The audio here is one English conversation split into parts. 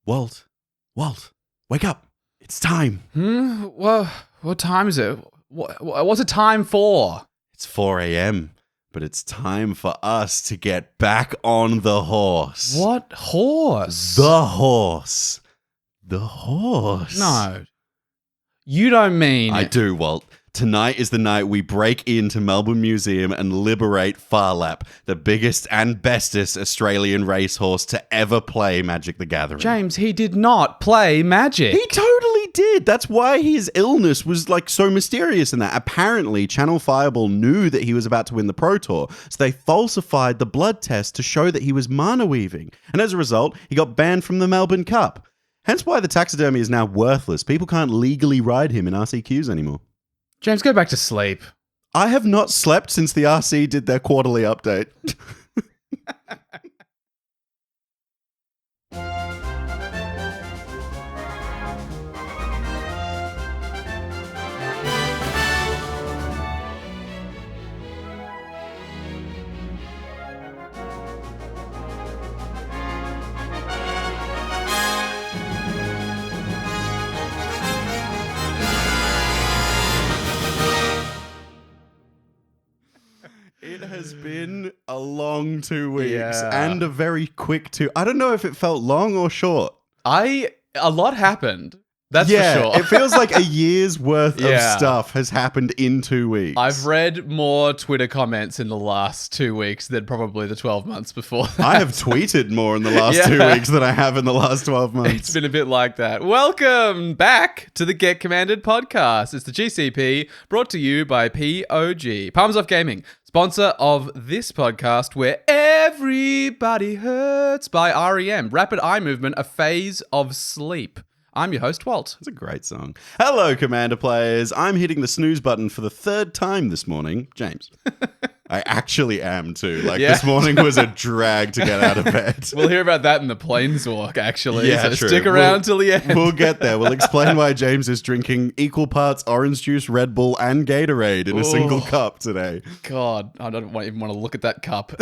Walt, wake up. It's time. Well, what time is it? What's it time for? It's 4 a.m., but it's time for us to get back on the horse. What horse? The horse. The horse. No. You don't mean... I do, Walt. Tonight is the night we break into Melbourne Museum and liberate Farlap, the biggest and bestest Australian racehorse to ever play Magic the Gathering. James, he did not play Magic. He totally did. That's why his illness was so mysterious in that. Apparently, Channel Fireball knew that he was about to win the Pro Tour, so they falsified the blood test to show that he was mana weaving. And as a result, he got banned from the Melbourne Cup. Hence why the taxidermy is now worthless. People can't legally ride him in RCQs anymore. James, go back to sleep. I have not slept since the RC did their quarterly update. It has been a long 2 weeks and a very quick I don't know if it felt long or short. A lot happened. That's for sure. It feels like a year's worth of stuff has happened in 2 weeks. I've read more Twitter comments in the last 2 weeks than probably the 12 months before that. I have tweeted more in the last 2 weeks than I have in the last 12 months. It's been a bit like that. Welcome back to the Get Commanded podcast. It's the GCP brought to you by POG, Palms Off Gaming, sponsor of this podcast where everybody hurts by REM, Rapid Eye Movement, a phase of sleep. I'm your host, Walt. That's a great song. Hello, Commander players. I'm hitting the snooze button for the third time this morning. James. I actually am too. This morning was a drag to get out of bed. We'll hear about that in the Planeswalk, actually. Yeah, so true. Stick around till the end. We'll get there. We'll explain why James is drinking equal parts orange juice, Red Bull, and Gatorade in a single cup today. God, I don't even want to look at that cup.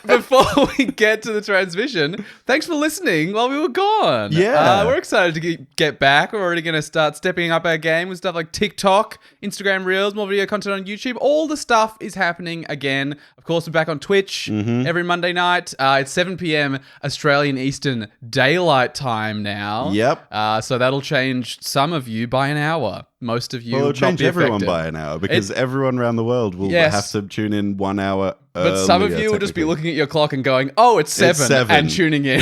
Before we get to the transmission, thanks for listening while we were gone. Yeah. We're excited to get back. We're already going to start stepping up our game with stuff like TikTok, Instagram Reels, more video content on YouTube. All the stuff is happening again. Of course, we're back on Twitch every Monday night. It's 7 p.m. Australian Eastern Daylight Time now. Yep. So that'll change some of you by an hour. Most of you will it'll change everyone affected. by an hour because everyone around the world will have to tune in 1 hour earlier. But some of you will just be looking at your clock and going, oh, it's 7, and tuning in.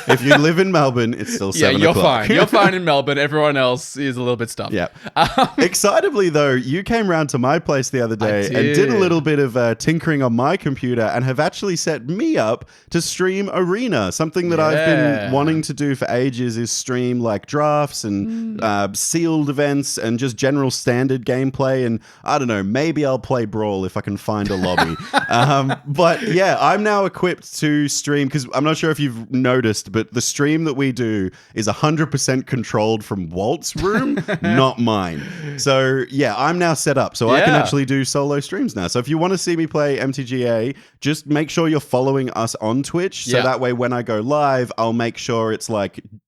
If you live in Melbourne, it's still 7 you're o'clock. fine. You're fine in Melbourne. Everyone else is a little bit stumped. Yeah. Excitably, though, you came round to my place the other day and did a little bit of tinkering on my computer and have actually set me up to stream Arena. Something that I've been wanting to do for ages is stream drafts and sealed events and just general standard gameplay. And I don't know, maybe I'll play Brawl if I can find a lobby. But yeah, I'm now equipped to stream because I'm not sure if you've noticed, but the stream that we do is 100% controlled from Walt's room, not mine. So yeah, I'm now set up so I can actually do solo streams now. So if you want to see me play MTGA, just make sure you're following us on Twitch. So that way when I go live, I'll make sure it's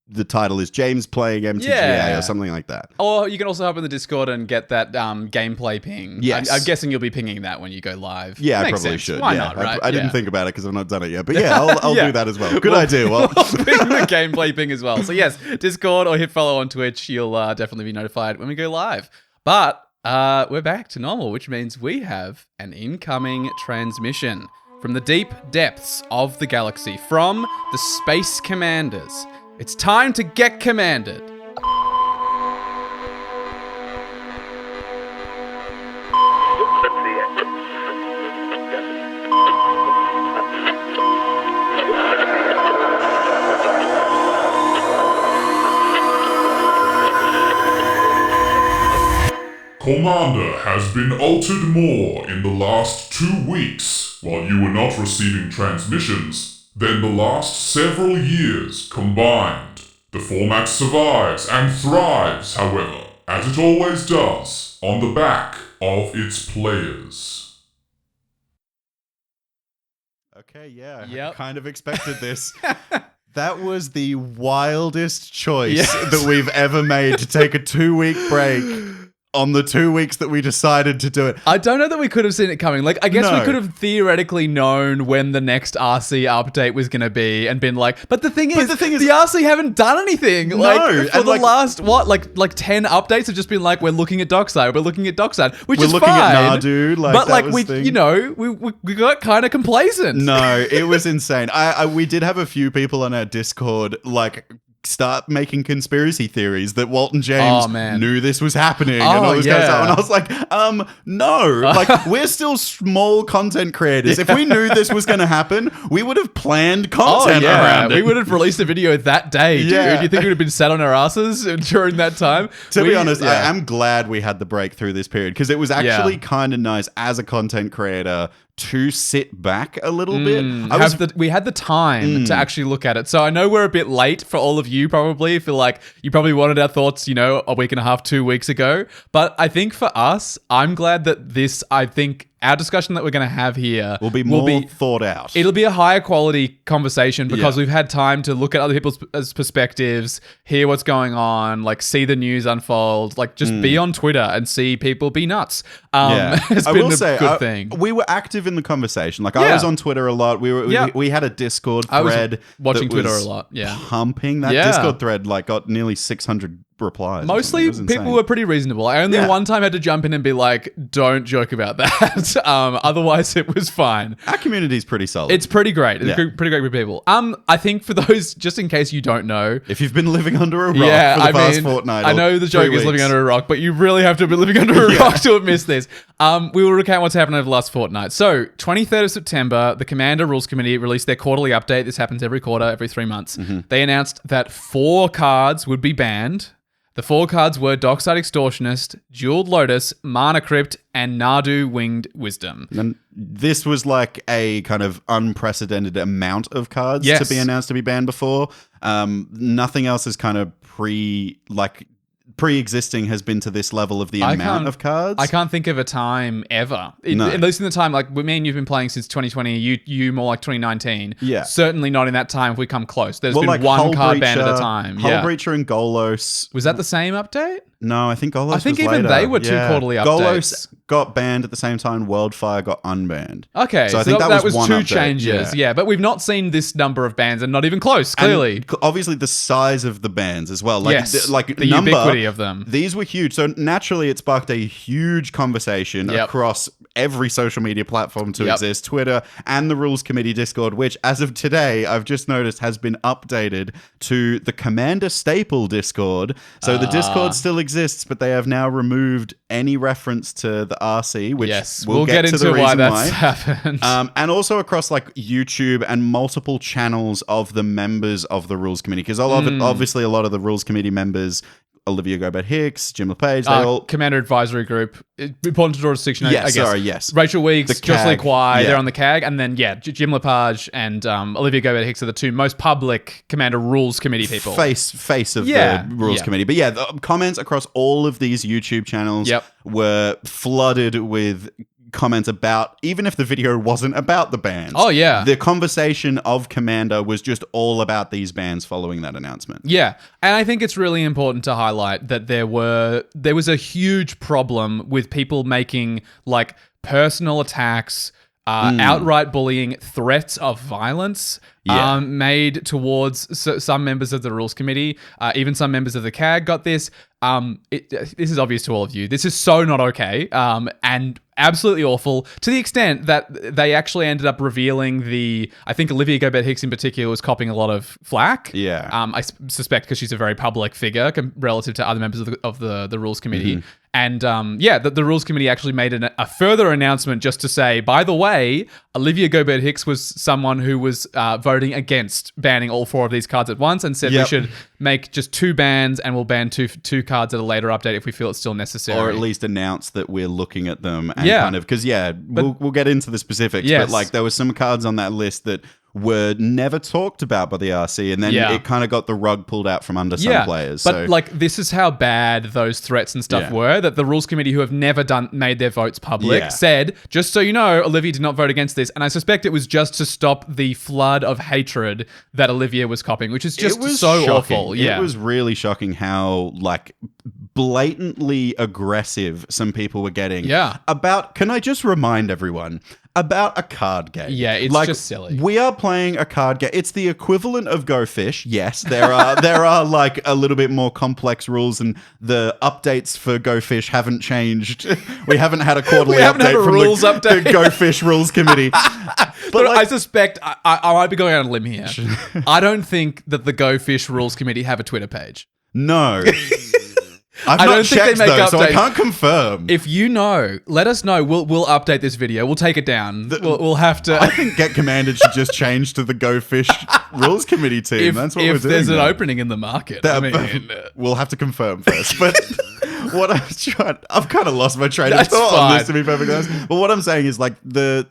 the title is James playing MTGA or something like that. Or you can also hop in the Discord and get that gameplay ping. Yes. I'm guessing you'll be pinging that when you go live. Yeah, I Makes probably sense. should. Why not, right? I didn't think about it because I've not done it yet. But yeah, I'll do that as well. Good idea. Well, we'll ping the gameplay ping as well. So yes, Discord or hit follow on Twitch. You'll definitely be notified when we go live. But we're back to normal, which means we have an incoming transmission from the deep depths of the galaxy, from the Space Commanders. It's time to get commanded. Commander has been altered more in the last 2 weeks while you were not receiving transmissions than the last several years combined. The format survives and thrives, however, as it always does, on the back of its players. Okay, yeah. Yep. I kind of expected this. That was the wildest choice that we've ever made to take a 2-week break on the 2 weeks that we decided to do it. I don't know that we could have seen it coming. Like, I guess we could have theoretically known when the next RC update was going to be and been like, but the thing is, the RC haven't done anything. Like, for the last, 10 updates have just been like, we're looking at Dockside, which is fine. We're looking at Nadu. But like, we got kind of complacent. No, it was insane. We did have a few people on our Discord, like, start making conspiracy theories that Walt and James knew this was happening and all this kind of stuff. And I was like, no. Like, we're still small content creators. If we knew this was going to happen, we would have planned content around it. We would have released a video that day, dude. Yeah. Do you think we would have been sat on our asses during that time? To be honest, I am glad we had the break through this period because it was actually kind of nice as a content creator to sit back a little bit. We had the time to actually look at it. So I know we're a bit late for all of you probably. I feel like you probably wanted our thoughts, a week and a half, 2 weeks ago. But I think for us, I'm glad that our discussion that we're going to have here will be more thought out. It'll be a higher quality conversation because we've had time to look at other people's perspectives, hear what's going on, like see the news unfold, like just be on Twitter and see people be nuts. It's been a good thing. We were active in the conversation. Like I was on Twitter a lot. We had a Discord thread. I was watching Twitter a lot. Yeah, pumping that Discord thread. Like got nearly 600 replies. Mostly people were pretty reasonable. I only one time had to jump in and be like, don't joke about that. Otherwise it was fine. Our community is pretty solid. It's pretty great. It's a pretty great group of people. I think for those, just in case you don't know, if you've been living under a rock for the past fortnight, I know the joke is living under a rock, but you really have to be living under a rock to have missed this. We will recount what's happened over the last fortnight. So 23rd of September, the Commander Rules Committee released their quarterly update. This happens every quarter, every 3 months. They announced that 4 cards would be banned. The 4 cards were Dockside Extortionist, Jeweled Lotus, Mana Crypt, and Nadu Winged Wisdom. And this was like a kind of unprecedented amount of cards to be announced to be banned before. Nothing else is kind of pre-existing has been to this level of the amount of cards. I can't think of a time ever. At least in the time, like, me and you've been playing since 2020, you more like 2019. Yeah. Certainly not in that time if we come close. There's been like one card banned at a time. Hull Breacher and Golos. Was that the same update? No, I think Golos was later. Even they were 2 quarterly updates. Golos got banned at the same time Worldfire got unbanned. Okay, so I think that was 2 update. Changes. Yeah, but we've not seen this number of bans and not even close, clearly. And obviously the size of the bans as well. Like, the number, ubiquity of them. These were huge. So naturally it sparked a huge conversation across every social media platform to exist, Twitter and the Rules Committee Discord, which as of today, I've just noticed has been updated to the Commander Staple Discord. So the Discord still exists, but they have now removed any reference to the RC, which we'll get into why that's happened. And also across like YouTube and multiple channels of the members of the Rules Committee, because obviously a lot of the Rules Committee members, Olivia Gobert-Hicks, Jim LePage, they all... Commander Advisory Group. Important to draw a distinction, I guess. Yes. Rachel Weeks, Jocelyn Kwai, they're on the CAG. And then, Jim LePage and Olivia Gobert-Hicks are the 2 most public Commander Rules Committee people. Face of the Rules Committee. But the comments across all of these YouTube channels were flooded with comments about, even if the video wasn't about the bans. Oh, yeah. The conversation of Commander was just all about these bans following that announcement. Yeah. And I think it's really important to highlight that there was a huge problem with people making like personal attacks, outright bullying, threats of violence made towards some members of the Rules Committee. Even some members of the CAG got this. This is obvious to all of you. This is so not okay and absolutely awful, to the extent that they actually ended up revealing I think Olivia Gobert-Hicks in particular was copping a lot of flack. Yeah. I suspect because she's a very public figure relative to other members of the Rules Committee. And the Rules Committee actually made a further announcement just to say, by the way, Olivia Gobert-Hicks was someone who was voting against banning all 4 of these cards at once, and said we should make just 2 bans and we'll ban two cards at a later update if we feel it's still necessary. Or at least announce that we're looking at them and kind of, because we'll get into the specifics, but like there were some cards on that list that were never talked about by the RC, and then it kind of got the rug pulled out from under some players. But like, this is how bad those threats and stuff were, that the rules committee, who have never made their votes public, said, just so you know, Olivia did not vote against this. And I suspect it was just to stop the flood of hatred that Olivia was copying, which is just so shocking. awful. Yeah. It was really shocking how like blatantly aggressive some people were getting about, can I just remind everyone, about a card game. Yeah, it's like, just silly. We are playing a card game. It's the equivalent of Go Fish. Yes, there are like a little bit more complex rules, and the updates for Go Fish haven't changed. We haven't had a quarterly update from the Go Fish rules committee. But like, I suspect I might be going out on a limb here. I don't think that the Go Fish rules committee have a Twitter page. No. I don't think they make updates, so I can't confirm. If you know, let us know. We'll update this video. We'll take it down. We'll have to. I think Get Commanded should just change to the Go Fish rules committee team. That's what we're doing. If there's an opening in the market, we'll have to confirm first. But what I've kind of lost my train of thought on this, to be perfectly honest. But what I'm saying is like the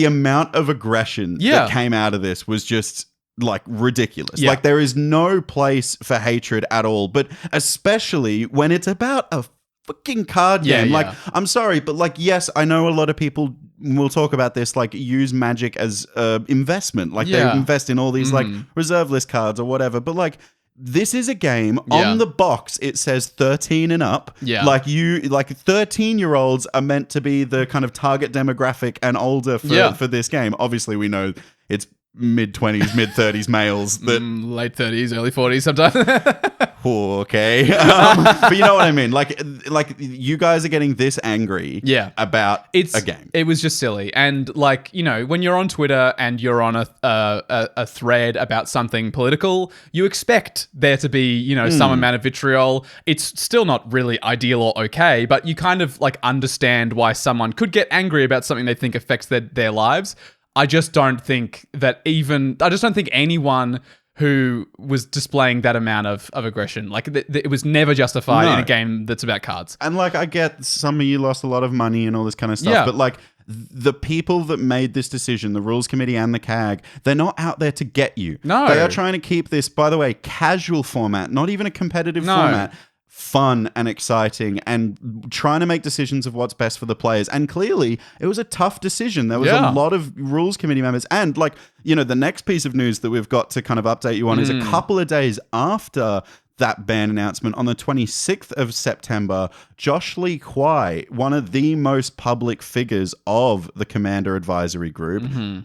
amount of aggression that came out of this was just like ridiculous. Like there is no place for hatred at all, but especially when it's about a fucking card game. Like, I'm sorry, but like, yes, I know a lot of people will talk about this, like use Magic as investment. Like they invest in all these like reserve list cards or whatever, but like, this is a game on the box. It says 13 and up. Yeah. Like 13-year-olds are meant to be the kind of target demographic and older for this game. Obviously we know it's mid-20s, mid-30s males that late 30s, early 40s sometimes. Okay. But you know what I mean? Like you guys are getting this angry about a game. It was just silly. And like, you know, when you're on Twitter and you're on a thread about something political, you expect there to be, you know, some amount of vitriol. It's still not really ideal or okay, but you kind of like understand why someone could get angry about something they think affects their lives. I just don't think anyone who was displaying that amount of aggression, like it was never justified in a game that's about cards. And like, I get some of you lost a lot of money and all this kind of stuff, but like the people that made this decision, the rules committee and the CAG, they're not out there to get you. No. They are trying to keep this, by the way, casual format, not even a competitive format. Fun and exciting, and trying to make decisions of what's best for the players. And clearly it was a tough decision. There was a lot of rules committee members, and like, you know, the next piece of news that we've got to kind of update you on is a couple of days after that ban announcement, on the 26th of September, Josh Lee Kwai, one of the most public figures of the Commander Advisory Group,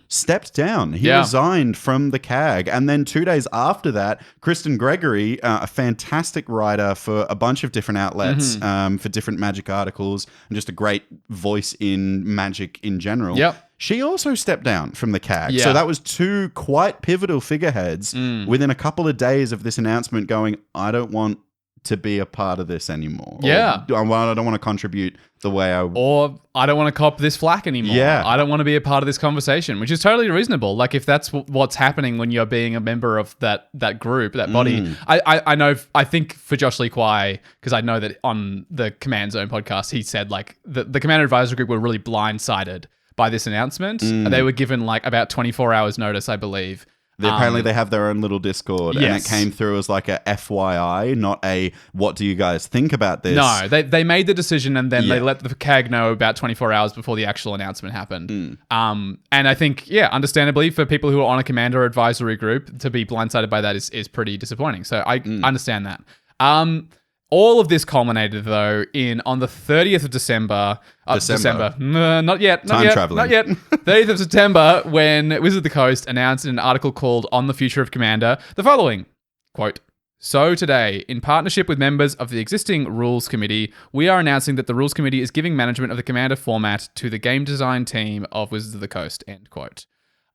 stepped down. He resigned from the CAG. And then 2 days after that, Kristen Gregory, a fantastic writer for a bunch of different outlets, for different Magic articles, and just a great voice in Magic in general. She also stepped down from the CAG. So that was two quite pivotal figureheads within a couple of days of this announcement going, I don't want to be a part of this anymore. Or, I don't want to contribute the way Or I don't want to cop this flack anymore. I don't want to be a part of this conversation, which is totally reasonable. Like, if that's what's happening when you're being a member of that group, that body. I know, I think for Josh Lee Kwai, because I know that on the Command Zone podcast, he said like the Commander Advisory Group were really blindsided by this announcement. They were given like about 24 hours notice, I believe. Apparently they have their own little Discord, and it came through as like a FYI, not a what do you guys think about this? No, they made the decision, and then they let the CAG know about 24 hours before the actual announcement happened. And I think, understandably, for people who are on a Commander Advisory Group, to be blindsided by that is pretty disappointing. So I understand that. All of this culminated, though, on the 30th of December. December. Not yet. Traveling. Not yet. 30th of September, when Wizards of the Coast announced in an article called On the Future of Commander the following, quote, "So today, in partnership with members of the existing Rules Committee, we are announcing that the Rules Committee is giving management of the Commander format to the game design team of Wizards of the Coast," end quote.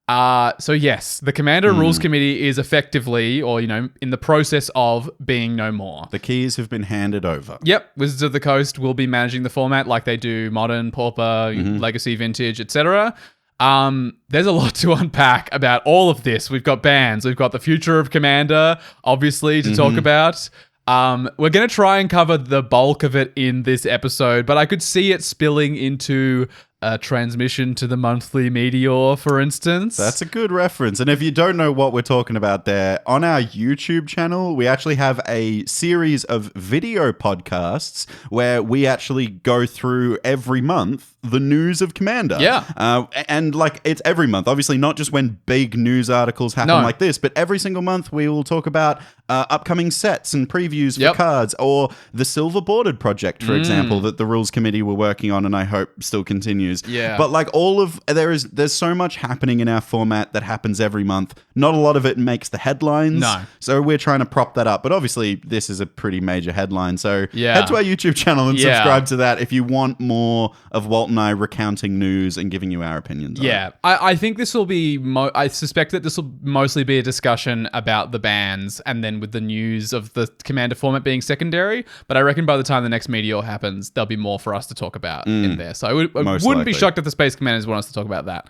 So yes, the Commander Rules Committee is effectively, or, you know, in the process of being no more. The keys have been handed over. Yep. Wizards of the Coast will be managing the format like they do Modern, Pauper, Legacy, Vintage, etc. There's a lot to unpack about all of this. We've got bans. We've got the future of Commander, obviously, to talk about. We're going to try and cover the bulk of it in this episode, but I could see it spilling into a transmission to the monthly meteor, for instance. That's a good reference. And if you don't know what we're talking about there, on our YouTube channel, we actually have a series of video podcasts where we actually go through every month the news of Commander. Yeah. And like it's every month, obviously not just when big news articles happen like this, but every single month we will talk about upcoming sets and previews for cards, or the Silver Bordered project, for example, that the rules committee were working on and I hope still continues. Yeah. But like there's so much happening in our format that happens every month. Not a lot of it makes the headlines. No. So we're trying to prop that up. But obviously this is a pretty major headline. So head to our YouTube channel and subscribe to that if you want more of Walt and I recounting news and giving you our opinions on it. I think this will be, I suspect that this will mostly be a discussion about the bans and then with the news of the Commander format being secondary. But I reckon by the time the next Meteor happens, there'll be more for us to talk about in there. So I wouldn't be shocked if the Space Commanders want us to talk about that.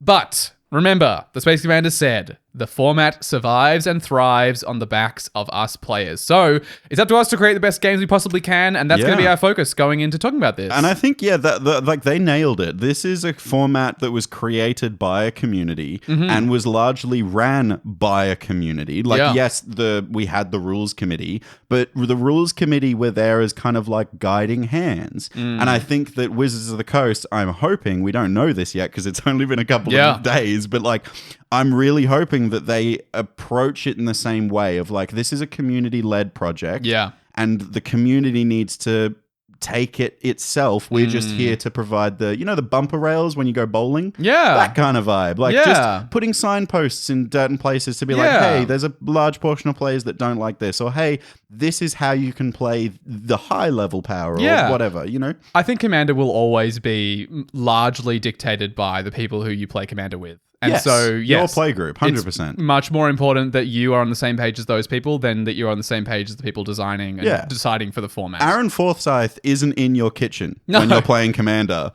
But remember, the Space Commander said, the format survives and thrives on the backs of us players. So it's up to us to create the best games we possibly can, and that's going to be our focus going into talking about this. And I think, like they nailed it. This is a format that was created by a community and was largely ran by a community. Like, yes, we had the rules committee, but the rules committee were there as kind of like guiding hands. And I think that Wizards of the Coast, I'm hoping, we don't know this yet because it's only been a couple of days, but like, I'm really hoping that they approach it in the same way of like, this is a community-led project. Yeah. And the community needs to take it itself. We're just here to provide the bumper rails when you go bowling? Yeah. That kind of vibe. Like just putting signposts in certain places to be like, hey, there's a large portion of players that don't like this. Or, hey, this is how you can play the high-level power or whatever, I think Commander will always be largely dictated by the people who you play Commander with. And so, your play group, 100%. It's much more important that you are on the same page as those people than that you're on the same page as the people designing and deciding for the format. Aaron Forsyth isn't in your kitchen when you're playing Commander.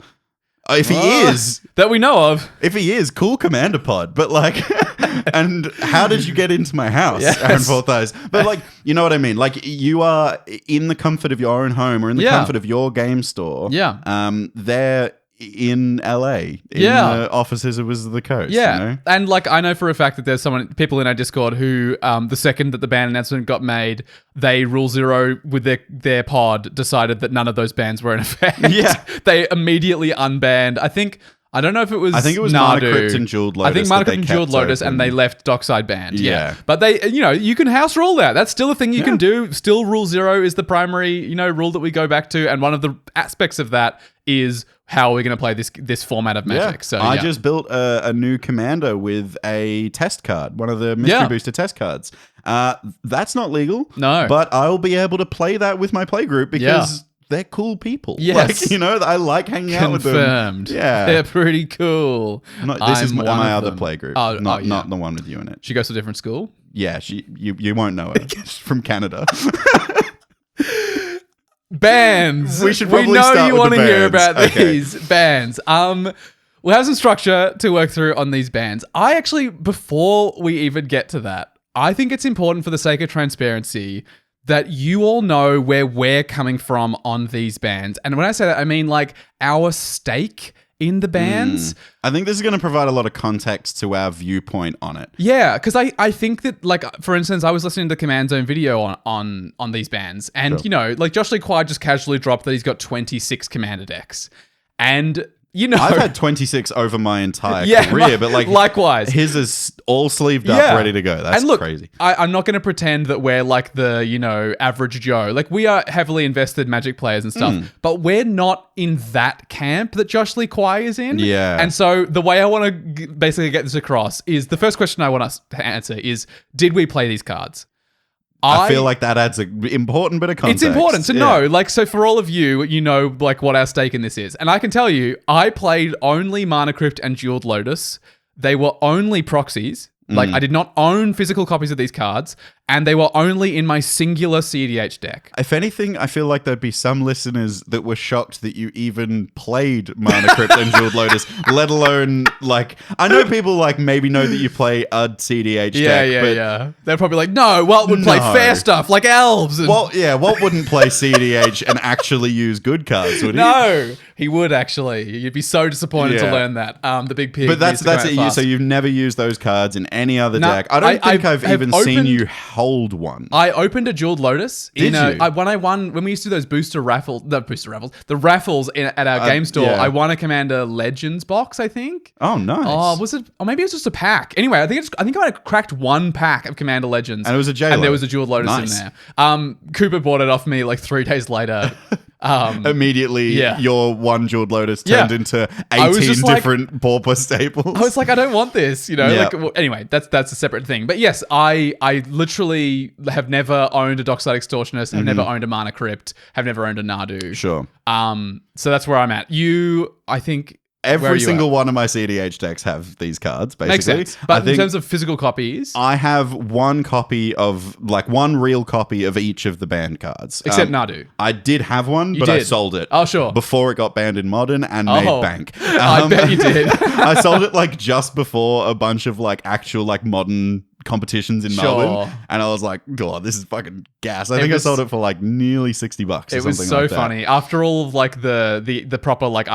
If he is... That we know of. If he is, cool Commander pod. But like... and how did you get into my house, Aaron Forsyth? But like, you know what I mean? Like you are in the comfort of your own home or in the comfort of your game store. Yeah. There... in LA, in the offices of Wizards of the Coast. Yeah. And like, I know for a fact that there's people in our Discord who, the second that the ban announcement got made, they Rule Zero with their pod decided that none of those bans were in effect. Yeah. They immediately unbanned. I don't know if it was. I think it was Nadu. Mana Crypt and Jeweled Lotus. I think Mana Crypt and Jeweled Lotus, and they left Dockside banned. Yeah. But they, you can house rule that. That's still a thing you can do. Still, Rule Zero is the primary, rule that we go back to. And one of the aspects of that is how are we going to play this format of Magic. So I just built a new Commander with a test card, one of the Mystery Booster test cards. That's not legal. No. But I'll be able to play that with my play group because... they're cool people. Yes. Like, I like hanging out with them. Confirmed. Yeah. They're pretty cool. This is my other play group. Not the one with you in it. She goes to a different school? Yeah, you won't know her. She's from Canada. Bands. We should probably start with the bands. We know you want to hear about these bands. We'll have some structure to work through on these bands. Before we even get to that, I think it's important for the sake of transparency that you all know where we're coming from on these bands. And when I say that, I mean like our stake in the bands. I think this is going to provide a lot of context to our viewpoint on it. Yeah, because I think that, like, for instance, I was listening to the Command Zone video on these bands. And, like Josh Lee Kwai just casually dropped that he's got 26 Commander decks. And... I've had 26 over my entire career, but like likewise, his is all sleeved up, ready to go. That's crazy. I'm not going to pretend that we're like the average Joe. Like we are heavily invested Magic players and stuff, but we're not in that camp that Josh Lee Kwai is in. Yeah, and so the way I want to basically get this across is the first question I want us to answer is: did we play these cards? I feel like that adds an important bit of context. It's important to know. Like, so for all of you, like what our stake in this is. And I can tell you, I played only Mana Crypt and Jeweled Lotus. They were only proxies. Like, I did not own physical copies of these cards. and they were only in my singular CEDH deck. If anything, I feel like there'd be some listeners that were shocked that you even played Mana Crypt and Jeweled Lotus, let alone, like, I know people, like, maybe know that you play a CEDH deck, but They're probably like, no, Walt would play fair stuff, like elves. And Walt wouldn't play CEDH and actually use good cards, would he? no, he would actually. You'd be so disappointed to learn that. The big pig. But that's it. So you've never used those cards in any other deck. I don't think I've even seen you hold one. I opened a Jeweled Lotus. Did you? When we used to do those the raffles at our game store, I won a Commander Legends box, I think. Oh, nice. Oh, was it? Or maybe it was just a pack. Anyway, I think I might have cracked one pack of Commander Legends. And it was a J-Lo. And there was a Jeweled Lotus in there. Cooper bought it off me like 3 days later. Immediately, your one Jeweled Lotus turned into 18 different pauper staples. I was like, I don't want this, anyway, that's a separate thing. But yes, I literally have never owned a Dockside Extortionist, have never owned a Mana Crypt, have never owned a Nadu. Sure. So that's where I'm at. I think every single one of my CEDH decks have these cards, basically. Makes sense. But in terms of physical copies, I have one real copy of each of the banned cards. Except Nadu. I did have one, but I sold it. Oh, sure. Before it got banned in Modern and made bank. I bet you did. I sold it like just before a bunch of like actual like Modern competitions in Melbourne, and I was like, God, this is fucking gas. I think I sold it for like nearly $60. It was so funny. After all of like the proper like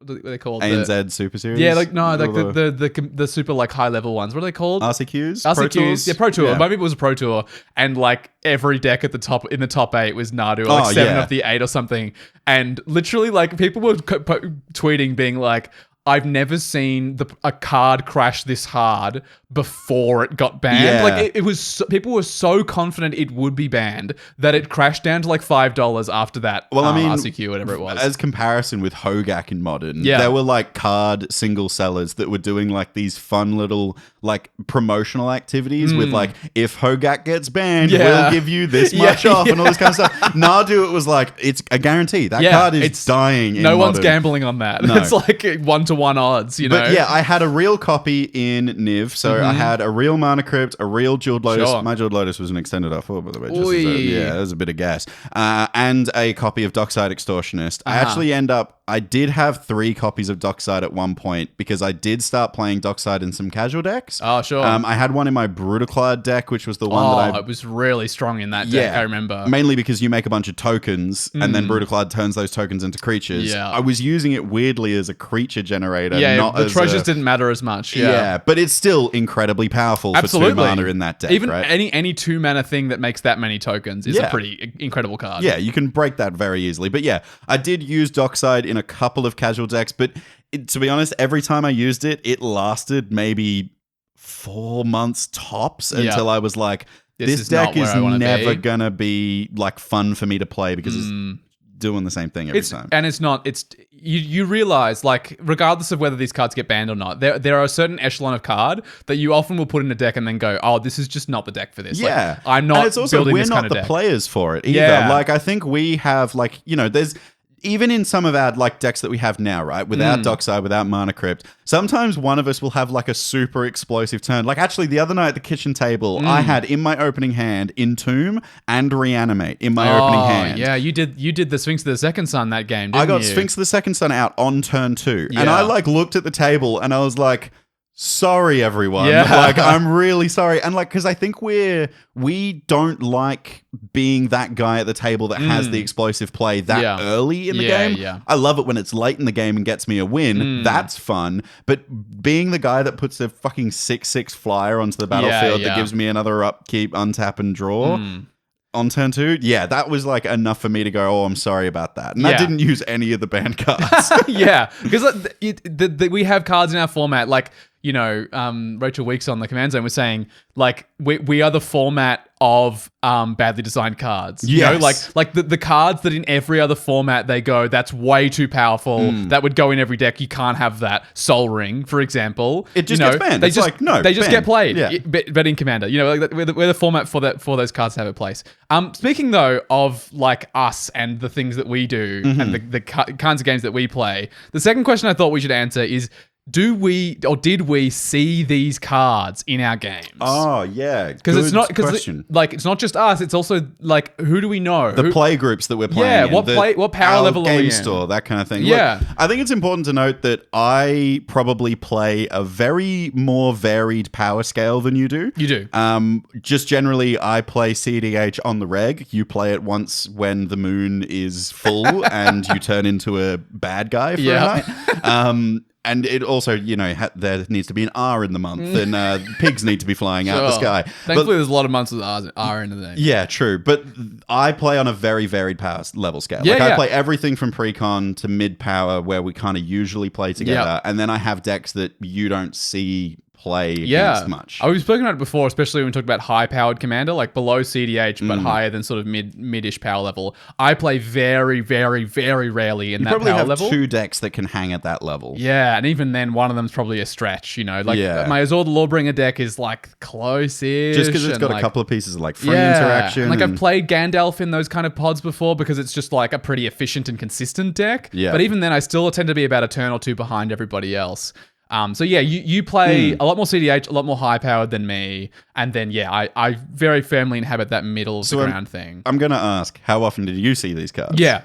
what are they called? ANZ Super Series? Yeah, like no, like the super like high level ones. What are they called? RCQs? RCQs? Pro Tours? Yeah, Pro Tour. Yeah. Maybe it was a Pro Tour. And like every deck in the top 8 was Nadu, or like 7 of the 8 or something. And literally like people were tweeting being like, I've never seen a card crash this hard before it got banned. Yeah. Like it was, people were so confident it would be banned that it crashed down to like $5 after that. Well, I mean, RCQ, whatever it was. As comparison with Hogak in Modern, there were like card single sellers that were doing like these fun little like promotional activities with like, if Hogak gets banned, we'll give you this much off and all this kind of stuff. Nadu, it was like, it's a guarantee. That card is dying in No one's Modern. gambling on that. No. It's like 1-to-1 odds, you know? But yeah, I had a real copy in Niv. So I had a real Mana Crypt, a real Jeweled Lotus. Sure. My Jeweled Lotus was an extended R4, by the way. That was a bit of gas. And a copy of Dockside Extortionist. I did have 3 copies of Dockside at one point because I did start playing Dockside in some casual decks. Oh, sure. I had one in my Brutaclad deck, which was the one it was really strong in that deck, I remember. Mainly because you make a bunch of tokens and then Brutaclad turns those tokens into creatures. Yeah. I was using it weirdly as a creature generator. Yeah, the treasures didn't matter as much. Yeah, but it's still incredibly powerful for 2 mana in that deck, even right? any 2 mana thing that makes that many tokens is a pretty incredible card. Yeah, you can break that very easily. But yeah, I did use Dockside in a couple of casual decks, but to be honest, every time I used it, it lasted maybe 4 months tops until I was like, this deck is never gonna be like fun for me to play because it's doing the same thing every time. And you realize, like, regardless of whether these cards get banned or not, there are a certain echelon of card that you often will put in a deck and then go, oh, this is just not the deck for this. Yeah. Like, I'm not and it's also, building we're this not kind of the deck. players for it either. Yeah. Like, I think we have, like, there's... Even in some of our like decks that we have now, right? Without Dockside, without Mana Crypt, sometimes one of us will have like a super explosive turn. Like actually the other night at the kitchen table, I had in my opening hand Entomb and Reanimate in my opening hand. Yeah, you did the Sphinx of the Second Son that game, didn't you? I got Sphinx of the Second Son out on turn 2. And I like looked at the table and I was like, sorry everyone. Like I'm really sorry. And like, cause I think we don't like being that guy at the table that has the explosive play that early in the game. Yeah. I love it when it's late in the game and gets me a win. That's fun. But being the guy that puts a fucking 6/6 flyer onto the battlefield that gives me another upkeep, untap and draw on turn 2, that was like enough for me to go, oh, I'm sorry about that. And I didn't use any of the banned cards. Because we have cards in our format like, Rachel Weeks on the Command Zone was saying, like, we are the format of badly designed cards. Yes. Like the cards that in every other format they go, that's way too powerful. That would go in every deck. You can't have that. Soul Ring, for example. It just gets banned. They just get played. Yeah. But in Commander, we're the format for those cards to have a place. Speaking though of like us and the things that we do and the kinds of games that we play, the second question I thought we should answer is, did we see these cards in our games? Oh yeah, because it's not question. It's not just us. It's also like, who do we know? The play groups that we're playing. Yeah, what power level are we in? Game store, that kind of thing. Yeah, look, I think it's important to note that I probably play a very more varied power scale than you do. You do. Just generally, I play CEDH on the reg. You play it once when the moon is full and you turn into a bad guy for a night. And it also, there needs to be an R in the month, and pigs need to be flying out the sky. Thankfully, there's a lot of months with R in the name. Yeah, true. But I play on a very varied power level scale. I play everything from pre-con to mid-power, where we kind of usually play together. And then I have decks that you don't see play against much. We've spoken about it before, especially when we talk about high-powered commander, like below CDH, but higher than sort of mid-ish power level. I play very, very, very rarely in that power level. You probably have 2 decks that can hang at that level. Yeah, and even then, one of them's probably a stretch, my Azor the Lawbringer deck is like close-ish. Just because it's got a couple of pieces of like free interaction. And I've played Gandalf in those kind of pods before because it's just like a pretty efficient and consistent deck. Yeah. But even then, I still tend to be about a turn or 2 behind everybody else. You play a lot more CDH, a lot more high powered than me, and then I very firmly inhabit that middle of the ground thing. I'm gonna ask, how often did you see these cards? Yeah,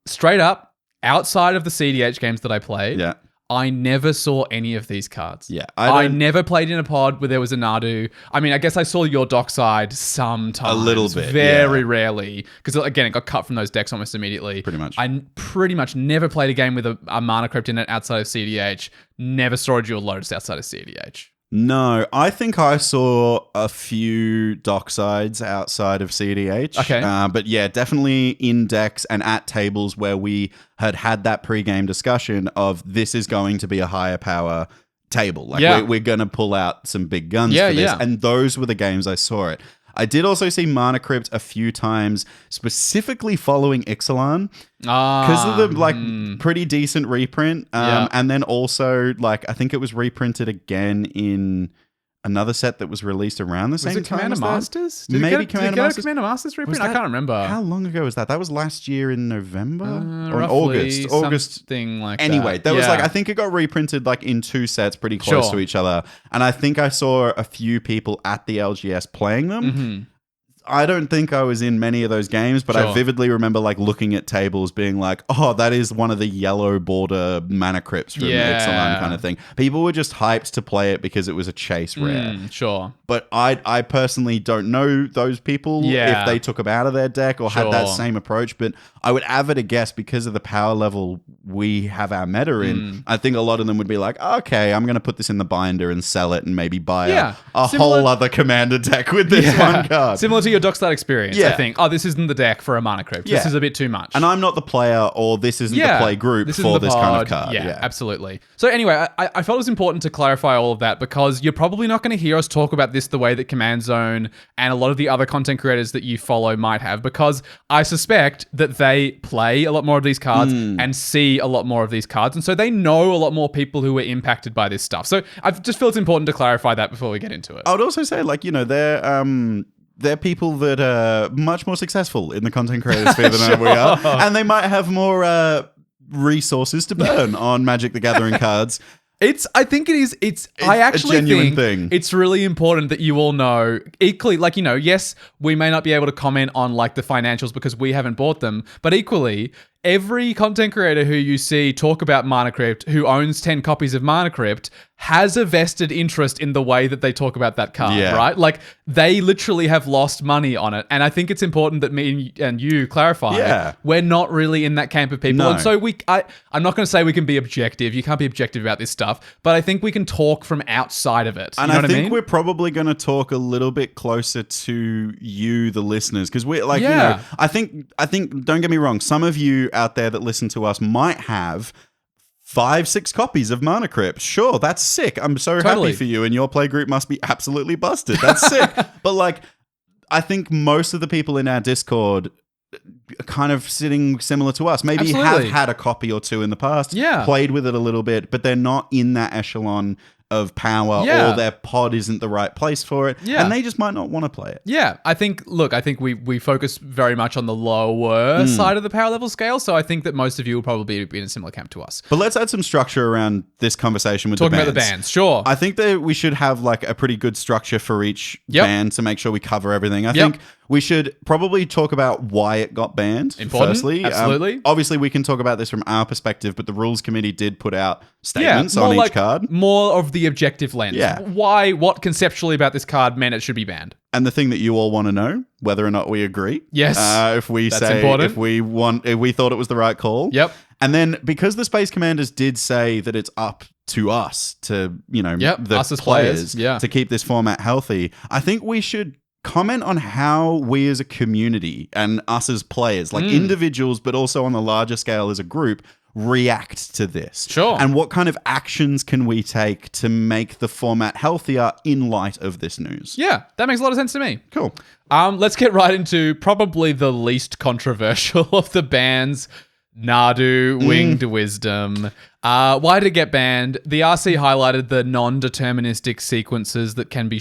straight up, outside of the CDH games that I played, I never saw any of these cards. Yeah. I never played in a pod where there was a Nadu. I mean, I guess I saw your dockside sometimes. A little bit. Very rarely. Because, again, it got cut from those decks almost immediately. Pretty much. I pretty much never played a game with a Mana Crypt in it outside of CDH. Never saw a Jewel Lotus outside of CDH. No, I think I saw a few docksides outside of CDH. Okay. But yeah, definitely in decks and at tables where we had that pre-game discussion of this is going to be a higher power table. Like we're going to pull out some big guns for this. Yeah. And those were the games I saw it. I did also see Mana Crypt a few times, specifically following Ixalan, because of the pretty decent reprint. And then also, I think it was reprinted again in another set that was released around the same time. Was it Commander Masters? Maybe Commander Masters. Commander Masters reprint? I can't remember. How long ago was that? That was last year in November or roughly August. Something like anyway, that. There was I think it got reprinted in 2 sets pretty close to each other. And I think I saw a few people at the LGS playing them. Mm-hmm. I don't think I was in many of those games, but I vividly remember looking at tables being like, oh, that is one of the yellow border Mana Crypts from Ixalan kind of thing. People were just hyped to play it because it was a chase rare. Sure. But I personally don't know those people if they took them out of their deck or had that same approach. But I would have it a guess because of the power level we have our meta in. I think a lot of them would be like, okay, I'm going to put this in the binder and sell it and maybe buy a whole other commander deck with this one card. Similar to your Dockside experience, I think. Oh, this isn't the deck for a Mana Crypt. This is a bit too much. And I'm not the player, or this isn't the play group for this kind of card. Yeah, absolutely. So anyway, I felt it was important to clarify all of that because you're probably not going to hear us talk about this the way that Command Zone and a lot of the other content creators that you follow might have, because I suspect that they play a lot more of these cards and see a lot more of these cards. And so they know a lot more people who are impacted by this stuff. So I just feel it's important to clarify that before we get into it. I would also say, they're people that are much more successful in the content creator sphere than we are. And they might have more resources to burn on Magic the Gathering cards. I think it is. I actually a genuine think thing. It's really important that you all know equally, yes, we may not be able to comment on the financials because we haven't bought them, but equally, every content creator who you see talk about Mana Crypt, who owns 10 copies of Mana Crypt, has a vested interest in the way that they talk about that card, right? They literally have lost money on it. And I think it's important that me and you clarify we're not really in that camp of people. No. And so I'm not going to say we can be objective. You can't be objective about this stuff, but I think we can talk from outside of it. And I think we're probably going to talk a little bit closer to you, the listeners, because we're I think, don't get me wrong, some of you out there that listen to us might have 5-6 copies of Mana Crypt. Sure, that's sick. I'm so happy for you, and your play group must be absolutely busted. That's sick. But I think most of the people in our Discord are kind of sitting similar to us. Maybe have had a copy or 2 in the past, played with it a little bit, but they're not in that echelon of power or their pod isn't the right place for it. Yeah. And they just might not want to play it. Yeah, I think we focus very much on the lower side of the power level scale, so I think that most of you will probably be in a similar camp to us. But let's add some structure around this conversation with Talking the bands. about the bands, sure. I think that we should have like a pretty good structure for each band to make sure we cover everything. I think we should probably talk about why it got banned. Important, firstly. absolutely. Obviously, we can talk about this from our perspective, but the rules committee did put out statements on each card. More of the objective lens. Yeah. What conceptually about this card meant it should be banned. And the thing that you all want to know, whether or not we agree. Yes. If we That's say, important. if we thought it was the right call. Yep. And then because the Space Commanders did say that it's up to us to, us as players yeah. to keep this format healthy, I think we should comment on how we as a community and us as players, like individuals, but also on the larger scale as a group, react to this. Sure. And what kind of actions can we take to make the format healthier in light of this news? Yeah, that makes a lot of sense to me. Cool. Let's get right into probably the least controversial of the bans. Nadu, Winged Wisdom. Why did it get banned? The RC highlighted the non-deterministic sequences that can't be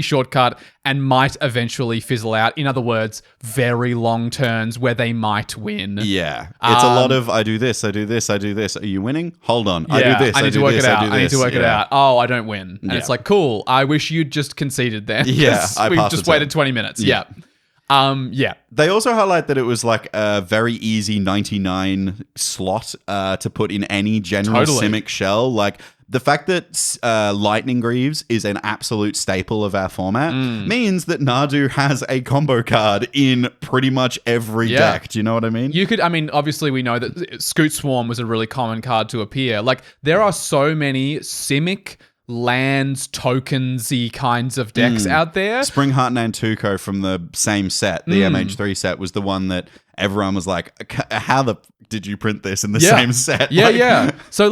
shortcut and might eventually fizzle out. In other words, very long turns where they might win. Yeah. It's a lot of, I do this, I do this, I do this. Are you winning? Hold on. Yeah, I do this, I need to work it out. I need to work it Yeah. out. Oh, I don't win. And it's like, cool. I wish you'd just conceded then. Yeah, I we've passed just the waited turn. 20 minutes. Yeah. Yeah. They also highlight that it was like a very easy 99 slot to put in any general Simic shell. Like the fact that Lightning Greaves is an absolute staple of our format means that Nadu has a combo card in pretty much every deck. Do you know what I mean? Obviously we know that Scoot Swarm was a really common card to appear. Like there are so many Simic lands, tokens-y kinds of decks out there. Spring Heart and Tuco from the same set, the MH3 set, was the one that everyone was like, how did you print this in the same set? Yeah. So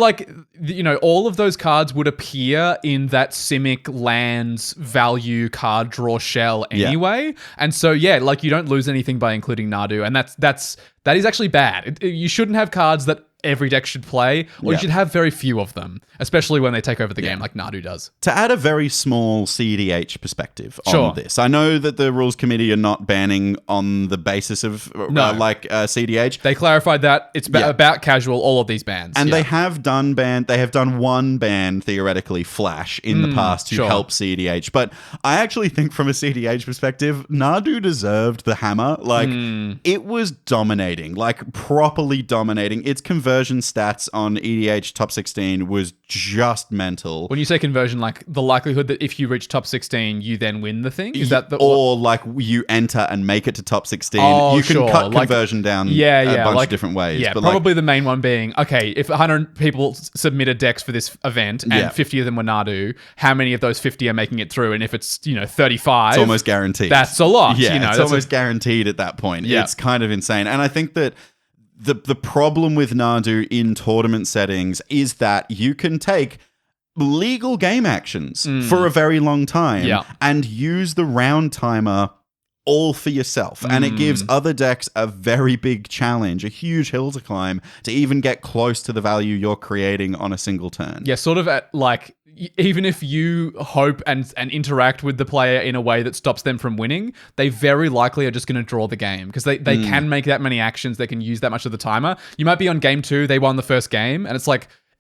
all of those cards would appear in that Simic lands value card draw shell anyway. And so, you don't lose anything by including Nadu. And that is actually bad. You shouldn't have cards that every deck should play, or you should have very few of them, especially when they take over the game like Nadu does. To add a very small CEDH perspective on this, I know that the rules committee are not banning on the basis of CEDH. They clarified that it's about casual, all of these bans. And they have done one ban, theoretically, Flash, in the past to help CEDH. But I actually think from a CEDH perspective, Nadu deserved the hammer. It was dominating, properly dominating. Its conversion stats on EDH top 16 was just mental. When you say conversion, the likelihood that if you reach top 16, you then win the thing? Is that you enter and make it to top 16. Oh, you can cut conversion down a bunch of different ways. Yeah, but probably the main one being, okay, if 100 people submitted decks for this event and 50 of them were Nadu, how many of those 50 are making it through? And if it's, 35... It's almost guaranteed. That's a lot. Yeah, it's almost guaranteed at that point. Yeah. It's kind of insane. And I think that the problem with Nadu in tournament settings is that you can take legal game actions for a very long time and use the round timer all for yourself. And it gives other decks a very big challenge, a huge hill to climb to even get close to the value you're creating on a single turn. Yeah, sort of at even if you hope and interact with the player in a way that stops them from winning, they very likely are just going to draw the game because they can make that many actions. They can use that much of the timer. You might be on game 2, they won the first game, and it's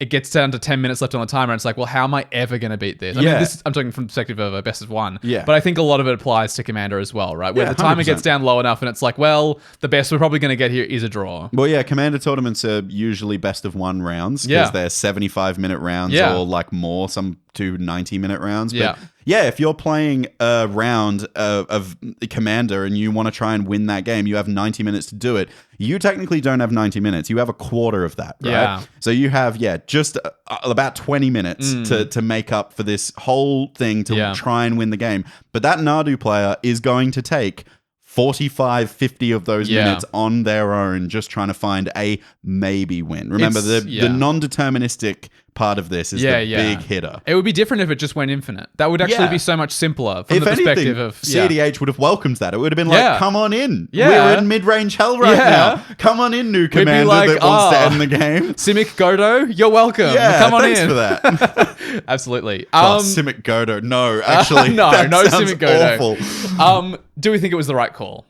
it gets down to 10 minutes left on the timer, and it's well, how am I ever going to beat this? I mean, I'm talking from the perspective of a best of one. Yeah. But I think a lot of it applies to Commander as well, right? Where the timer 100%. gets down low enough, and it's the best we're probably going to get here is a draw. Well, yeah, Commander tournaments are usually best of one rounds because they're 75-minute rounds or more, some to 90-minute rounds. But if you're playing a round of Commander and you want to try and win that game, you have 90 minutes to do it. You technically don't have 90 minutes. You have a quarter of that, right? Yeah. So you have, just about 20 minutes to make up for this whole thing to try and win the game. But that Nadu player is going to take 45, 50 of those minutes on their own just trying to find a maybe win. Remember, the non-deterministic part of this is the big hitter. It would be different if it just went infinite. That would actually be so much simpler from if the perspective anything, of... CEDH would have welcomed that. It would have been like, come on in. Yeah. We're in mid-range hell right now. Come on in, new commander that wants to end the game. Simic Godo, you're welcome. Come on thanks in. for that. Absolutely. Simic Godo. No, actually. no Simic Godo. Awful. Do we think it was the right call?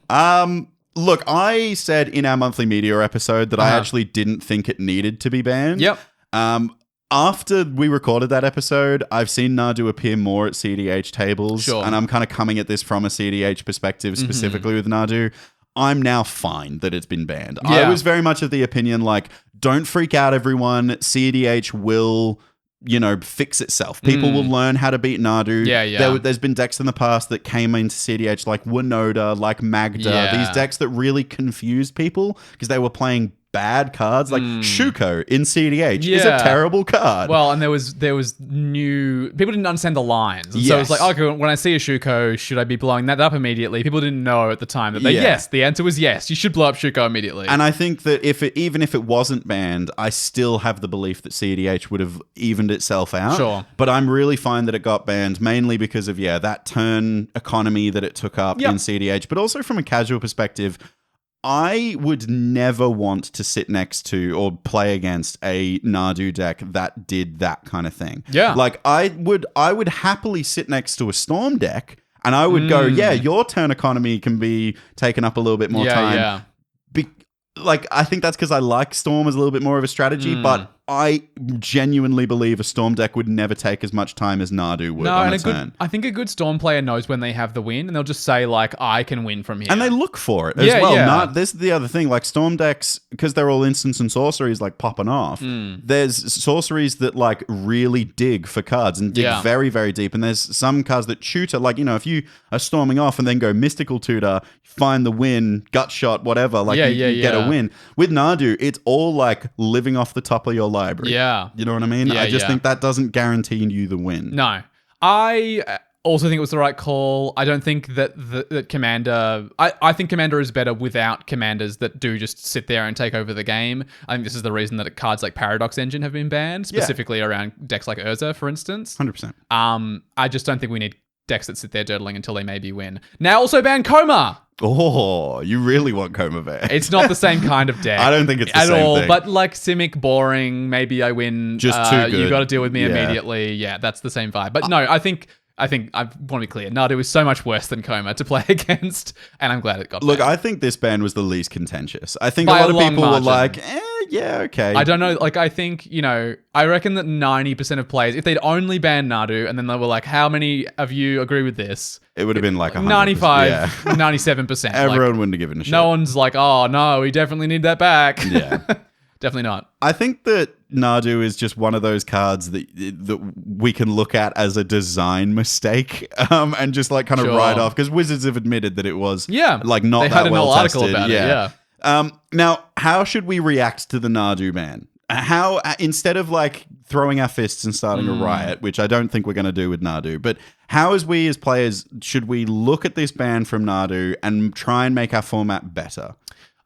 Look, I said in our monthly media episode that I actually didn't think it needed to be banned. Yep. After we recorded that episode, I've seen Nadu appear more at CEDH tables, and I'm kind of coming at this from a CEDH perspective, specifically with Nadu. I'm now fine that it's been banned. I was very much of the opinion, like, don't freak out, everyone. CEDH will... fix itself. People will learn how to beat Nadu. There's been decks in the past that came into CEDH like Winoda, like Magda. These decks that really confused people because they were playing bad cards. Like Shuko in CEDH is a terrible card. Well, and there was new... People didn't understand the lines. And so it's like, okay, when I see a Shuko, should I be blowing that up immediately? People didn't know at the time that the answer was yes. You should blow up Shuko immediately. And I think that even if it wasn't banned, I still have the belief that CEDH would have evened itself out. Sure. But I'm really fine that it got banned, mainly because of, that turn economy that it took up in CEDH. But also from a casual perspective, I would never want to sit next to or play against a Nadu deck that did that kind of thing. Yeah. Like, I would happily sit next to a Storm deck and I would go, your turn economy can be taken up a little bit more time. I think that's because I like Storm as a little bit more of a strategy, but I genuinely believe a Storm deck would never take as much time as Nadu would on a turn. I think a good Storm player knows when they have the win, and they'll just say, like, I can win from here. And they look for it as well. This is the other thing. Like, Storm decks, because they're all instants and sorceries, like, popping off, there's sorceries that, like, really dig for cards and dig very, very deep. And there's some cards that tutor, like, if you are storming off and then go Mystical Tutor, find the win, gut shot, whatever, like, you get a win. With Nadu, it's all, like, living off the top of your library. Yeah. You know what I mean? I just think that doesn't guarantee you the win. No. I also think it was the right call. I don't think that Commander... I think Commander is better without commanders that do just sit there and take over the game. I think this is the reason that cards like Paradox Engine have been banned, specifically around decks like Urza, for instance. 100%. I just don't think we need decks that sit there dirtling until they maybe win. Now also ban Coma! Oh, you really want Coma Bear. It's not the same kind of deck. I don't think it's the same thing. But like Simic, boring, maybe I win. Just too good. You got to deal with me immediately. Yeah, that's the same vibe. But no, I think I want to be clear. Nadu is so much worse than Coma to play against, and I'm glad it got banned. Look, I think this ban was the least contentious. I think a lot of people were like, okay. I don't know. Like, I think, I reckon that 90% of players, if they'd only banned Nadu, and then they were like, how many of you agree with this? It would have been like 95, 97%. Everyone wouldn't have given a shit. No one's like, oh, no, we definitely need that back. Yeah. Definitely not. I think that Nadu is just one of those cards that we can look at as a design mistake and just like kind of write off, because Wizards have admitted that it was like not that well tested. They had an article about it, yeah. Now, how should we react to the Nadu ban? How, instead of like throwing our fists and starting a riot, which I don't think we're going to do with Nadu, but how as we as players, should we look at this ban from Nadu and try and make our format better?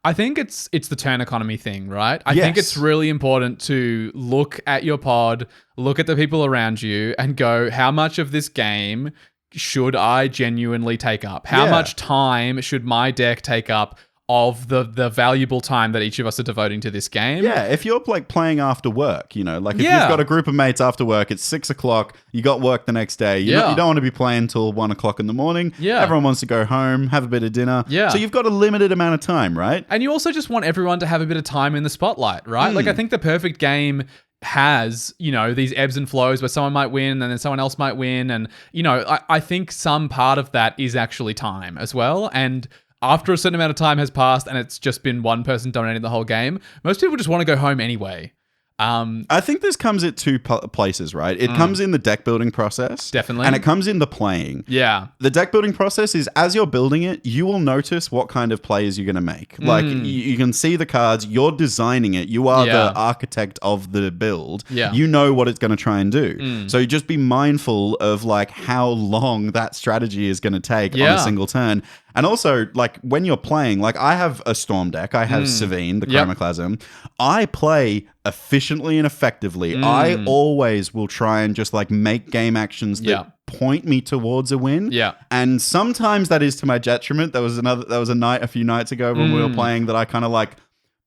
I think it's the turn economy thing, right? I think it's really important to look at your pod, look at the people around you, and go, how much of this game should I genuinely take up? How much time should my deck take up of the valuable time that each of us are devoting to this game? Yeah, if you're like playing after work, like if you've got a group of mates after work, it's 6 o'clock, you got work the next day, you don't want to be playing till 1 o'clock in the morning. Yeah. Everyone wants to go home, have a bit of dinner. Yeah. So you've got a limited amount of time, right? And you also just want everyone to have a bit of time in the spotlight, right? Like, I think the perfect game has, these ebbs and flows where someone might win and then someone else might win. And, I think some part of that is actually time as well. And after a certain amount of time has passed and it's just been one person dominating the whole game, most people just want to go home anyway. I think this comes at two places, right? It comes in the deck building process. Definitely. And it comes in the playing. Yeah. The deck building process is, as you're building it, you will notice what kind of plays you're going to make. Like, you can see the cards, you're designing it, you are the architect of the build. Yeah. You know what it's going to try and do. So you just be mindful of like how long that strategy is going to take on a single turn. And also, like, when you're playing, like, I have a Storm deck. I have Savine, the Chromaclasm. I play efficiently and effectively. I always will try and just, like, make game actions that point me towards a win. Yeah. And sometimes that is to my detriment. There was a few nights ago when we were playing that I kind of, like,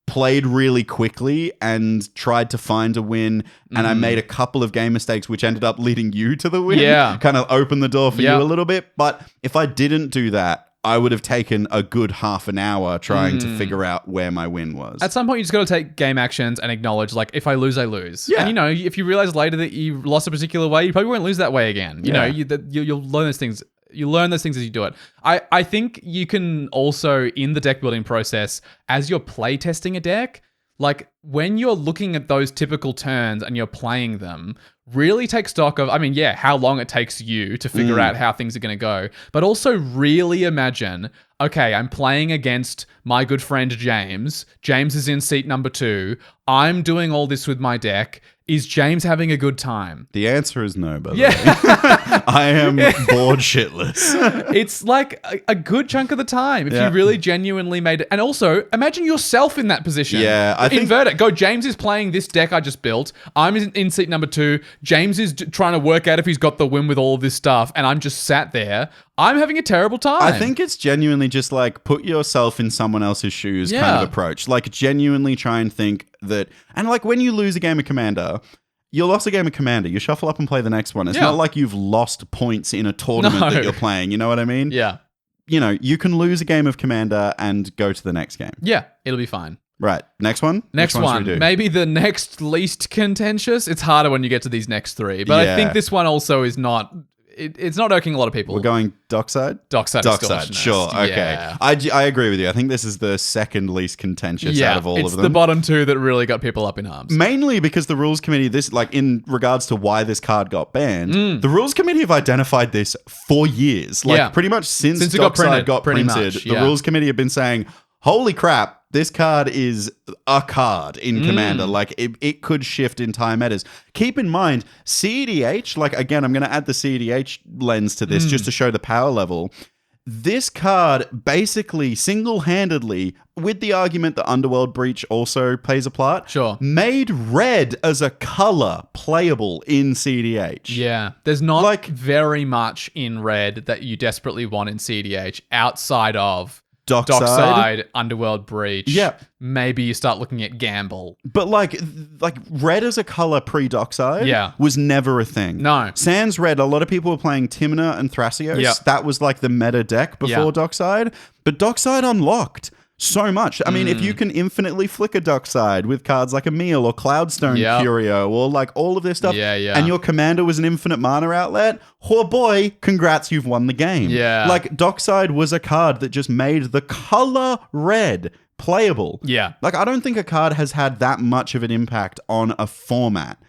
played really quickly and tried to find a win, and I made a couple of game mistakes which ended up leading you to the win. Yeah. Kind of opened the door for you a little bit. But if I didn't do that, I would have taken a good half an hour trying to figure out where my win was. At some point, you just got to take game actions and acknowledge, like, if I lose, I lose. Yeah. And, you know, if you realize later that you lost a particular way, you probably won't lose that way again. You know, you'll learn those things. You learn those things as you do it. I think you can also, in the deck building process, as you're play testing a deck, like, when you're looking at those typical turns and you're playing them, really take stock of, how long it takes you to figure out how things are going to go, but also really imagine, okay, I'm playing against my good friend James. James is in seat number 2. I'm doing all this with my deck. Is James having a good time? The answer is no, by the way. I am bored shitless. It's like a good chunk of the time if you really genuinely made it. And also, imagine yourself in that position. Yeah, I think... Invert it. Go, James is playing this deck I just built. I'm in seat number 2. James is trying to work out if he's got the win with all of this stuff. And I'm just sat there. I'm having a terrible time. I think it's genuinely just like put yourself in someone else's shoes kind of approach. Like genuinely try and think that, and like when you lose a game of Commander, you lost a game of Commander, you shuffle up and play the next one. It's not like you've lost points in a tournament that you're playing. You know what I mean? Yeah. You know, you can lose a game of Commander and go to the next game. Yeah, it'll be fine. Right. Next one? Next one. Maybe the next least contentious. It's harder when you get to these next 3. But I think this one also is not... It's not irking a lot of people. We're going Dockside? Dockside, sure. Okay. Yeah. I agree with you. I think this is the second least contentious out of all of them. It's the bottom 2 that really got people up in arms. Mainly because the Rules Committee, in regards to why this card got banned, the Rules Committee have identified this for years. Pretty much since Dockside got printed, the Rules Committee have been saying, holy crap, this card is a card in Commander. Like, it could shift entire metas. Keep in mind, CEDH, like, again, I'm going to add the CEDH lens to this just to show the power level. This card basically single-handedly, with the argument that Underworld Breach also plays a part, made red as a color playable in CEDH. Yeah, there's not very much in red that you desperately want in CEDH outside of Dockside, Underworld Breach. Yeah. Maybe you start looking at Gamble. But like red as a color pre-Dockside was never a thing. No. Sans red, a lot of people were playing Tymna and Thrasios. Yep. That was like the meta deck before Dockside. But Dockside unlocked so much. I mean, if you can infinitely flicker Dockside with cards like Emil or Cloudstone Curio or like all of this stuff, and your commander was an infinite mana outlet, oh boy, congrats, you've won the game. Yeah. Like, Dockside was a card that just made the color red playable. Yeah. Like, I don't think a card has had that much of an impact on a format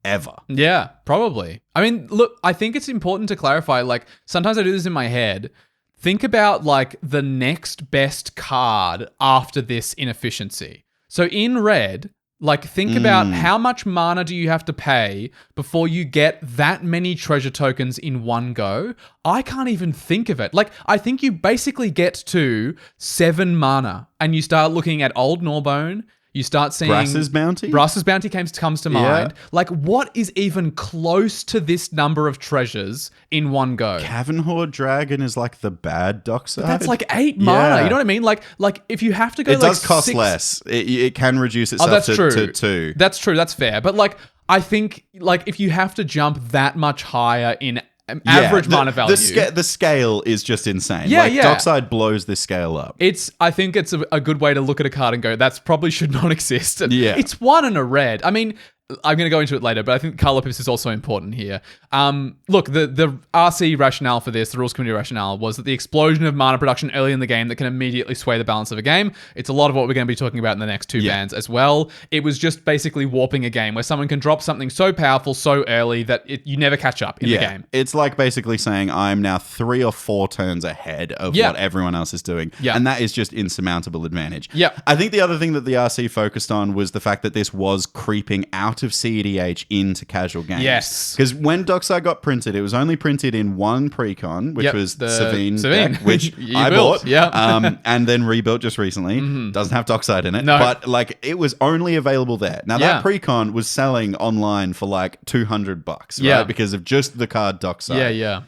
ever. Yeah, probably. I mean, look, I think it's important to clarify, like, sometimes I do this in my head. Think about, like, the next best card after this inefficiency. So in red, like, think about how much mana do you have to pay before you get that many treasure tokens in one go? I can't even think of it. Like, I think you basically get to 7 mana and you start looking at Old Gnawbone. You start seeing... Brass's Bounty? Brass's Bounty comes to mind. Like, what is even close to this number of treasures in one go? Cavern Horde Dragon is like the bad Dockside. That's like 8 mana. You know what I mean? Like if you have to go, it does cost less. It can reduce itself to 2. That's true. That's fair. But like, I think like if you have to jump that much higher in average mana value, the scale is just insane. Yeah, Dockside blows this scale up. I think it's a good way to look at a card and go, that's probably should not exist. It's 1 and a red. I mean, I'm going to go into it later, but I think color pips is also important here. Look, the RC rationale for this, the Rules Committee rationale, was that the explosion of mana production early in the game that can immediately sway the balance of a game. It's a lot of what we're going to be talking about in the next 2 bans as well. It was just basically warping a game where someone can drop something so powerful so early that you never catch up in the game. It's like basically saying I'm now 3 or 4 turns ahead of what everyone else is doing. And that is just insurmountable advantage. I think the other thing that the RC focused on was the fact that this was creeping out amount of CEDH into casual games. Yes. Because when Dockside got printed, it was only printed in one precon, which was the Savine deck, which I bought. Yeah. And then rebuilt just recently. Doesn't have Dockside in it. No. But like it was only available there. Now that precon was selling online for like $200, right? Because of just the card Dockside. Yeah.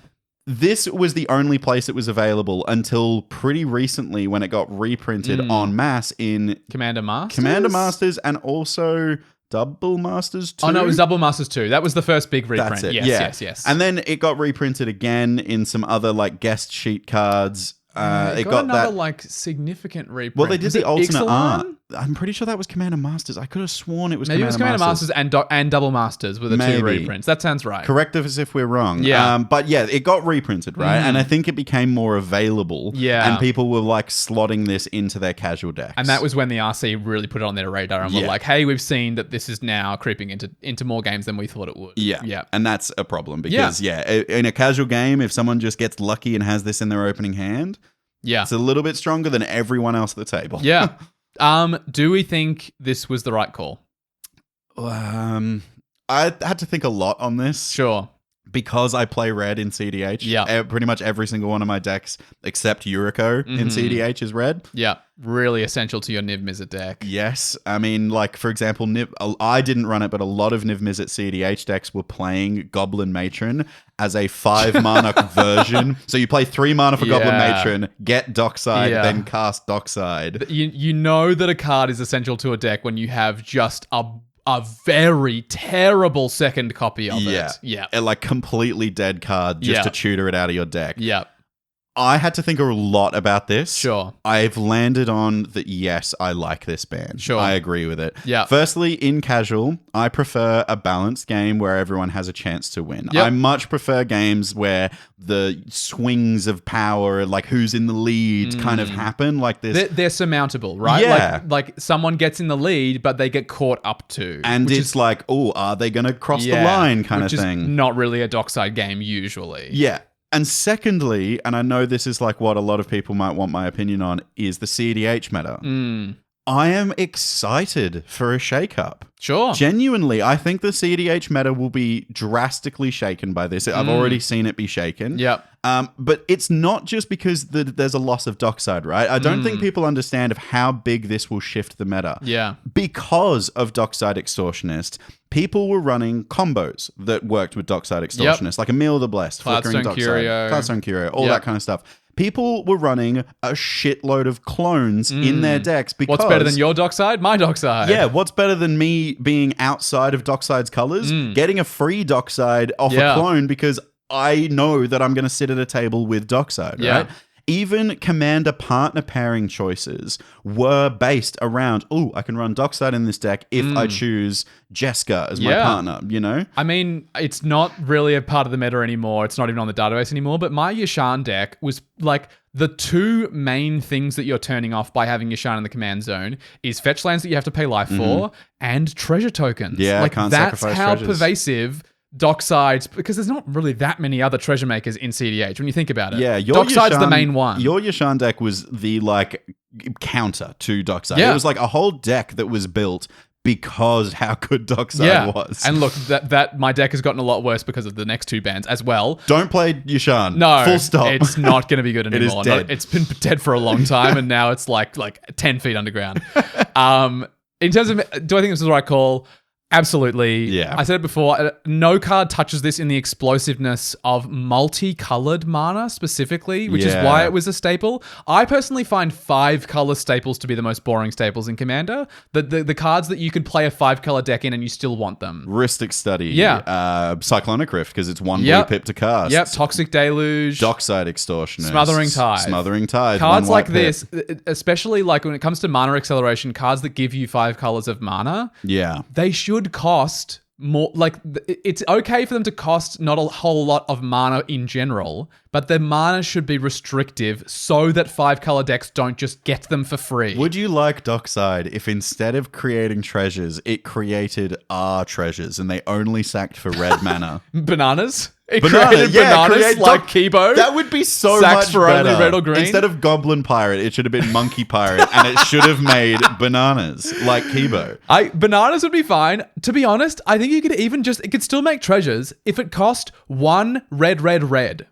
This was the only place it was available until pretty recently when it got reprinted en masse in Commander Masters? Commander Masters and also Double Masters 2. Oh, no, it was Double Masters 2. That was the first big reprint. That's it. Yes. And then it got reprinted again in some other like guest sheet cards. It got another that like significant reprint. Well, they did Was the it alternate Ixalan? art. I'm pretty sure that was Commander Masters. I could have sworn it was Maybe Commander it was Commander Masters and Double Masters were the two reprints. That sounds right. Correct us if we're wrong. Yeah. But yeah, it got reprinted, right? And I think it became more available. Yeah. And people were like slotting this into their casual decks. And that was when the RC really put it on their radar and were like, hey, we've seen that this is now creeping into more games than we thought it would. Yeah. And that's a problem because, in a casual game, if someone just gets lucky and has this in their opening hand, it's a little bit stronger than everyone else at the table. Yeah. Do we think this was the right call? I had to think a lot on this. Sure. Because I play red in CDH. Yeah. Pretty much every single one of my decks except Yuriko in CDH is red. Yeah. Really essential to your Niv Mizzet deck. Yes. I mean, like, for example, I didn't run it, but a lot of Niv Mizzet CDH decks were playing Goblin Matron as a 5 mana version. So you play 3 mana for Goblin Matron, get Dockside, then cast Dockside. You know that a card is essential to a deck when you have just a very terrible second copy of it. Yeah. A like completely dead card just to tutor it out of your deck. Yeah. I had to think a lot about this. Sure. I've landed on that, yes, I like this ban. Sure. I agree with it. Yeah. Firstly, in casual, I prefer a balanced game where everyone has a chance to win. Yep. I much prefer games where the swings of power, like who's in the lead, kind of happen. Like this. They're surmountable, right? Yeah. Like someone gets in the lead, but they get caught up to. And it's like, oh, are they going to cross the line kind of which thing? Is not really a Dockside game usually. Yeah. And secondly, and I know this is like what a lot of people might want my opinion on, is the CEDH meta. I am excited for a shakeup. Sure. Genuinely, I think the CEDH meta will be drastically shaken by this. I've already seen it be shaken. Yep. But it's not just because there's a loss of Dockside, right? I don't think people understand of how big this will shift the meta. Yeah. Because of Dockside Extortionist, people were running combos that worked with Dockside Extortionist, like Emil the Blessed, Flickering Cloudstone Dockside, Curio. Cloudstone Curio, all that kind of stuff. People were running a shitload of clones in their decks because... What's better than your Dockside? My Dockside. Yeah, what's better than me being outside of Dockside's colors? Getting a free Dockside off a clone because I know that I'm going to sit at a table with Dockside, right? Even commander partner pairing choices were based around, I can run Dockside in this deck if I choose Jeska as my partner, you know? I mean, it's not really a part of the meta anymore. It's not even on the database anymore, but my Yasharn deck was like the two main things that you're turning off by having Yasharn in the command zone is fetch lands that you have to pay life for and treasure tokens. Yeah, like can't that's sacrifice how treasures. Pervasive Docksides, because there's not really that many other treasure makers in CDH when you think about it. Yeah, Dockside's the main one. Your Yasharn deck was the like counter to Dockside. Yeah. It was like a whole deck that was built because how good Dockside was. And look, that my deck has gotten a lot worse because of the next two bans as well. Don't play Yasharn. No, full stop. It's not going to be good anymore. is dead. It's been dead for a long time, and now it's like 10 feet underground. In terms of, do I think this is the right call? Absolutely. Yeah. I said it before, no card touches this in the explosiveness of multicolored mana specifically, which is why it was a staple. I personally find 5-color staples to be the most boring staples in Commander. The cards that you could play a 5-color deck in and you still want them. Rhystic Study. Yeah. Cyclonic Rift, because it's one blue pip to cast. Yep. Toxic Deluge. Dockside Extortionist. Smothering Tide. Smothering Tide. Cards one like white this, pip. especially like when it comes to mana acceleration, cards that give you 5 colors of mana, they should cost more. Like, it's okay for them to cost not a whole lot of mana in general, but their mana should be restrictive so that 5-color decks don't just get them for free. Would you like Dockside if instead of creating treasures, it created treasures and they only sacked for red mana? Bananas? It created bananas like Kibo. That would be so Sacks much for better. only red or green. Instead of Goblin Pirate, it should have been Monkey Pirate, and it should have made bananas like Kibo. Bananas would be fine. To be honest, I think you could even it could still make treasures if it cost 1 red.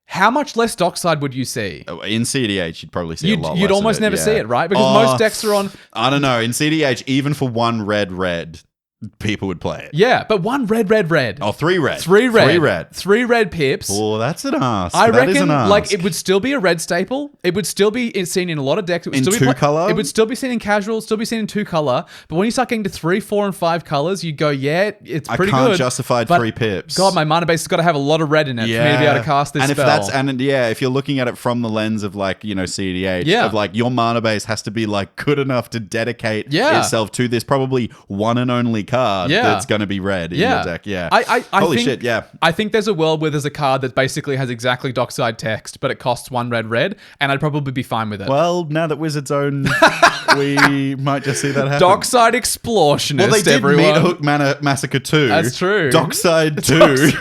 How much less Dockside would you see? In CDH, you'd probably see a lot less. You'd almost never see it, right? Because most decks are on... I don't know. In CDH, even for 1 red, people would play it. Yeah, but 1 red. Oh, 3 red. 3 red. 3 red. 3 red pips. Oh, that's an ask. I that is reckon, an ask. like, it would still be a red staple. It would still be seen in a lot of decks. It would In still 2 color? It would still be seen in casual, still be seen in 2 color. But when you start getting to 3, 4, and 5 colors, you go, yeah, it's pretty good. I can't justify 3 pips. God, my mana base has got to have a lot of red in it for me to be able to cast this spell. If you're looking at it from the lens of like, CDH, of like your mana base has to be like good enough to dedicate itself to this probably one and only card that's going to be red in your deck. Yeah. Holy shit, yeah. I think there's a world where there's a card that basically has exactly Dockside text, but it costs 1 red, and I'd probably be fine with it. Well, now that Wizards own, we might just see that happen. Dockside Explosionist, well, they did everyone. Meat Hook Massacre 2. That's true. Dockside 2.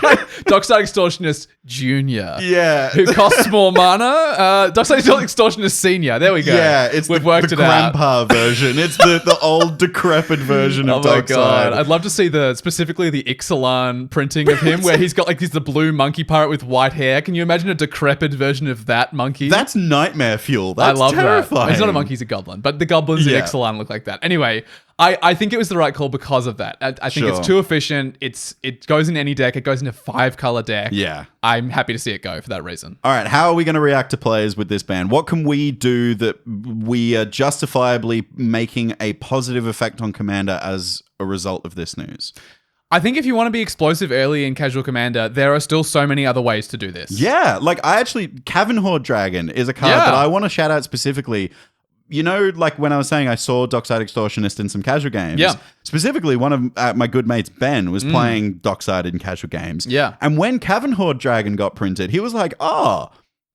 Dockside Extortionist Junior. Yeah. Who costs more mana. Dockside Extortionist Senior. There we go. Yeah, it's We've the worked it out. grandpa version. It's the old decrepit version of Dockside. Oh my god. I'd love to see specifically the Ixalan printing of him where he's the blue monkey pirate with white hair. Can you imagine a decrepit version of that monkey? That's nightmare fuel. That's I love terrifying. that. He's not a monkey, he's a goblin. But the goblins in Ixalan look like that. Anyway, I think it was the right call because of that. I think it's too efficient. It goes in any deck. It goes in a 5-color deck. Yeah. I'm happy to see it go for that reason. All right, how are we going to react to players with this ban? What can we do that we are justifiably making a positive effect on Commander as a result of this news? I think if you want to be explosive early in Casual Commander, there are still so many other ways to do this. Yeah, like Cavern Horde Dragon is a card that I want to shout out specifically. Like when I was saying I saw Dockside Extortionist in some casual games. Yeah. Specifically, one of my good mates, Ben, was playing Dockside in casual games. Yeah. And when Cavern Horde Dragon got printed, he was like,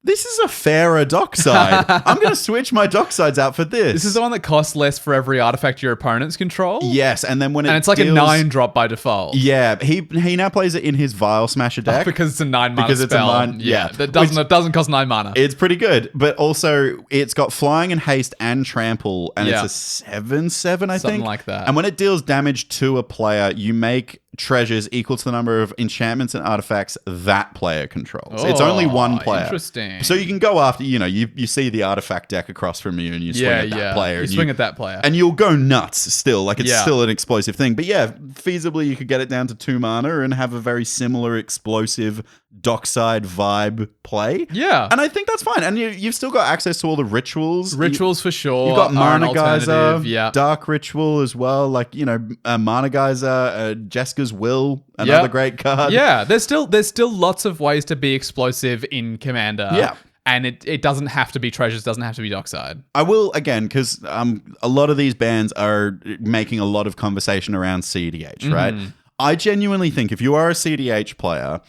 this is a fairer Dockside. I'm going to switch my Docksides out for this. This is the one that costs less for every artifact your opponents control? Yes, and then when it's like a 9-drop by default. Yeah, he now plays it in his Vial Smasher deck. Because it's a 9-mana spell. Because it's a 9, yeah. That doesn't cost 9 mana. It's pretty good, but also it's got Flying and Haste and Trample, and it's a 7/7, I think. Something like that. And when it deals damage to a player, you make treasures equal to the number of enchantments and artifacts that player controls. It's only one player. Interesting. So you can go after, you see the artifact deck across from you and you swing at that player. You swing at that player. And you'll go nuts still. Like it's still an explosive thing. But yeah, feasibly you could get it down to 2 mana and have a very similar explosive Dockside vibe play. Yeah. And I think that's fine. And you've still got access to all the rituals. Rituals for sure. You've got Mana Geyser, yeah. Dark Ritual as well. Like, Mana Geyser, Jeska's Will, another great card. Yeah, there's still lots of ways to be explosive in Commander. Yeah. And it doesn't have to be treasures, doesn't have to be Dockside. I will, again, because a lot of these bans are making a lot of conversation around CDH, right? I genuinely think if you are a CDH player,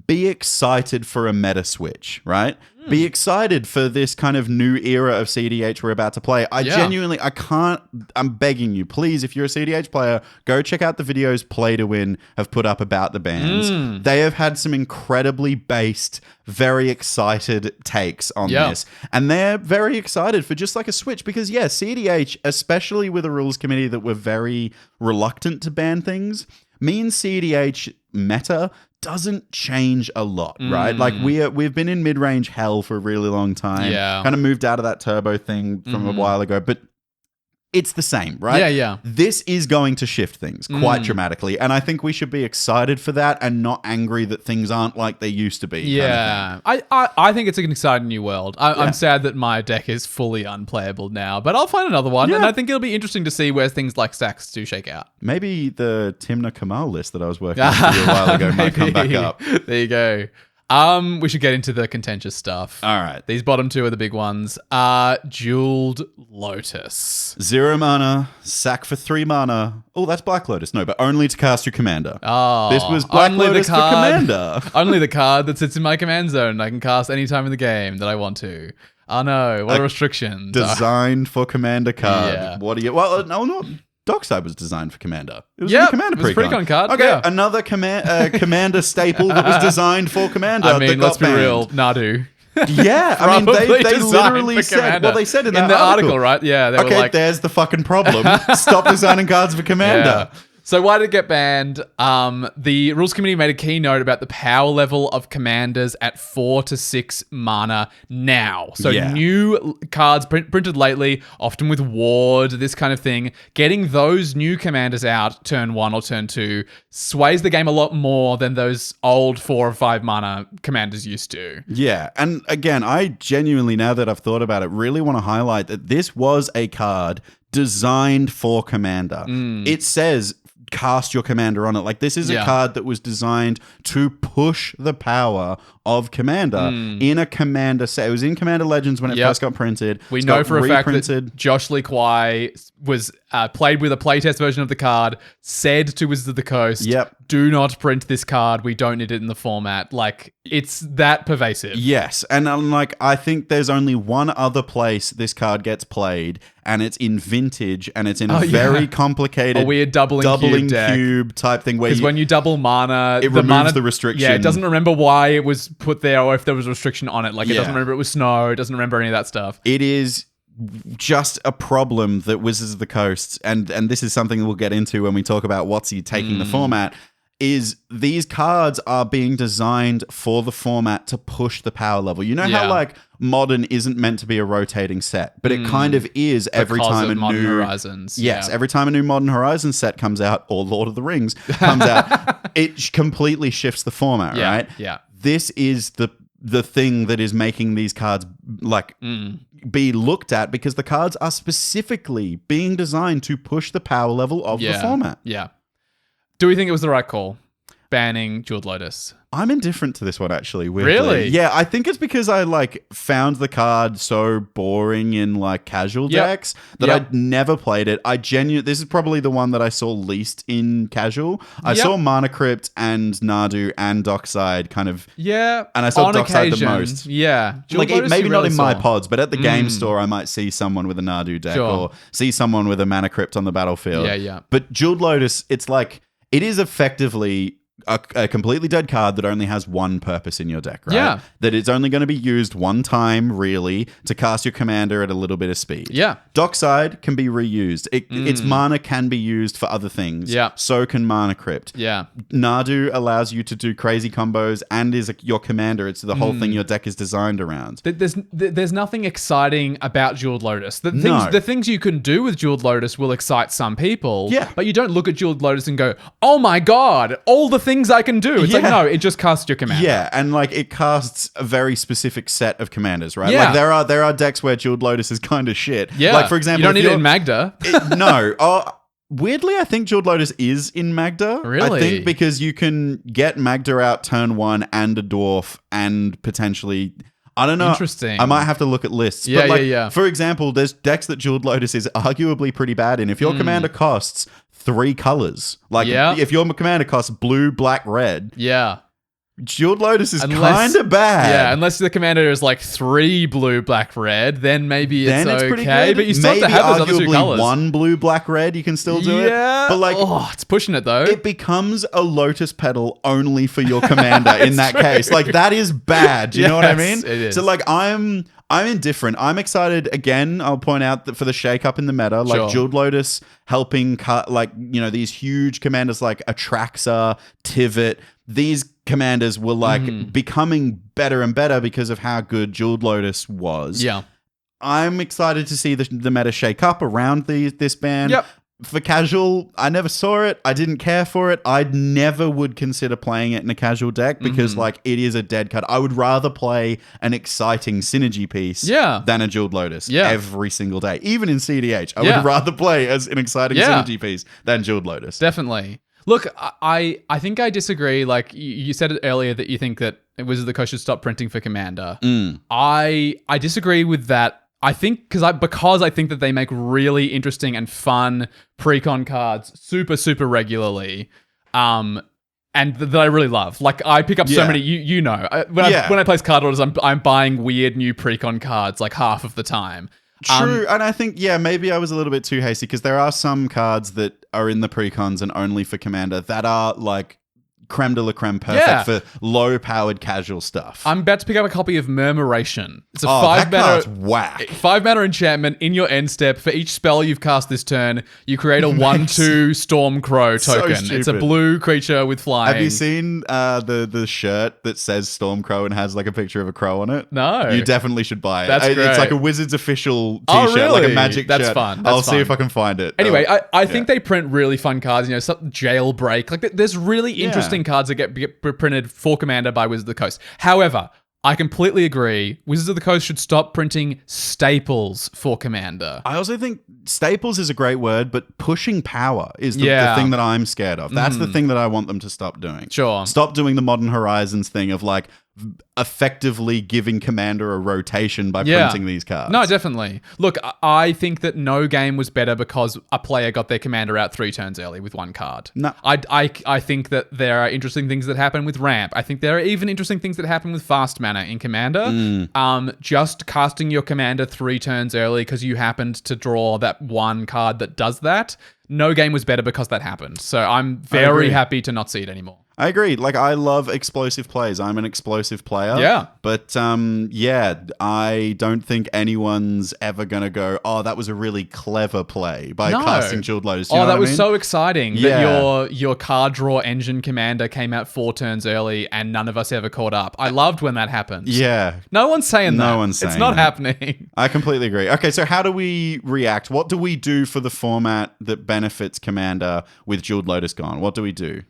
be excited for a meta switch, right? Be excited for this kind of new era of CDH we're about to play. I'm begging you, please, if you're a CDH player, go check out the videos Play to Win have put up about the bans. They have had some incredibly based, very excited takes on this. And they're very excited for just like a switch because, CDH, especially with a rules committee that were very reluctant to ban things, means CDH meta doesn't change a lot, right? Like we've been in mid-range hell for a really long time. Yeah. Kind of moved out of that turbo thing from a while ago, but it's the same, right? Yeah. This is going to shift things quite dramatically, and I think we should be excited for that and not angry that things aren't like they used to be. Yeah. I think it's an exciting new world. I'm sad that my deck is fully unplayable now, but I'll find another one, and I think it'll be interesting to see where things like stacks do shake out. Maybe the Timna Kamal list that I was working on a while ago might come back up. There you go. We should get into the contentious stuff. All right. These bottom 2 are the big ones. Jeweled Lotus. 0 mana, sack for 3 mana. Oh, that's Black Lotus. No, but only to cast your commander. Oh. This was Black Lotus for commander. Only the card that sits in my command zone I can cast any time in the game that I want to. Oh no, what are restrictions? Designed for commander card. Yeah. What do you... Well, no. Dockside was designed for Commander. It was a Commander it was a precon card. Okay, yeah. another Commander staple that was designed for Commander. I mean, that let's got be banned. real, Nadu. Yeah, I mean, Probably they designed literally for said, Commander. well, they said in In that the article, right? Yeah, they were okay, like, there's the fucking problem. Stop designing cards for Commander. Yeah. So why did it get banned? The rules committee made a keynote about the power level of commanders at 4 to 6 mana now. So new cards printed lately, often with Ward, this kind of thing. Getting those new commanders out turn 1 or turn 2 sways the game a lot more than those old 4 or 5 mana commanders used to. Yeah, and again, I genuinely, now that I've thought about it, really want to highlight that this was a card designed for Commander. It says cast your commander on it. Like, this is a card that was designed to push the power of Commander in a Commander set. It was in Commander Legends when it first got printed. We know for a fact that Josh Lee Kwai was played with a playtest version of the card, said to Wizards of the Coast, do not print this card. We don't need it in the format. Like, it's that pervasive. Yes. And I think there's only one other place this card gets played, and it's in Vintage, and it's in a very complicated, a weird doubling cube type thing. Because when you double mana, it removes the restriction. Yeah, it doesn't remember why it was put there or if there was a restriction on it. Like, it doesn't remember it was snow. It doesn't remember any of that stuff. It is just a problem that Wizards of the Coast, and this is something we'll get into when we talk about WotC taking the format, is these cards are being designed for the format to push the power level. You know how, like, Modern isn't meant to be a rotating set, but it kind of is every time a Modern new Horizons. Yes, every time a new Modern Horizons set comes out, or Lord of the Rings comes out, it completely shifts the format, right? Yeah. This is the thing that is making these cards like be looked at, because the cards are specifically being designed to push the power level of the format. Yeah. Do we think it was the right call, banning Jeweled Lotus? I'm indifferent to this one, actually. Weirdly. Really? Yeah, I think it's because I found the card so boring in casual decks that I'd never played it. This is probably the one that I saw least in casual. I saw Mana Crypt and Nadu and Dockside kind of. Yeah. And I saw Dockside the most. Yeah. Maybe not in my pods, but at the game store, I might see someone with a Nadu deck or see someone with a Mana Crypt on the battlefield. Yeah. But Jeweled Lotus, it's it is effectively a completely dead card that only has one purpose in your deck, right? Yeah. That it's only going to be used one time, really, to cast your commander at a little bit of speed. Yeah. Dockside can be reused. Its mana can be used for other things. Yeah. So can Mana Crypt. Yeah. Nadu allows you to do crazy combos and is your commander. It's the whole thing your deck is designed around. There's nothing exciting about Jeweled Lotus. The things you can do with Jeweled Lotus will excite some people. Yeah. But you don't look at Jeweled Lotus and go, oh my god, all the things I can do. It's no, it just casts your commander. Yeah, and it casts a very specific set of commanders, right? Yeah. There are decks where Jeweled Lotus is kind of shit. Yeah. For example, you don't need it in Magda. No. Weirdly, I think Jeweled Lotus is in Magda. Really? I think because you can get Magda out turn 1 and a dwarf and potentially... I don't know. Interesting. I might have to look at lists. Yeah, but For example, there's decks that Jeweled Lotus is arguably pretty bad in. If your commander costs 3 colors, if your commander costs blue, black, red, Jeweled Lotus is kind of bad. Yeah, unless the commander is 3 blue, black, red, then maybe it's okay. Pretty good. But you still have to have those other 2 colors. 1 blue, black, red, you can still do it. Yeah. But it's pushing it though. It becomes a Lotus Petal only for your commander in that case. That is bad. Do you know what I mean? It is. So I'm indifferent. I'm excited. Again, I'll point out that for the shake-up in the meta, Jeweled Lotus helping cut, these huge commanders like Atraxa, Tivit. These commanders were becoming better and better because of how good Jeweled Lotus was. Yeah. I'm excited to see the meta shake up around this ban. Yep. For casual, I never saw it. I didn't care for it. I never would consider playing it in a casual deck because it is a dead card. I would rather play an exciting synergy piece than a Jeweled Lotus every single day. Even in CDH, I would rather play as an exciting synergy piece than Jeweled Lotus. Definitely. Look, I think I disagree. You said it earlier that you think that Wizards of the Coast should stop printing for Commander. I disagree with that. I think because I think that they make really interesting and fun precon cards super, super regularly. And that I really love. I pick up so many, when I place card orders, I'm buying weird new precon cards half of the time. True, and I think, maybe I was a little bit too hasty because there are some cards that are in the precons and only for Commander that are like creme de la creme, perfect for low-powered casual stuff. I'm about to pick up a copy of Murmuration. It's a that card's whack. 5-mana enchantment in your end step. For each spell you've cast this turn, you create a 1/2 Stormcrow token. It's a blue creature with flying. Have you seen the shirt that says Stormcrow and has like a picture of a crow on it? No. You definitely should buy it. That's great. It's like a Wizards official t-shirt, really? like a Magic That's shirt. fun. I'll see if I can find it. Anyway, I think they print really fun cards. You know, some Jailbreak. Like there's really interesting cards that get printed for Commander by Wizards of the Coast. However, I completely agree. Wizards of the Coast should stop printing staples for Commander. I also think staples is a great word, but pushing power is the thing that I'm scared of. That's the thing that I want them to stop doing. Sure. Stop doing the Modern Horizons thing of like effectively giving Commander a rotation by printing these cards. No, definitely. Look, I think that no game was better because a player got their Commander out 3 turns early with 1 card. No. I think that there are interesting things that happen with ramp. I think there are even interesting things that happen with fast mana in Commander. Just casting your Commander 3 turns early because you happened to draw that 1 card that does that. No game was better because that happened. So I'm very happy to not see it anymore. I agree. Like, I love explosive plays. I'm an explosive player. Yeah. But, I don't think anyone's ever going to go, oh, that was a really clever play by casting Jeweled Lotus. You know that what was I mean? so exciting that your card draw engine Commander came out 4 turns early and none of us ever caught up. I loved when that happened. Yeah. No one's saying that. No one's saying It's not that. happening. I completely agree. Okay, so how do we react? What do we do for the format that benefits Commander with Jeweled Lotus gone? What do we do?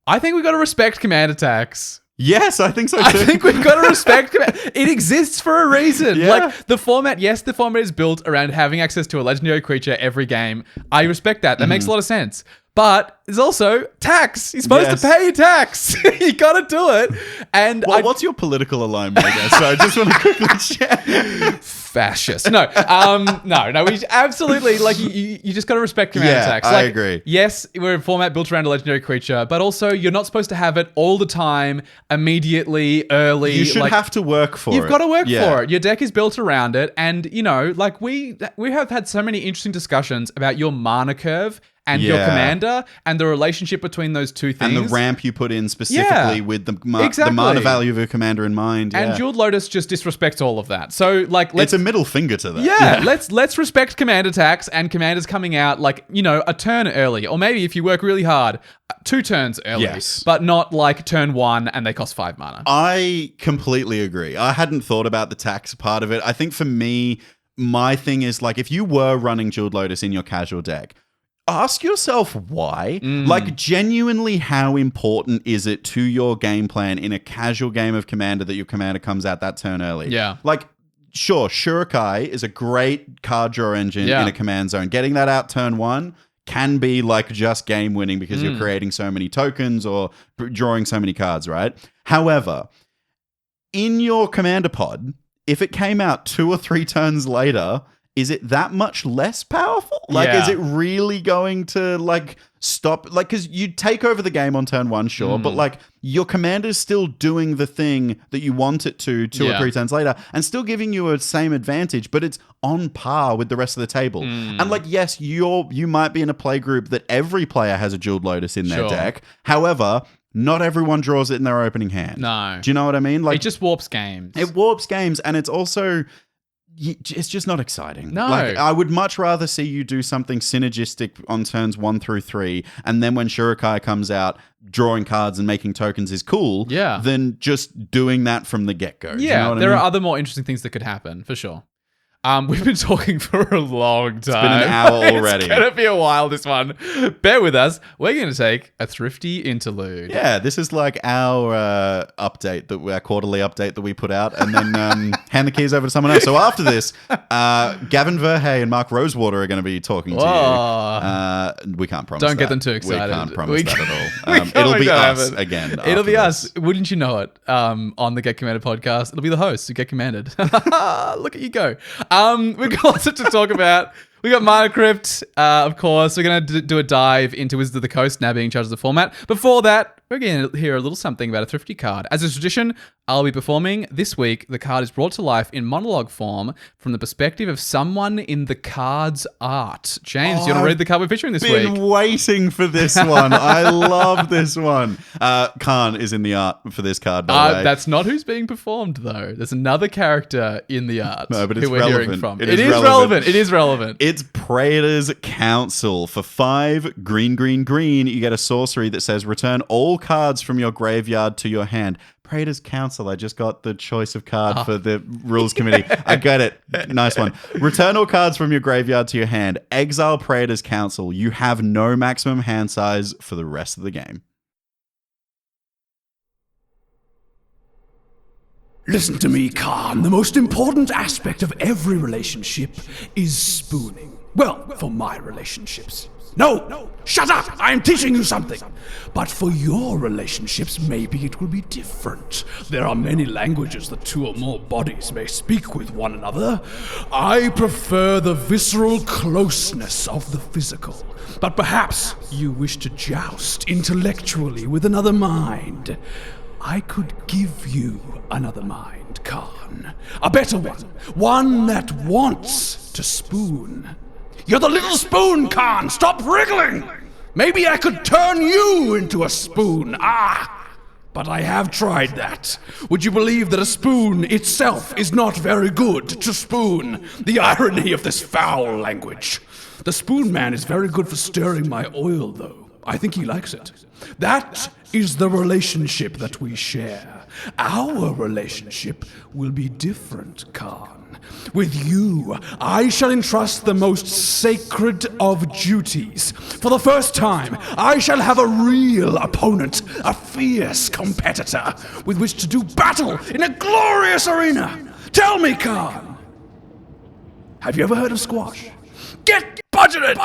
I think we've got to respect command attacks. Yes, I think so too. I think we've got to respect command. It exists for a reason. Yeah. Like the format is built around having access to a legendary creature every game. I respect that. That makes a lot of sense. But there's also tax. You're supposed to pay your tax. You got to do it. And what's your political alignment, I guess? So I just want to quickly check. Fascist. No. We absolutely, like, you just got to respect command attacks. Like, I agree. Yes, we're a format built around a legendary creature, but also you're not supposed to have it all the time, immediately, early. You should have to work for it. You've got to work for it. Your deck is built around it. And, you know, like we have had so many interesting discussions about your mana curve and your commander and the relationship between those two things. And the ramp you put in specifically with the mana value of your commander in mind. And Jeweled Lotus just disrespects all of that. So, like, it's a middle finger to that. Yeah, let's respect command attacks and commanders coming out, like, you know, a turn early. Or maybe if you work really hard, 2 turns early. Yes. But not like turn 1 and they cost 5 mana. I completely agree. I hadn't thought about the tax part of it. I think for me, my thing is, like, if you were running Jeweled Lotus in your casual deck, ask yourself why. Like, genuinely, how important is it to your game plan in a casual game of Commander that your commander comes out that turn early? Yeah. Like, sure, Shurikai is a great card draw engine in a command zone. Getting that out turn 1 can be like just game winning because you're creating so many tokens or drawing so many cards, right? However, in your commander pod, if it came out 2 or 3 turns later, is it that much less powerful? Like, is it really going to, like, stop? Like, because you take over the game on turn 1, sure, but, like, your commander's still doing the thing that you want it to 2 or 3 turns later and still giving you a same advantage, but it's on par with the rest of the table. And, like, yes, you might be in a play group that every player has a Jeweled Lotus in their deck. However, not everyone draws it in their opening hand. No. Do you know what I mean? Like, it just warps games. It warps games, and it's also... it's just not exciting. No. Like, I would much rather see you do something synergistic on turns 1 through 3, and then when Shurikai comes out, drawing cards and making tokens is cool, than just doing that from the get-go. Yeah, do you know what I there mean? are other more interesting things that could happen, for sure. We've been talking for a long time. It's been an hour already. It's going to be a while, this one. Bear with us. We're going to take a thrifty interlude. Yeah, this is like our update, our quarterly update that we put out, and then hand the keys over to someone else. So after this, Gavin Verhey and Mark Rosewater are going to be talking to you. We can't promise Don't get them too excited. We can't promise that at all. It'll be us again. It'll be us. Wouldn't you know it? On the Get Commanded podcast, it'll be the hosts who get commanded. Look at you go. We've got lots to talk about. We got Mana Crypt, of course. We're going to do a dive into Wizards of the Coast now being in charge of the format. Before that, we're going to hear a little something about a thrifty card. As is tradition, I'll be performing this week. The card is brought to life in monologue form from the perspective of someone in the card's art. James, do you want to read the card we're featuring this week? I've been waiting for this one. I love this one. Khan is in the art for this card, by the way. That's not who's being performed, though. There's another character in the art No, but it's who we're relevant. hearing from. It It is is relevant. It is relevant. It's Praetor's Council. For 5 green, you get a sorcery that says return all cards from your graveyard to your hand. Praetor's Council. I just got the choice of card for the rules committee. I got it. Nice one. Return all cards from your graveyard to your hand. Exile Praetor's Council. You have no maximum hand size for the rest of the game. Listen to me, Khan. The most important aspect of every relationship is spooning. Well, for my relationships. No! Shut up! I am teaching you something! But for your relationships, maybe it will be different. There are many languages that 2 or more bodies may speak with one another. I prefer the visceral closeness of the physical. But perhaps you wish to joust intellectually with another mind. I could give you another mind, Khan. A better one. One that wants to spoon. You're the little spoon, Khan! Stop wriggling! Maybe I could turn you into a spoon. But I have tried that. Would you believe that a spoon itself is not very good to spoon? The irony of this foul language. The spoon man is very good for stirring my oil, though. I think he likes it. That is the relationship that we share. Our relationship will be different, Khan. With you, I shall entrust the most sacred of duties. For the first time, I shall have a real opponent, a fierce competitor, with which to do battle in a glorious arena. Tell me, Khan, have you ever heard of squash? Get budgeted!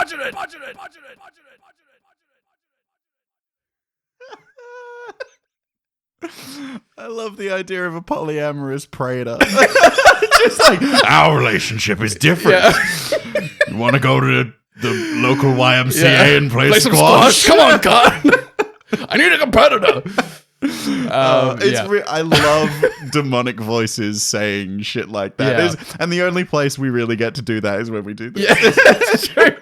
I love the idea of a polyamorous Praetor. Just like, our relationship is different. Yeah. You want to go to the local YMCA and play some squash? Come on, Khan. I need a competitor. I love demonic voices saying shit like that. Yeah. And the only place we really get to do that is when we do this. Yeah, that's true.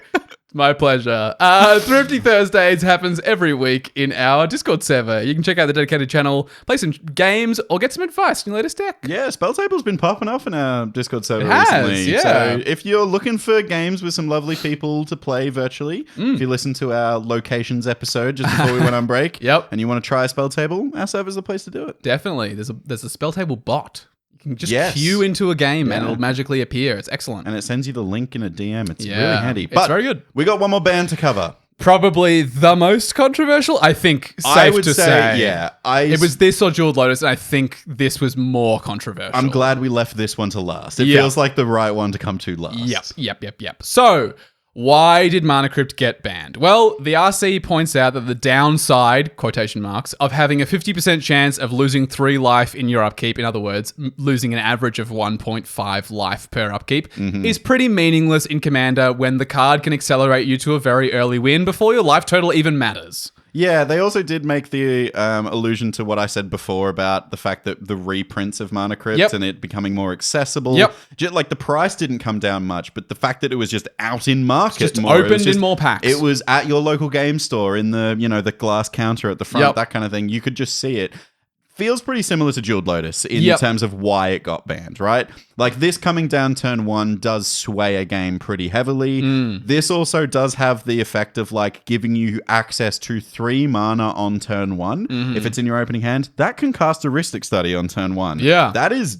My pleasure. Thrifty Thursdays happens every week in our Discord server. You can check out the dedicated channel, play some games, or get some advice on your latest deck. Yeah, Spelltable's been popping off in our Discord server It has, recently. yeah. So if you're looking for games with some lovely people to play virtually, if you listen to our locations episode just before we went on break, Yep. and you want to try Spelltable, our server's the place to do it. Definitely. There's a Spelltable bot. You can just Yes. queue into a game and Yeah. it'll magically appear. It's excellent. And it sends you the link in a DM. It's Yeah, really handy. it's But very good. We got one more band to cover. Probably the most controversial, I think, safe I would to say, yeah. It was this or Jeweled Lotus, and I think this was more controversial. I'm glad we left this one to last. It Yeah. feels like the right one to come to last. Yep. So, why did Mana Crypt get banned? Well, the RC points out that the downside, quotation marks, of having a 50% chance of losing 3 life in your upkeep, in other words, losing an average of 1.5 life per upkeep, is pretty meaningless in Commander when the card can accelerate you to a very early win before your life total even matters. Yeah, they also did make the allusion to what I said before about the fact that the reprints of Mana Crypt Yep. and it becoming more accessible. Yep. Like the price didn't come down much, but the fact that it was just out in market Just more. opened in more packs. It was at your local game store in the, the glass counter at the front, Yep. that kind of thing. You could just see it. Feels pretty similar to Jeweled Lotus in Yep. terms of why it got banned, right? Like this coming down turn 1 does sway a game pretty heavily. This also does have the effect of like giving you access to 3 mana on turn 1. If it's in your opening hand, that can cast a Ristic Study on turn 1. Yeah. That is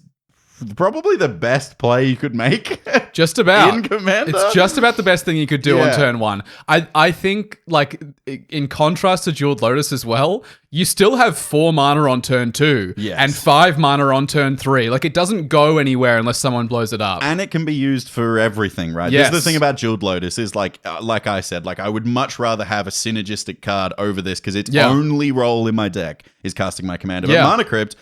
probably the best play you could make. Just about. In Commander. It's just about the best thing you could do on Yeah. turn 1. I think, like, in contrast to Jeweled Lotus as well, you still have 4 mana on turn 2 Yes. and 5 mana on turn 3. Like, it doesn't go anywhere unless someone blows it up. And it can be used for everything, right? Yes. This is the thing about Jeweled Lotus is like I said, like I would much rather have a synergistic card over this because its Yeah. only role in my deck is casting my commander. Yeah. But Mana Crypt,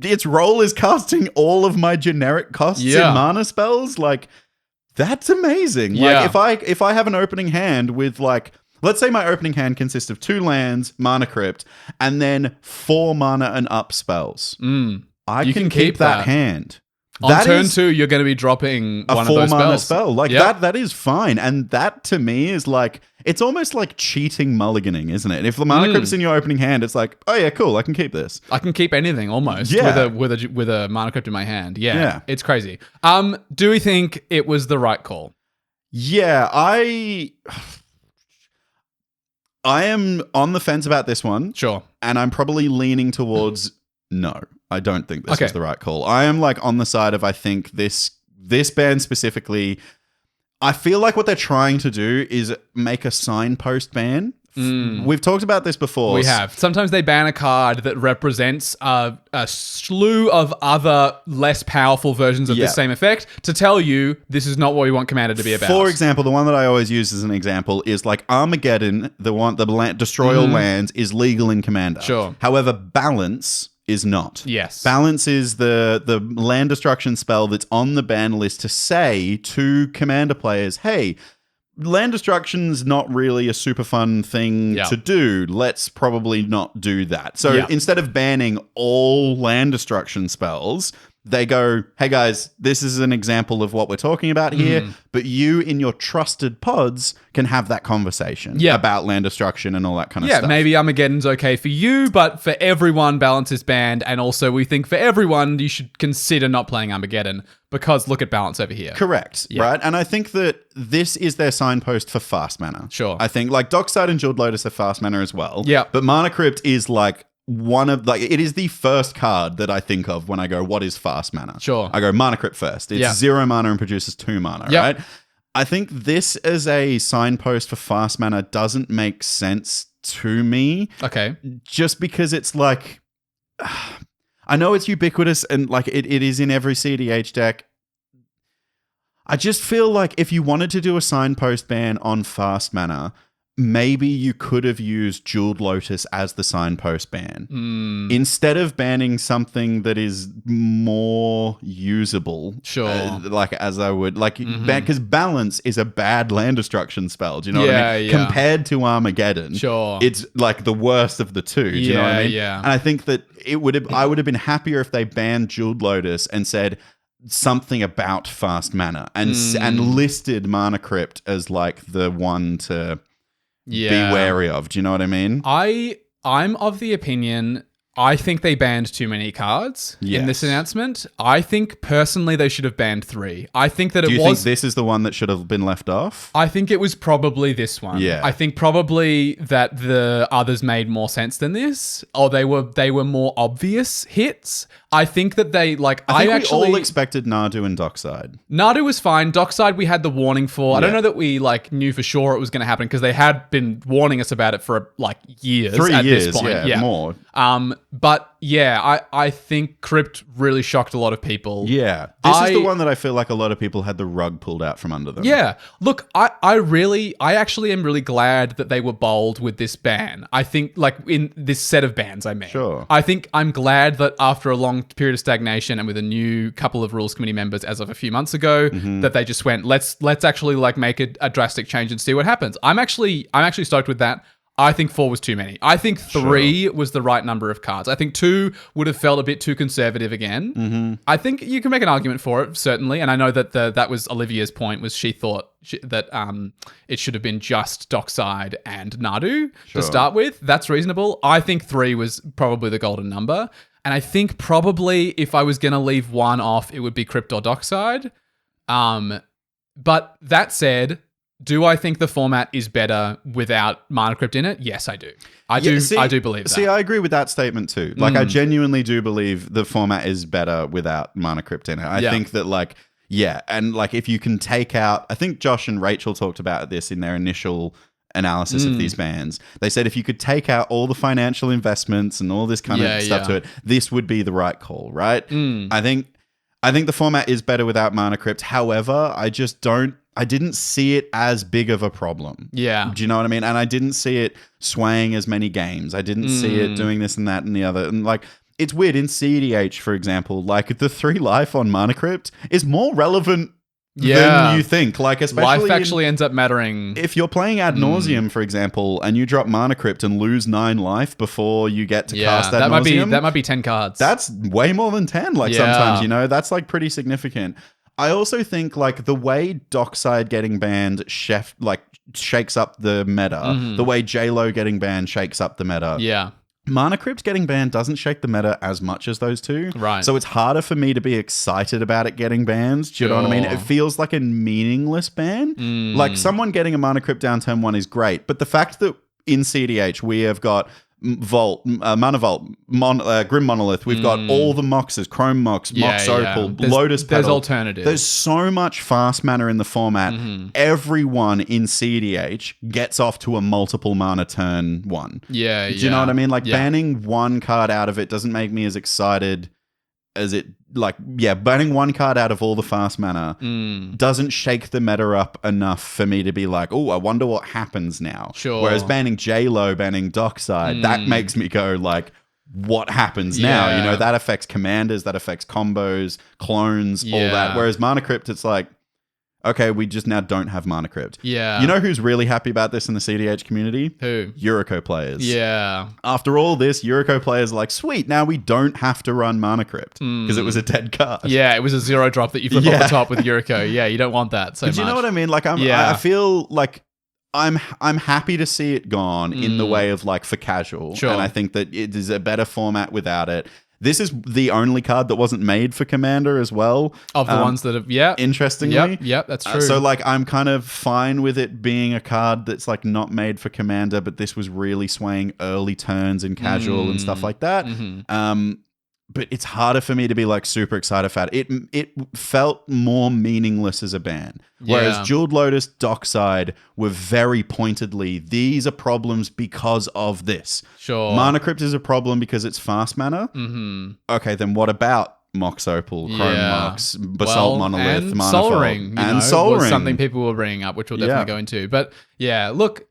its role is casting all of my generic costs Yeah. in mana spells. Like that's amazing. Yeah. Like if I have an opening hand with like let's say my opening hand consists of 2 lands, Mana Crypt, and then 4 mana and up spells. I can keep that hand. On turn 2, you're going to be dropping one of those spells. A 4-mana spell. Like, that is fine. And that, to me, is like... It's almost like cheating mulliganing, isn't it? If the Mana Crypt's in your opening hand, it's like, oh, yeah, cool, I can keep this. I can keep anything, almost, with a Mana Crypt in my hand. Yeah. It's crazy. Do we think it was the right call? Yeah, I am on the fence about this one. Sure. And I'm probably leaning towards no. I don't think this was the right call. I am like on the side of I think this ban specifically, I feel like what they're trying to do is make a signpost ban. We've talked about this before. We have. Sometimes they ban a card that represents a slew of other less powerful versions of the same effect to tell you this is not what we want Commander to be about. For example, the one that I always use as an example is like Armageddon, destroy all lands, is legal in Commander. Sure. However, Balance is not. Yes. Balance is the land destruction spell that's on the ban list to say to Commander players, hey, land destruction's not really a super fun thing to do. Let's probably not do that. So instead of banning all land destruction spells, they go, hey guys, this is an example of what we're talking about here, but you in your trusted pods can have that conversation about land destruction and all that kind of stuff. Yeah, maybe Armageddon's okay for you, but for everyone, Balance is banned, and also we think for everyone, you should consider not playing Armageddon because look at Balance over here. Correct, right? And I think that this is their signpost for fast mana. Sure. I think like Dockside and Jeweled Lotus are fast mana as well. Yeah. But Mana Crypt is like it is the first card that I think of when I go, what is fast mana? Sure. I go Mana Crypt first. It's 0 mana and produces 2 mana, right? I think this as a signpost for fast mana doesn't make sense to me. Okay. Just because it's like, I know it's ubiquitous and like it is in every CDH deck. I just feel like if you wanted to do a signpost ban on fast mana, maybe you could have used Jeweled Lotus as the signpost ban. Instead of banning something that is more usable. Sure. Like as I would, like, because Balance is a bad land destruction spell. Do you know what I mean? Yeah. Compared to Armageddon, it's like the worst of the two. Do you know what I mean? Yeah. And I think that I would have been happier if they banned Jeweled Lotus and said something about fast mana and listed Mana Crypt as like the one to be wary of. Do you know what I mean? I'm of the opinion, I think they banned too many cards in this announcement. I think personally they should have banned 3. I think that Do you think this is the one that should have been left off? I think it was probably this one. Yeah. I think probably that the others made more sense than this, or they were more obvious hits. I think that they like. I think we all expected Nadu and Dockside. Nadu was fine. Dockside we had the warning for. I don't know that we like knew for sure it was going to happen because they had been warning us about it for like years. 3 at years, this point. more. But yeah, I think Crypt really shocked a lot of people. Yeah, this is the one that I feel like a lot of people had the rug pulled out from under them. Yeah, look, I actually am really glad that they were bold with this ban. I think like in this set of bans, I mean. Sure. I think I'm glad that after a long period of stagnation and with a new couple of rules committee members as of a few months ago, that they just went, let's actually like make a drastic change and see what happens. I'm actually stoked with that. I think 4 was too many. I think 3 was the right number of cards. I think 2 would have felt a bit too conservative again. I think you can make an argument for it, certainly. And I know that that was Olivia's point, was she thought that it should have been just Dockside and Nadu to start with. That's reasonable. I think 3 was probably the golden number. And I think probably if I was going to leave one off, it would be Crypt or Dockside. But that said, do I think the format is better without Mana Crypt in it? Yes, I do. I do believe that. See, I agree with that statement too. Like, I genuinely do believe the format is better without Mana Crypt in it. I think that, like, and like if you can take out, I think Josh and Rachel talked about this in their initial analysis of these bans. They said if you could take out all the financial investments and all this kind of stuff to it, this would be the right call, right? I think the format is better without Mana Crypt. However, I didn't see it as big of a problem. Yeah. Do you know what I mean? And I didn't see it swaying as many games. I didn't see it doing this and that and the other. And like, it's weird in CEDH, for example, like the 3 life on Mana Crypt is more relevant than you think. Like, especially life actually ends up mattering. If you're playing Ad Nauseam, for example, and you drop Mana Crypt and lose 9 life before you get to cast Ad Nauseam, that might be 10 cards. That's way more than 10. Like sometimes, that's like pretty significant. I also think like the way Dockside getting banned shakes up the meta, the way J-Lo getting banned shakes up the meta. Yeah. Mana Crypt getting banned doesn't shake the meta as much as those two. Right. So it's harder for me to be excited about it getting banned. Do you know what I mean? It feels like a meaningless ban. Like someone getting a Mana Crypt down turn 1 is great. But the fact that in CDH we have got Mana Vault, Grim Monolith, we've got all the Moxes, Chrome Mox, Mox Opal, Lotus Petal. There's alternatives. There's so much fast mana in the format. Everyone in CDH gets off to a multiple mana turn 1. Yeah, Do you know what I mean? Like banning one card out of it doesn't make me as excited as it, banning one card out of all the fast mana doesn't shake the meta up enough for me to be like, oh, I wonder what happens now. Sure. Whereas banning J-Lo, banning Dockside, that makes me go like, what happens now? You know, that affects commanders, that affects combos, clones, all that. Whereas Mana Crypt, it's like, okay, we just now don't have Mana Crypt. Yeah. You know who's really happy about this in the CDH community? Who? Yuriko players. Yeah. After all this, Yuriko players are like, sweet, now we don't have to run Mana Crypt because it was a dead card. Yeah, it was a 0 drop that you flip off the top with Yuriko. Yeah, you don't want that so much. Do you know what I mean? Like, I feel like I'm happy to see it gone in the way of like for casual. Sure. And I think that it is a better format without it. This is the only card that wasn't made for Commander as well. Of the ones that have, interestingly. Yep, that's true. So like I'm kind of fine with it being a card that's like not made for Commander, but this was really swaying early turns in casual and stuff like that. But it's harder for me to be like super excited about it. It felt more meaningless as a ban. Whereas Jeweled Lotus, Dockside were very pointedly, these are problems because of this. Sure. Mana Crypt is a problem because it's fast mana. Okay, then what about Mox Opal, Chrome Mox, Basalt Monolith, and Mana Soul Vault, Ring, and Soul Ring? Something people were bringing up, which we'll definitely go into. But yeah, look,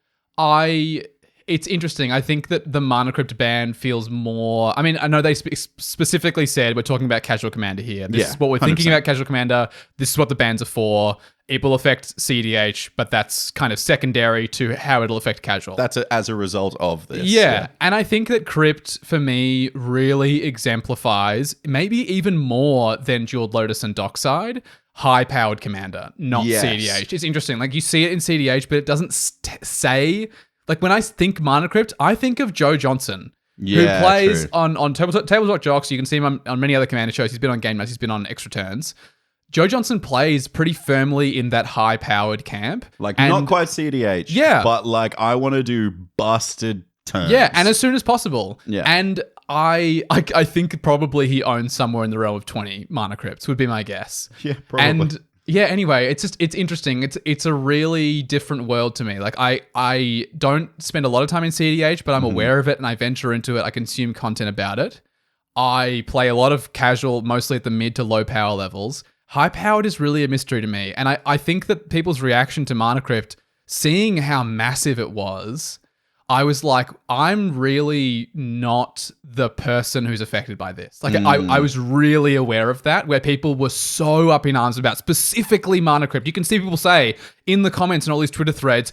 it's interesting. I think that the Mana Crypt ban feels more... I mean, I know they specifically said we're talking about Casual Commander here. This is what we're thinking 100%. about Casual Commander. This is what the bans are for. It will affect CDH, but that's kind of secondary to how it'll affect Casual. That's as a result of this. Yeah, and I think that Crypt, for me, really exemplifies, maybe even more than Jeweled Lotus and Dockside, high-powered Commander, not CDH. It's interesting. Like, you see it in CDH, but it doesn't say... Like, when I think Mana Crypt, I think of Joe Johnson, who plays on Tabletop Jocks. You can see him on many other Commander shows. He's been on Game Nights. He's been on Extra Turns. Joe Johnson plays pretty firmly in that high-powered camp. Like, not quite CDH. But, like, I want to do busted turns. Yeah, and as soon as possible. Yeah. And I think probably he owns somewhere in the realm of 20 Mana Crypts, would be my guess. Yeah, probably. And... yeah, anyway, it's interesting. It's a really different world to me. Like, I don't spend a lot of time in CDH, but I'm aware of it and I venture into it. I consume content about it. I play a lot of casual, mostly at the mid to low power levels. High powered is really a mystery to me. And I think that people's reaction to Mana Crypt, seeing how massive it was, I was like, I'm really not the person who's affected by this. Like, I was really aware of that, where people were so up in arms about specifically Mana Crypt. You can see people say in the comments and all these Twitter threads,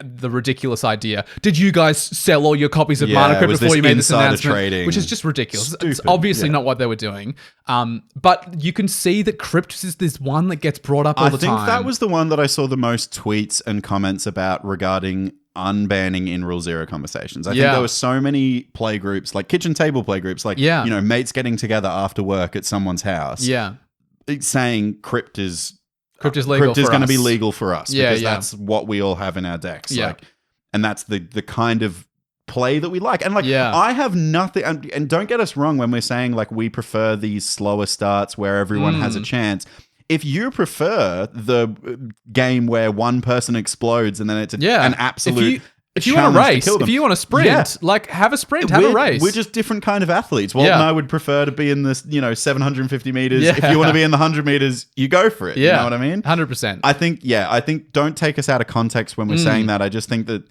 the ridiculous idea, did you guys sell all your copies of Mana Crypt before you made this announcement? Trading. Which is just ridiculous. Stupid. It's obviously not what they were doing. But you can see that Crypt is this one that gets brought up all the time. I think that was the one that I saw the most tweets and comments about regarding unbanning in Rule Zero conversations. I think there were so many play groups, like kitchen table play groups, like, you know, mates getting together after work at someone's house. Yeah. Saying Crypt is legal. Crypt is for going to us. be legal for us because yeah. that's what we all have in our decks. Yeah. Like, and that's the kind of play that we like. And like, I have nothing, and don't get us wrong when we're saying like we prefer these slower starts where everyone has a chance. If you prefer the game where one person explodes and then it's an absolute if you want to race, if you want to sprint, like have a sprint, have a race. We're just different kind of athletes. Walt and I would prefer to be in this, 750 meters. If you want to be in the 100 meters, you go for it. You know what I mean? 100%. I think don't take us out of context when we're saying that. I just think that,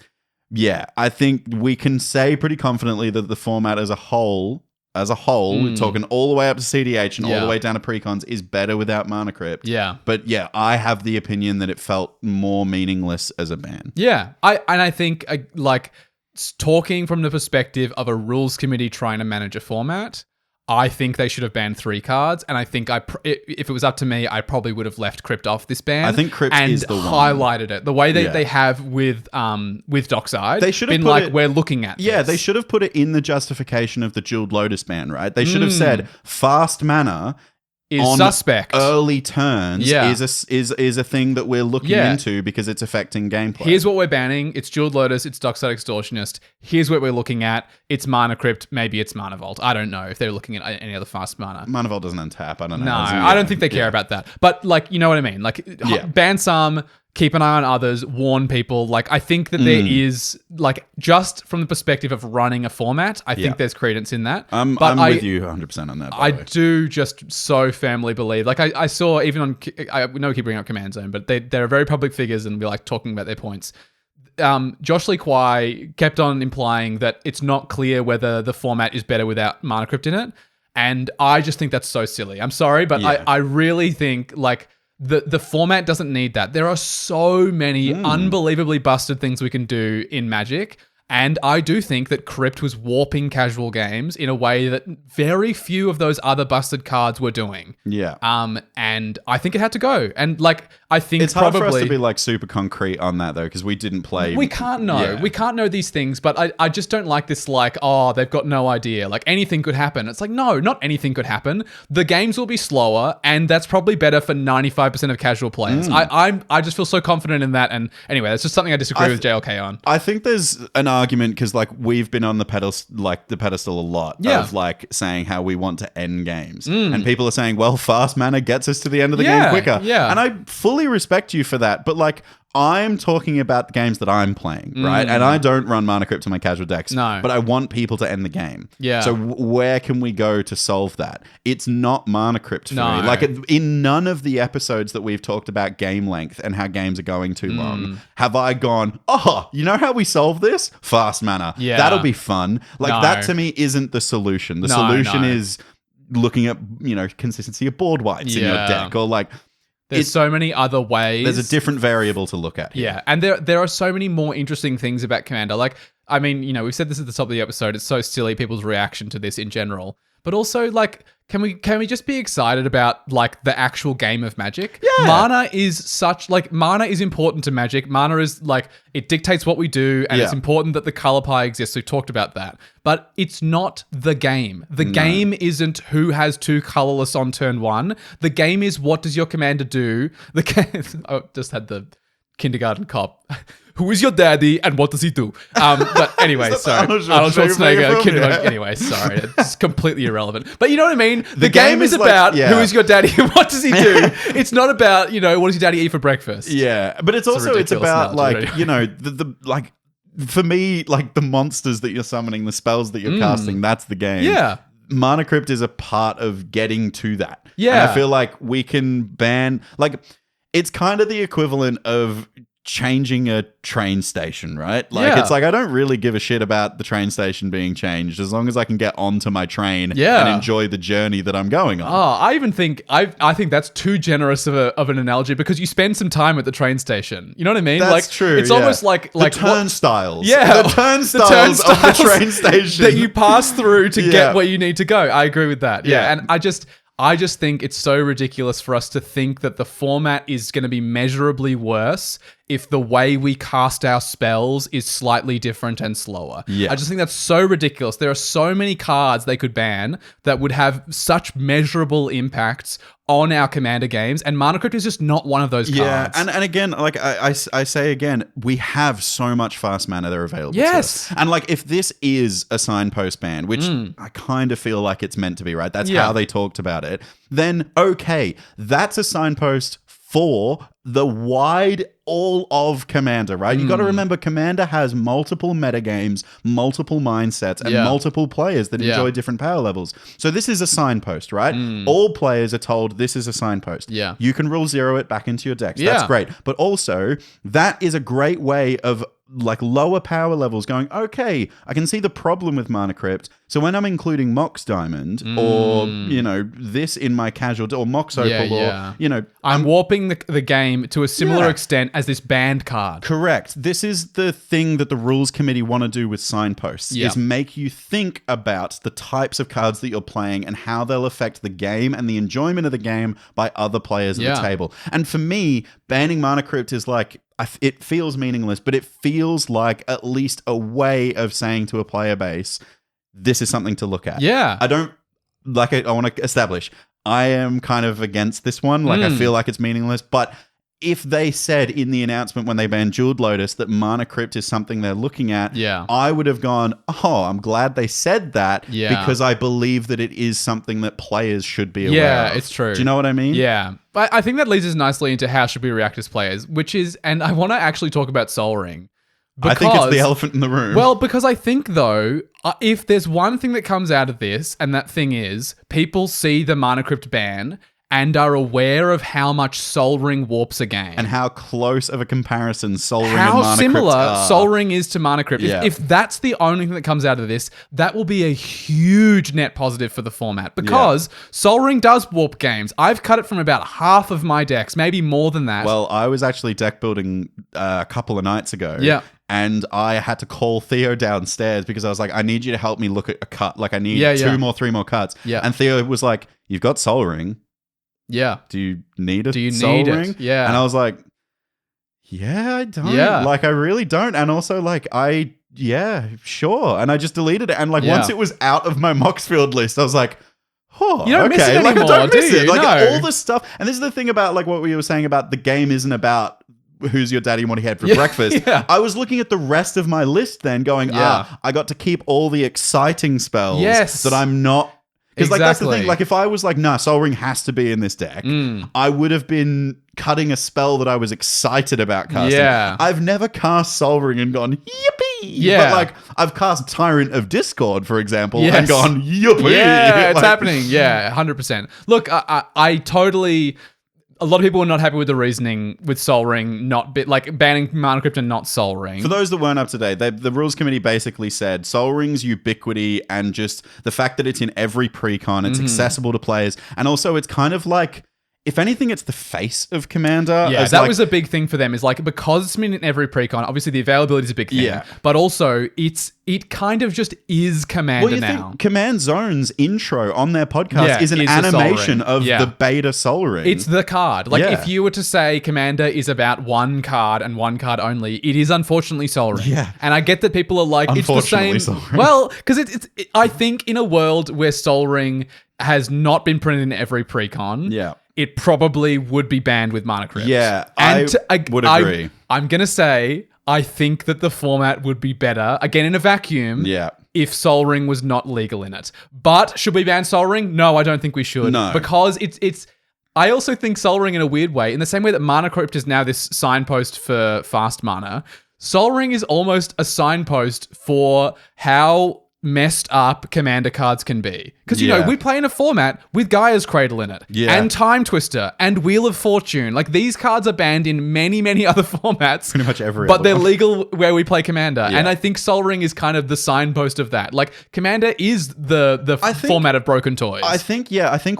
I think we can say pretty confidently that the format as a whole as a whole, we're talking all the way up to CDH and all Yeah. the way down to precons, is better without Mana Crypt. Yeah. But yeah, I have the opinion that it felt more meaningless as a ban. Yeah, I think like talking from the perspective of a rules committee trying to manage a format, I think they should have banned 3 cards, and I think if it was up to me, I probably would have left Crypt off this ban. I think Crypt and is the one. highlighted it the way they have with Dockside. They should have been put like, it- we're looking at. Yeah, this. they should have put it in the justification of the Jeweled Lotus ban, right? They should have said fast mana is on suspect. early turns Yeah. is a thing that we're looking into because it's affecting gameplay. Here's what we're banning. It's Jeweled Lotus. It's Dockside Extortionist. Here's what we're looking at. It's Mana Crypt. Maybe it's Mana Vault. I don't know if they're looking at any other fast mana. Mana Vault doesn't untap. I don't know. No, I don't think they care about that. But like, you know what I mean? Like, ban some, keep an eye on others, warn people. Like, I think that there is, like, just from the perspective of running a format, I think there's credence in that. I'm with you 100% on that. By I the way. do just so firmly believe. Like, I saw even on, I know we keep bringing up Command Zone, but they're very public figures and we're like talking about their points. Josh Lee Kwai kept on implying that it's not clear whether the format is better without Mana Crypt in it. And I just think that's so silly. I'm sorry, but I really think, like, the format doesn't need that. There are so many unbelievably busted things we can do in Magic. And I do think that Crypt was warping casual games in a way that very few of those other busted cards were doing. Yeah. And I think it had to go. And like, I think It's probably hard for us to be like super concrete on that though, because we didn't play. we can't know. Yeah. We can't know these things, but I just don't like this, like, oh, they've got no idea. Like, anything could happen. It's like, no, not anything could happen. The games will be slower, and that's probably better for 95% of casual players. I just feel so confident in that. And anyway, that's just something I disagree with JLK on. I think there's an argument because like we've been on the pedestal a lot of like saying how we want to end games, and people are saying, well, fast mana gets us to the end of the game quicker. Yeah. And I fully respect you for that, but like, I'm talking about the games that I'm playing, right? And I don't run Mana Crypt to my casual decks, No. but I want people to end the game. Yeah. So where can we go to solve that? It's not Mana Crypt for No. me. Like, in none of the episodes that we've talked about game length and how games are going too long, have I gone, oh, you know how we solve this? Fast mana. Yeah. That'll be fun. Like, No. that to me isn't the solution. The No, solution no. is looking at, consistency of board whites in your Yeah. deck, or like, There's so many other ways. there's a different variable to look at here. Yeah, and there are so many more interesting things about Commander. Like, I mean, we've said this at the top of the episode. It's so silly, people's reaction to this in general. But also, like, can we just be excited about, like, the actual game of Magic? Yeah. Mana is important to Magic. Mana is, like, it dictates what we do, and it's important that the color pie exists. We've talked about that. But it's not the game. The game isn't who has 2 colorless on turn 1. The game is, what does your commander do? The game... I just had the kindergarten cop. Who is your daddy and what does he do? But anyway, sorry. Arnold Schwarzenegger. film? Kindergarten. Yeah. Anyway, sorry. It's completely irrelevant. But you know what I mean? The game game is is like- about yeah. who is your daddy and what does he do? It's not about, what does your daddy eat for breakfast? Yeah, but it's also it's ridiculous about analogy, like the like for me, like, the monsters that you're summoning, the spells that you're casting, that's the game. Yeah. Mana Crypt is a part of getting to that. Yeah. And I feel like we can ban, like, it's kind of the equivalent of changing a train station, right? Like, Yeah. it's like, I don't really give a shit about the train station being changed as long as I can get onto my train Yeah. and enjoy the journey that I'm going on. Oh, I even think I think that's too generous of an analogy, because you spend some time at the train station. You know what I mean? That's like, true. It's yeah. almost like the what- turnstiles. Yeah, the turnstiles of the train station that you pass through to Yeah. get where you need to go. I agree with that. Yeah, Yeah. and I just think it's so ridiculous for us to think that the format is going to be measurably worse if the way we cast our spells is slightly different and slower. Yeah. I just think that's so ridiculous. There are so many cards they could ban that would have such measurable impacts on our Commander games, and Mana Crypt is just not one of those cards. and again, like I say again, we have so much fast mana that are available. Yes. to us. And like, if this is a signpost ban, which I kind of feel like it's meant to be, right? That's Yeah. how they talked about it. Then okay, that's a signpost for the wide all of Commander, right? You got to remember, Commander has multiple metagames, multiple mindsets, and Yeah. multiple players that Yeah. enjoy different power levels. So this is a signpost, right? All players are told this is a signpost. Yeah. You can rule 0 it back into your decks. Yeah. That's great. But also, that is a great way of like lower power levels going, okay, I can see the problem with Mana Crypt. So when I'm including Mox Diamond or, this in my casual, or Mox Opal, or, I'm warping the game to a similar extent as this banned card. Correct. This is the thing that the rules committee want to do with signposts, is make you think about the types of cards that you're playing and how they'll affect the game and the enjoyment of the game by other players at the table. And for me, banning Mana Crypt is like, it feels meaningless, but it feels like at least a way of saying to a player base, this is something to look at. Yeah. I want to establish, I am kind of against this one. Like, I feel like it's meaningless, but if they said in the announcement when they banned Jeweled Lotus that Mana Crypt is something they're looking at, I would have gone, I'm glad they said that because I believe that it is something that players should be aware of. Yeah, it's true. Do you know what I mean? Yeah. But I think that leads us nicely into how should we react as players, which is, and I want to actually talk about Sol Ring. I think it's the elephant in the room. Well, because I think, though, if there's one thing that comes out of this, and that thing is, people see the Mana Crypt ban and are aware of how much Sol Ring warps a game. And how close of a comparison Sol Ring and Mana Crypt are. How similar Sol Ring is to Mana Crypt. If that's the only thing that comes out of this, that will be a huge net positive for the format. Because Sol Ring does warp games. I've cut it from about half of my decks, maybe more than that. Well, I was actually deck building a couple of nights ago. Yeah. And I had to call Theo downstairs because I was like, I need you to help me look at a cut. Like, I need 3 more cuts. Yeah. And Theo was like, you've got Sol Ring. Yeah. Do you need a Sol Ring? Yeah. And I was like, yeah, I don't. Yeah. Like, I really don't. And also, like, sure. And I just deleted it. And, like, once it was out of my Moxfield list, I was like, you don't miss it anymore, I don't miss it. Like, No. all the stuff. And this is the thing about, like, what we were saying about the game isn't about who's your daddy and what he had for breakfast. I was looking at the rest of my list then going, I got to keep all the exciting spells that I'm not. Because like that's the thing. Like if I was like, nah, Sol Ring has to be in this deck, I would have been cutting a spell that I was excited about casting. Yeah. I've never cast Sol Ring and gone, yippee. Yeah. But like I've cast Tyrant of Discord, for example, and gone, yippee. Yeah, it's like, happening. Yeah, 100%. Look, I totally... A lot of people are not happy with the reasoning with Sol Ring banning Mana Crypt and not Sol Ring. For those that weren't up to date, the rules committee basically said Sol Ring's ubiquity and just the fact that it's in every precon, it's accessible to players, and also it's kind of like, if anything, it's the face of Commander. Yeah, that was a big thing for them, is like, because it's been in every precon, obviously the availability is a big thing, but also it kind of just is Commander now. Think Command Zone's intro on their podcast is an animation of the beta Sol Ring. It's the card. Like, if you were to say Commander is about one card and one card only, it is unfortunately Sol Ring. Yeah. And I get that people are like, it's the same. Sol Ring. Well, because I think in a world where Sol Ring has not been printed in every precon, it probably would be banned with Mana Crypt. Yeah, I would agree. I'm going to say, I think that the format would be better, again in a vacuum, if Sol Ring was not legal in it. But should we ban Sol Ring? No, I don't think we should. No. Because it's I also think Sol Ring in a weird way, in the same way that Mana Crypt is now this signpost for fast mana, Sol Ring is almost a signpost for how messed up Commander cards can be. Because, you know, we play in a format with Gaia's Cradle in it, and Time Twister, and Wheel of Fortune. Like, these cards are banned in many, many other formats. Pretty much every But other they're one. legal where we play Commander. And I think Sol Ring is kind of the signpost of that. Like, Commander is the format of broken toys. I think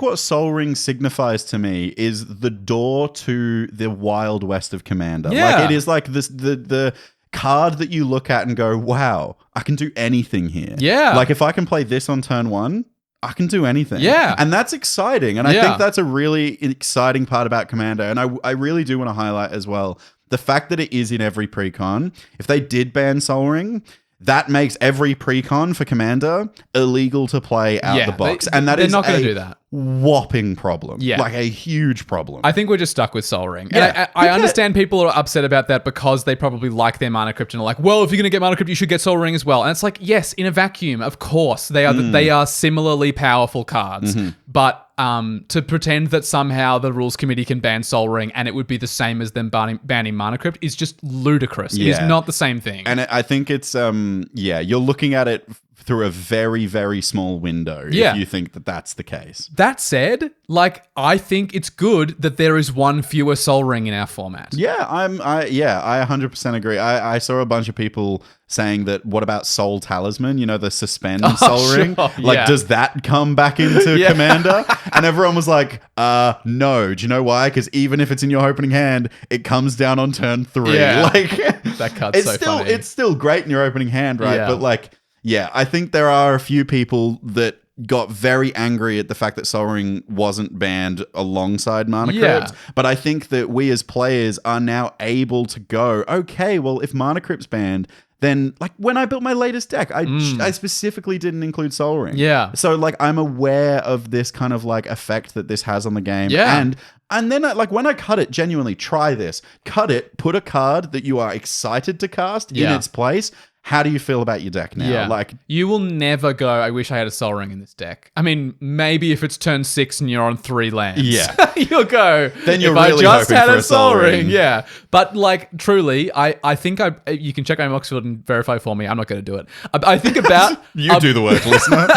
what Sol Ring signifies to me is the door to the Wild West of Commander. Yeah. Like, it is like this, the card that you look at and go, wow, I can do anything here. Yeah. Like, if I can play this on turn 1, I can do anything. Yeah. And that's exciting. And I think that's a really exciting part about Commander. And I really do want to highlight as well the fact that it is in every precon. If they did ban Sol Ring, that makes every precon for Commander illegal to play out the box. And that they're is not going to do that. Whopping problem. Yeah. Like a huge problem. I think we're just stuck with Sol Ring. Yeah. And I understand people are upset about that because they probably like their Mana Crypt and are like, well, if you're going to get Mana Crypt, you should get Sol Ring as well. And it's like, yes, in a vacuum, of course, they are similarly powerful cards. But to pretend that somehow the rules committee can ban Sol Ring and it would be the same as them banning Mana Crypt is just ludicrous. It is not the same thing. And I think it's, you're looking at it through a very, very small window Yeah. if you think that that's the case. That said, like, I think it's good that there is one fewer Sol Ring in our format. Yeah, I 100% agree. I saw a bunch of people saying that, what about Soul Talisman? You know, the suspend Soul Ring? Like, yeah. does that come back into Commander? And everyone was like, no. Do you know why? Because even if it's in your opening hand, it comes down on turn 3. Yeah. Like, That card's so funny. It's still great in your opening hand, right? Yeah. But like, yeah, I think there are a few people that got very angry at the fact that Sol Ring wasn't banned alongside Mana Crypt. But I think that we as players are now able to go, okay, well, if Mana Crypt's banned, then like when I built my latest deck, I specifically didn't include Sol Ring. Yeah. So like I'm aware of this kind of like effect that this has on the game. Yeah. And then like when I cut it, genuinely try this. Cut it, put a card that you are excited to cast in its place. How do you feel about your deck now? Yeah. Like, you will never go, I wish I had a Sol Ring in this deck. I mean, maybe if it's turn 6 and you're on 3 lands. Yeah. You'll go, Then you're if really I just hoping had for a a Sol Sol Ring. Ring. Yeah. But like, truly, I think you can check my Moxfield and verify for me. I'm not going to do it. I think about... you do the work, listener.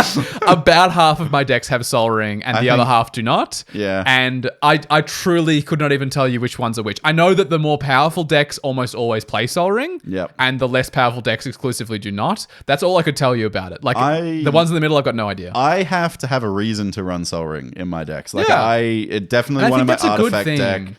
About half of my decks have Sol Ring and the other half do not. Yeah. And I truly could not even tell you which ones are which. I know that the more powerful decks almost always play Sol Ring. Yep. And the less powerful decks exclusively do not. That's all I could tell you about it. Like the ones in the middle, I've got no idea. I have to have a reason to run Sol Ring in my decks. Like Yeah. it definitely And I one of my think that's a good artifact thing. deck.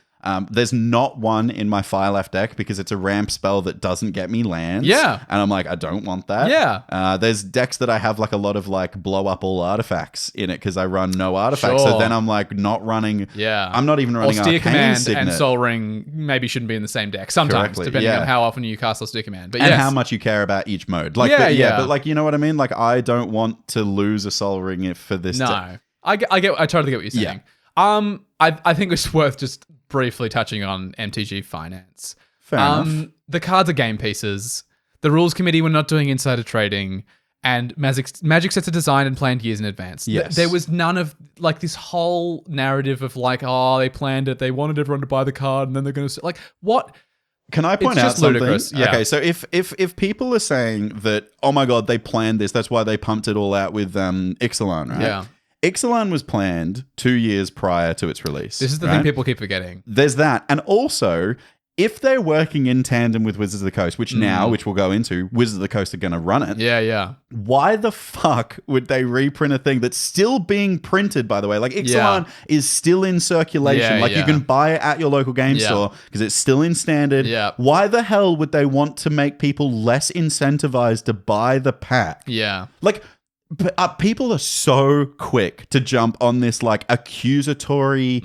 There's not one in my Fire Left deck because it's a ramp spell that doesn't get me lands. Yeah. And I'm like, I don't want that. Yeah. There's decks that I have like a lot of like blow up all artifacts in it because I run no artifacts. Sure. So then I'm like not running. Yeah. I'm not even running Austere Arcane Command Signet. and Sol Ring maybe shouldn't be in the same deck sometimes, Correctly, depending yeah. on how often you cast Austere Command. But and yes. how much you care about each mode. Like, Yeah. but like, you know what I mean? Like, I don't want to lose a Sol Ring for this deck. No. I totally get what you're saying. I think it's worth just briefly touching on MTG finance. Fair enough. The cards are game pieces. The rules committee were not doing insider trading, and Magic sets are designed and planned years in advance. Yes. There was none of like this whole narrative of like, oh, they planned it, they wanted everyone to buy the card, and then they're going to like what. Can I point It's out just something? ludicrous, yeah. Okay, so if people are saying that, oh my god, they planned this, that's why they pumped it all out with Ixalan, right? Yeah. Ixalan was planned 2 years prior to its release. This is the right? thing people keep forgetting. There's that. And also, if they're working in tandem with Wizards of the Coast, which we'll go into, Wizards of the Coast are going to run it. Yeah. Why the fuck would they reprint a thing that's still being printed, by the way? Like, Ixalan is still in circulation. Yeah, like, you can buy it at your local game store because it's still in standard. Yeah. Why the hell would they want to make people less incentivized to buy the pack? Yeah. Like, people are so quick to jump on this like accusatory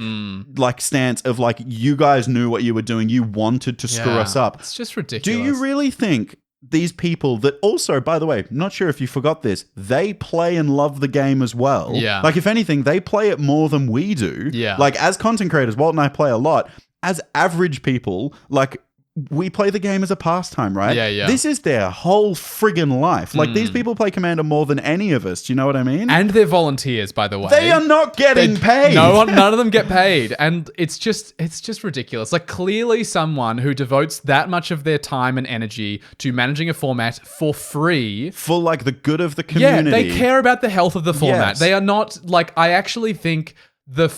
like stance of like, you guys knew what you were doing, you wanted to screw us up. It's just ridiculous. Do you really think these people that also, by the way, not sure if you forgot this, they play and love the game as well? Yeah. Like, if anything, they play it more than we do. Yeah. Like, as content creators, Walt and I play a lot. As average people, like, we play the game as a pastime, right? Yeah. This is their whole friggin' life. Like, these people play Commander more than any of us. Do you know what I mean? And they're volunteers, by the way. They are not getting paid. None of them get paid, and it's just ridiculous. Like, clearly, someone who devotes that much of their time and energy to managing a format for free, for like the good of the community. yeah, they care about the health of the format. Yes. They are not like. I actually think the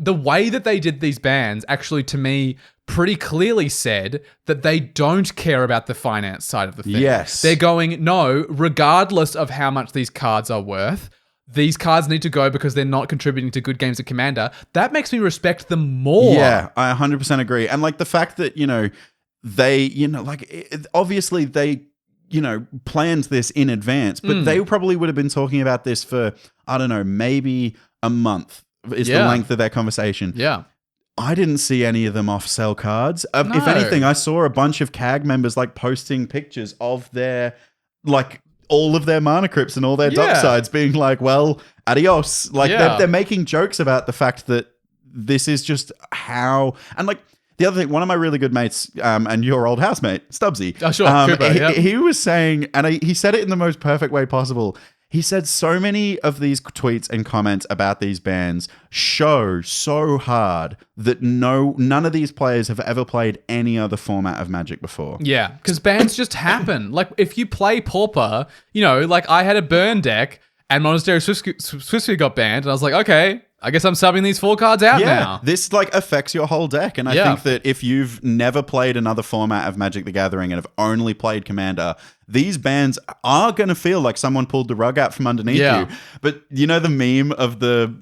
way that they did these bans actually, to me, pretty clearly said that they don't care about the finance side of the thing. Yes. They're going, no, regardless of how much these cards are worth, these cards need to go because they're not contributing to good games of Commander. That makes me respect them more. Yeah, I 100% agree. And like the fact that, they, obviously they, planned this in advance, but they probably would have been talking about this for, I don't know, maybe a month is the length of their conversation. Yeah. I didn't see any of them off sell cards. If anything, I saw a bunch of CAG members like posting pictures of their, like, all of their mana crypts and all their dock sides being like, well, adios. Like, they're making jokes about the fact that this is just how, and like, the other thing, one of my really good mates, and your old housemate, Stubbsy. Oh, sure, Cooper, he was saying, and he said it in the most perfect way possible. He said so many of these tweets and comments about these bans show so hard that none of these players have ever played any other format of Magic before. Yeah, because bans just happen. Like, if you play Pauper, like I had a burn deck and Monastery Swiftspear got banned, and I was like, okay, I guess I'm subbing these 4 cards out now. This affects your whole deck. And I think that if you've never played another format of Magic the Gathering and have only played Commander, these bans are going to feel like someone pulled the rug out from underneath you. But you know the meme of the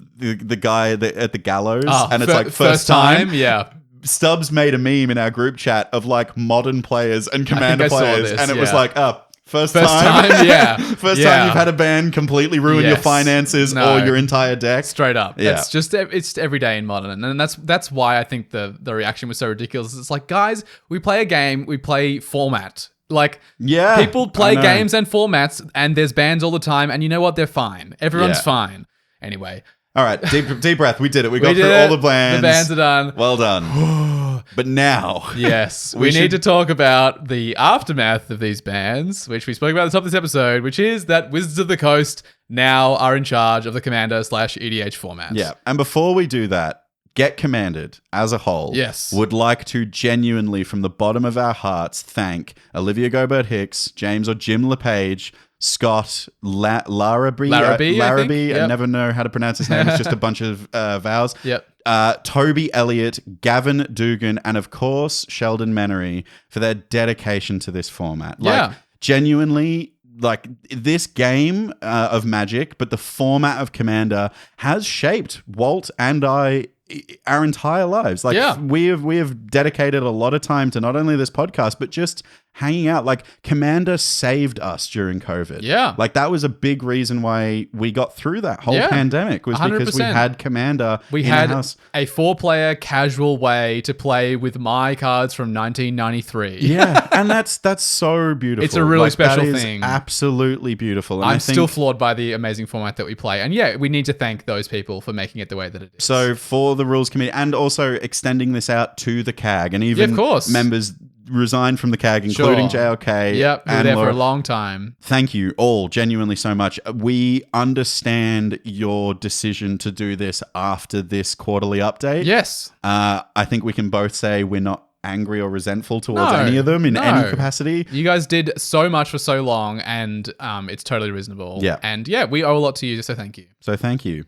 guy at the gallows? And it's like, first time? Yeah. Stubbs made a meme in our group chat of modern players and Commander players. And it was like, First time, yeah. First time you've had a ban completely ruin your finances or your entire deck. Straight up. Yeah. It's every day in Modern. And that's why I think the reaction was so ridiculous. It's like, guys, we play a game, we play format. People play games and formats, and there's bans all the time, and you know what? They're fine. Everyone's fine. Anyway. All right, deep breath. We did it. We got through all the bans. The bans are done. Well done. But now... Yes, we need to talk about the aftermath of these bans, which we spoke about at the top of this episode, which is that Wizards of the Coast now are in charge of the Commander/EDH format. Yeah, and before we do that, Get Commanded as a whole would like to genuinely, from the bottom of our hearts, thank Olivia Gobert-Hicks, James or Jim LePage, Scott Larrabee. I never know how to pronounce his name. It's just a bunch of vowels. Yep. Toby Elliott, Gavin Dugan, and of course, Sheldon Menery for their dedication to this format. Genuinely, this game of Magic, but the format of Commander has shaped Walt and I our entire lives. We have dedicated a lot of time to not only this podcast, but just hanging out. Commander saved us during COVID. Yeah. That was a big reason why we got through that whole pandemic, was 100%. Because we had Commander in the house. A 4-player casual way to play with my cards from 1993. Yeah. And that's so beautiful. It's a really special thing. Absolutely beautiful. And I'm still floored by the amazing format that we play. And we need to thank those people for making it the way that it is. So for the rules committee, and also extending this out to the CAG, and even members resigned from the CAG, including JLK. Yep, we were there for a long time. Thank you all genuinely so much. We understand your decision to do this after this quarterly update. Yes. I think we can both say we're not angry or resentful towards any of them in any capacity. You guys did so much for so long, and it's totally reasonable. Yeah. And we owe a lot to you, so thank you. So thank you.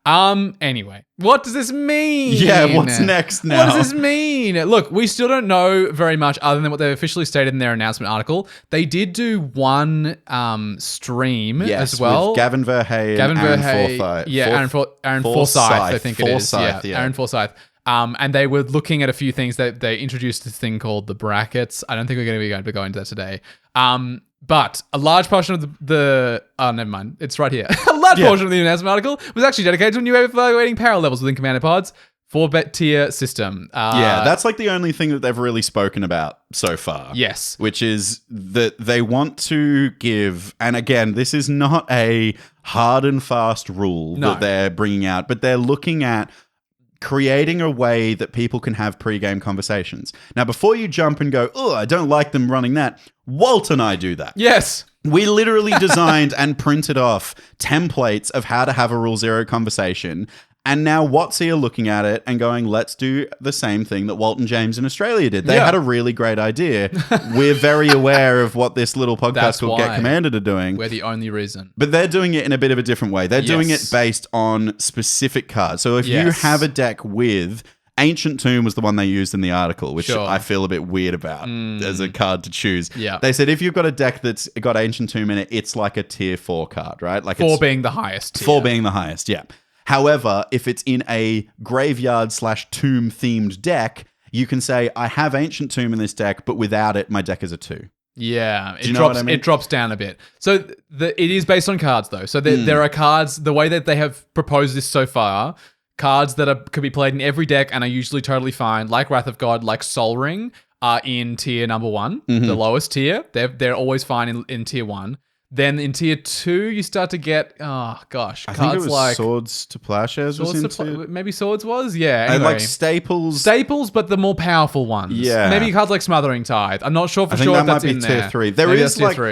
Anyway, what does this mean? Yeah, what's next now? What does this mean? Look, we still don't know very much other than what they've officially stated in their announcement article. They did do one stream as well. With Gavin Verhey and Aaron Forsyth. Yeah, Aaron Forsyth, I think it is. Yeah. Aaron Forsyth. And they were looking at a few things. That they introduced this thing called the brackets. I don't think we're going to be going into that today. But a large portion of never mind. It's right here. A large portion of the announcement article was actually dedicated to a new way of evaluating power levels within Commander Pods for tier system. That's the only thing that they've really spoken about so far. Yes. Which is that they want to give, and again, this is not a hard and fast rule that they're bringing out, but they're looking at creating a way that people can have pre-game conversations. Now, before you jump and go, I don't like them running that, Walt and I do that. Yes. We literally designed and printed off templates of how to have a Rule Zero conversation. And now WotC are looking at it and going, let's do the same thing that Walt and James in Australia did. They had a really great idea. We're very aware of what this little podcast called Get Commanded are doing. We're the only reason. But they're doing it in a bit of a different way. They're doing it based on specific cards. So if you have a deck with... Ancient Tomb was the one they used in the article, which I feel a bit weird about as a card to choose. Yeah. They said if you've got a deck that's got Ancient Tomb in it, it's like a tier 4 card, right? 4 being the highest tier. 4 being the highest, yeah. However, if it's in a graveyard/tomb themed deck, you can say, I have Ancient Tomb in this deck, but without it, my deck is a 2. Yeah, it drops down a bit. So it is based on cards, though. So there are cards, the way that they have proposed this so far, cards that could be played in every deck and are usually totally fine, like Wrath of God, like Sol Ring, are in tier number 1, the lowest tier. They're always fine in tier 1. Then in tier 2, you start to get, cards I think it was like Swords to Plowshares was maybe Swords was? Yeah. Anyway. And like Staples. Staples, but the more powerful ones. Yeah. Maybe cards like Smothering Tithe. I'm not sure for sure if that's in there. Tier 3.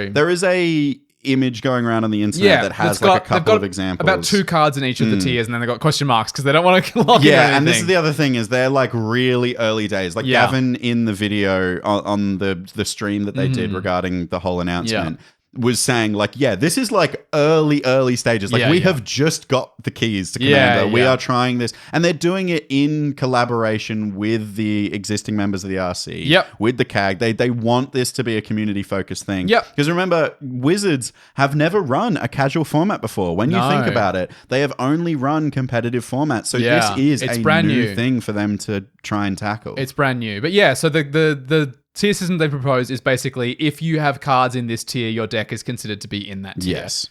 There is a image going around on the internet that has like a couple of examples. About 2 cards in each of the tiers, and then they've got question marks because they don't want to log in. Yeah, and this is the other thing is they're like really early days. Like Gavin in the video on the stream that they did regarding the whole announcement was saying like, this is like early stages. Like we have just got the keys to Commander. We are trying this. And they're doing it in collaboration with the existing members of the RC, with the CAG. They want this to be a community-focused thing. Because remember, Wizards have never run a casual format before. When you think about it, they have only run competitive formats. So this is a brand new thing for them to try and tackle. It's brand new. But so the tier system they propose is basically if you have cards in this tier, your deck is considered to be in that tier. Yes.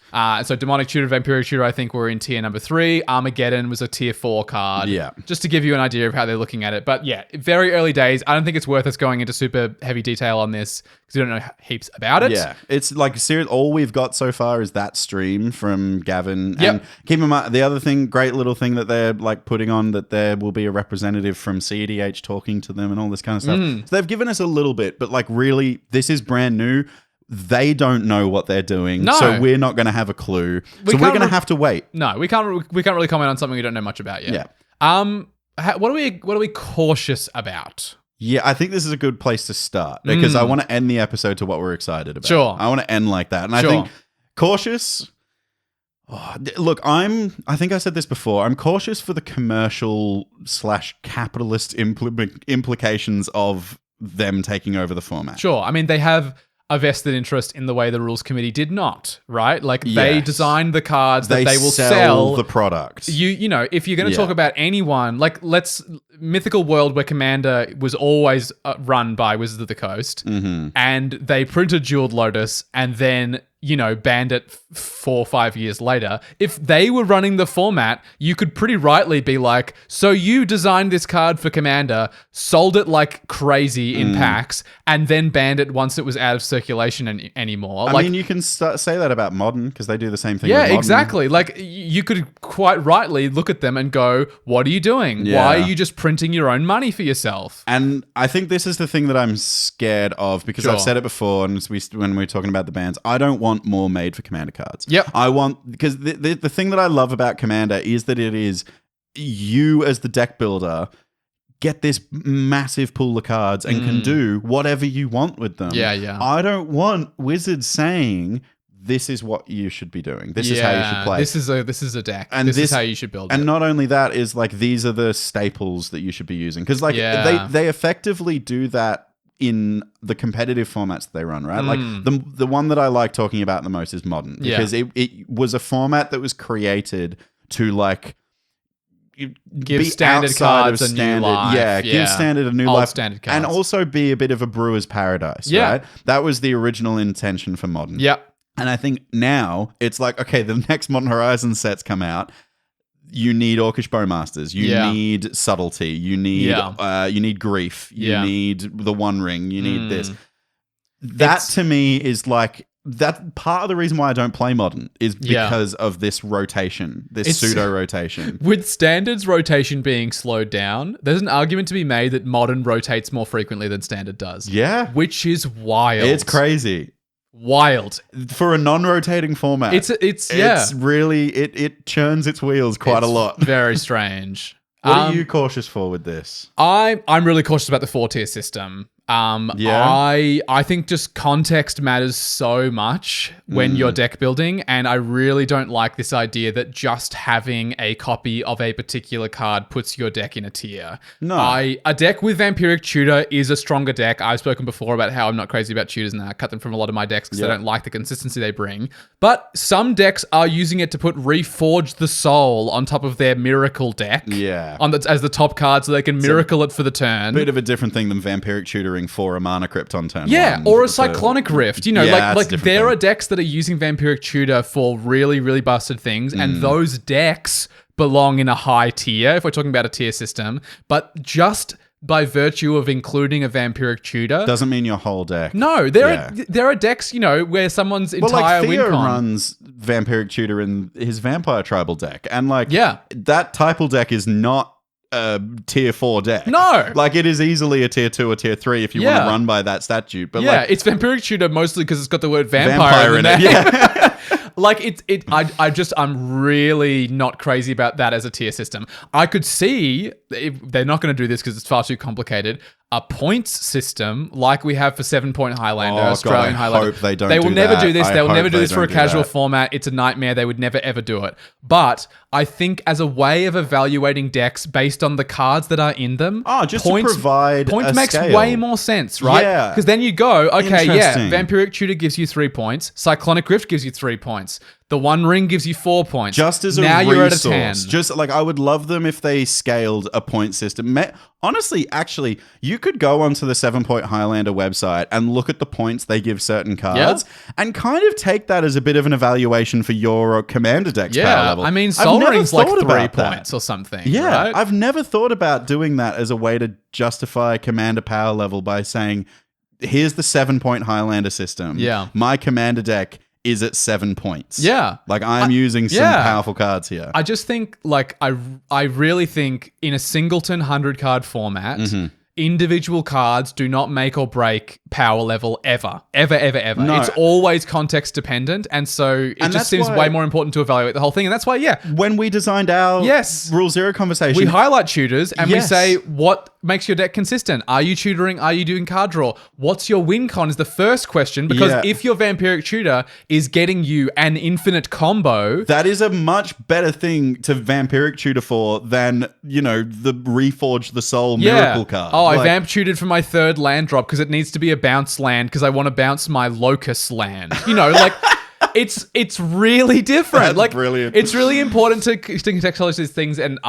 So Demonic Tutor, Vampiric Tutor, I think were in tier number 3. Armageddon was a tier 4 card. Yeah. Just to give you an idea of how they're looking at it. But very early days. I don't think it's worth us going into super heavy detail on this because we don't know heaps about it. Yeah. It's like all we've got so far is that stream from Gavin. And keep in mind, the other thing, great little thing that they're like putting on, that there will be a representative from EDH talking to them and all this kind of stuff. So they've given us a little bit, but like really, this is brand new. They don't know what they're doing, so we're not going to have a clue. So we're going to have to wait. No, we can't really comment on something we don't know much about yet. Yeah. What are we cautious about? Yeah, I think this is a good place to start because I want to end the episode to what we're excited about. Sure. I want to end like that. And I think cautious. Look, I think I said this before. I'm cautious for the commercial / capitalist implications of them taking over the format. Sure. I mean, they have a vested interest in the way the rules committee did not, right? Like they designed the cards that they will sell the product. You know, if you're going to talk about anyone, like mythical world where Commander was always run by Wizards of the Coast, and they printed Jeweled Lotus and then banned it 4 or 5 years later. If they were running the format, you could pretty rightly be like, so you designed this card for Commander, sold it like crazy in packs, and then banned it once it was out of circulation anymore. I mean, you can say that about Modern because they do the same thing. Yeah, with Modern. exactly. Like you could quite rightly look at them and go, what are you doing? Yeah. Why are you just printing your own money for yourself? And I think this is the thing that I'm scared of because I've said it before, and when we were talking about the bans, I don't want more made for Commander cards. Yep. I want, because the thing that I love about Commander is that it is you as the deck builder get this massive pool of cards and can do whatever you want with them. Yeah. I don't want Wizards saying this is what you should be doing. This is how you should play. This is a deck. And this is how you should build it. And not only that is like these are the staples that you should be using because they effectively do that in the competitive formats that they run, right? Like the one that I like talking about the most is Modern because it was a format that was created to like give standard cards a new life. Yeah, give standard a new Old life. Standard cards. And also be a bit of a brewer's paradise, right? That was the original intention for Modern. Yeah. And I think now it's like, okay, the next Modern Horizons sets come out. You need Orcish Bowmasters. You need Subtlety. You need Grief. You need the One Ring. You need this. That to me is like, that part of the reason why I don't play Modern is because of this rotation, this pseudo rotation. With Standard's rotation being slowed down, there's an argument to be made that Modern rotates more frequently than Standard does. Yeah. Which is wild. It's crazy. Wild. For a non-rotating format. It's really, it churns its wheels quite a lot. Very strange. What are you cautious for with this? I'm really cautious about the 4-tier system. I think just context matters so much when you're deck building, and I really don't like this idea that just having a copy of a particular card puts your deck in a tier. No. A deck with Vampiric Tutor is a stronger deck. I've spoken before about how I'm not crazy about tutors and I cut them from a lot of my decks because I don't like the consistency they bring. But some decks are using it to put Reforge the Soul on top of their Miracle deck. Yeah. As the top card so they can Miracle it for the turn. Bit of a different thing than Vampiric Tutoring for a Mana Crypt on turn Yeah, one. or a Cyclonic Rift. You know, like there thing. are decks that are using Vampiric Tutor for really, really busted things, and those decks belong in a high tier, if we're talking about a tier system, but just by virtue of including a Vampiric Tutor doesn't mean your whole deck. No, there are decks, you know, where someone's entire like Theo win con runs Vampiric Tutor in his Vampire Tribal deck, and like that Typal deck is not tier 4 deck. No. Like, it is eeasily a tier 2 or tier 3 if you want to run by that statute. But yeah, like, it's Vampiric Tutor mostly because it's got the word vampire in it. Yeah. Like I'm really not crazy about that as a tier system. I could see they're not going to do this because it's far too complicated. A points system like we have for 7-Point Highlander, Australian Highlander. Hope they don't. They will never do this. I They will hope never do they this for a don't do casual that. format. It's a nightmare. They would never ever do it. But I think as a way of evaluating decks based on the cards that are in them, just to provide points a makes scale. way more sense, right? Yeah. Because then you go, okay, yeah, Interesting. Vampiric Tutor gives you 3 points. Cyclonic Rift gives you 3 points. The One Ring gives you 4 points. Just as a now resource. you're at a 10. Just like, I would love them if they scaled a point system. Honestly, actually, you could go onto the 7-Point Highlander website and look at the points they give certain cards and kind of take that as a bit of an evaluation for your commander deck's power level. I mean, I've Sol never Ring's like thought 3 about that. points or something. Yeah, right? I've never thought about doing that as a way to justify commander power level by saying, here's the 7-Point Highlander system. Yeah. My commander deck is at 7 points. Yeah. Like, I'm using some powerful cards here. I just think, like, I really think in a singleton 100-card format, individual cards do not make or break power level ever. Ever. No. It's always context dependent, and so it just that's seems why- way more important to evaluate the whole thing. And that's why, When we designed our Rule Zero conversation, we highlight tutors and we Yes. say, what makes your deck consistent? Are you tutoring? Are you doing card draw? What's your win con is the first question, because if your Vampiric Tutor is getting you an infinite combo, that is a much better thing to Vampiric Tutor for than, the Reforge the Soul Miracle card. Oh, I vamp tutored for my 3rd land drop because it needs to be a bounce land because I want to bounce my Locust land. Like it's really different. That's like brilliant. It's really important to contextualize these things. And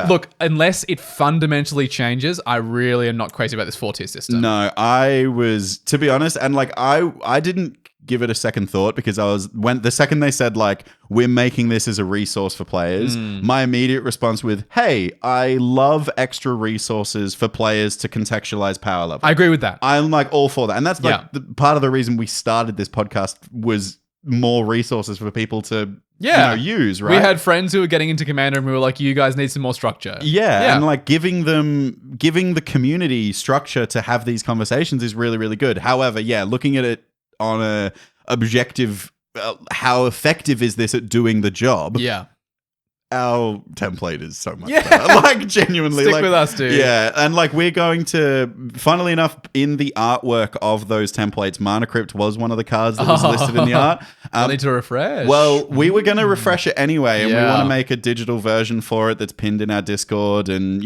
look, unless it fundamentally changes, I really am not crazy about this 4-tier system. No, I was, to be honest, and like I didn't give it a second thought because the second they said like, we're making this as a resource for players, my immediate response with, hey, I love extra resources for players to contextualize power level. I agree with that. I'm like all for that. And that's like part of the reason we started this podcast was more resources for people to use, right? We had friends who were getting into Commander and we were like, you guys need some more structure. Yeah, and like giving the community structure to have these conversations is really, really good. However, looking at it on a objective, how effective is this at doing the job? Yeah. Our template is so much better. Like, genuinely. Stick like, with us, dude. Yeah, and like we're going to, funnily enough, in the artwork of those templates, Mana Crypt was one of the cards that was listed in the art. I need to refresh. Well, we were going to refresh it anyway, and we Yeah. want to make a digital version for it that's pinned in our Discord and,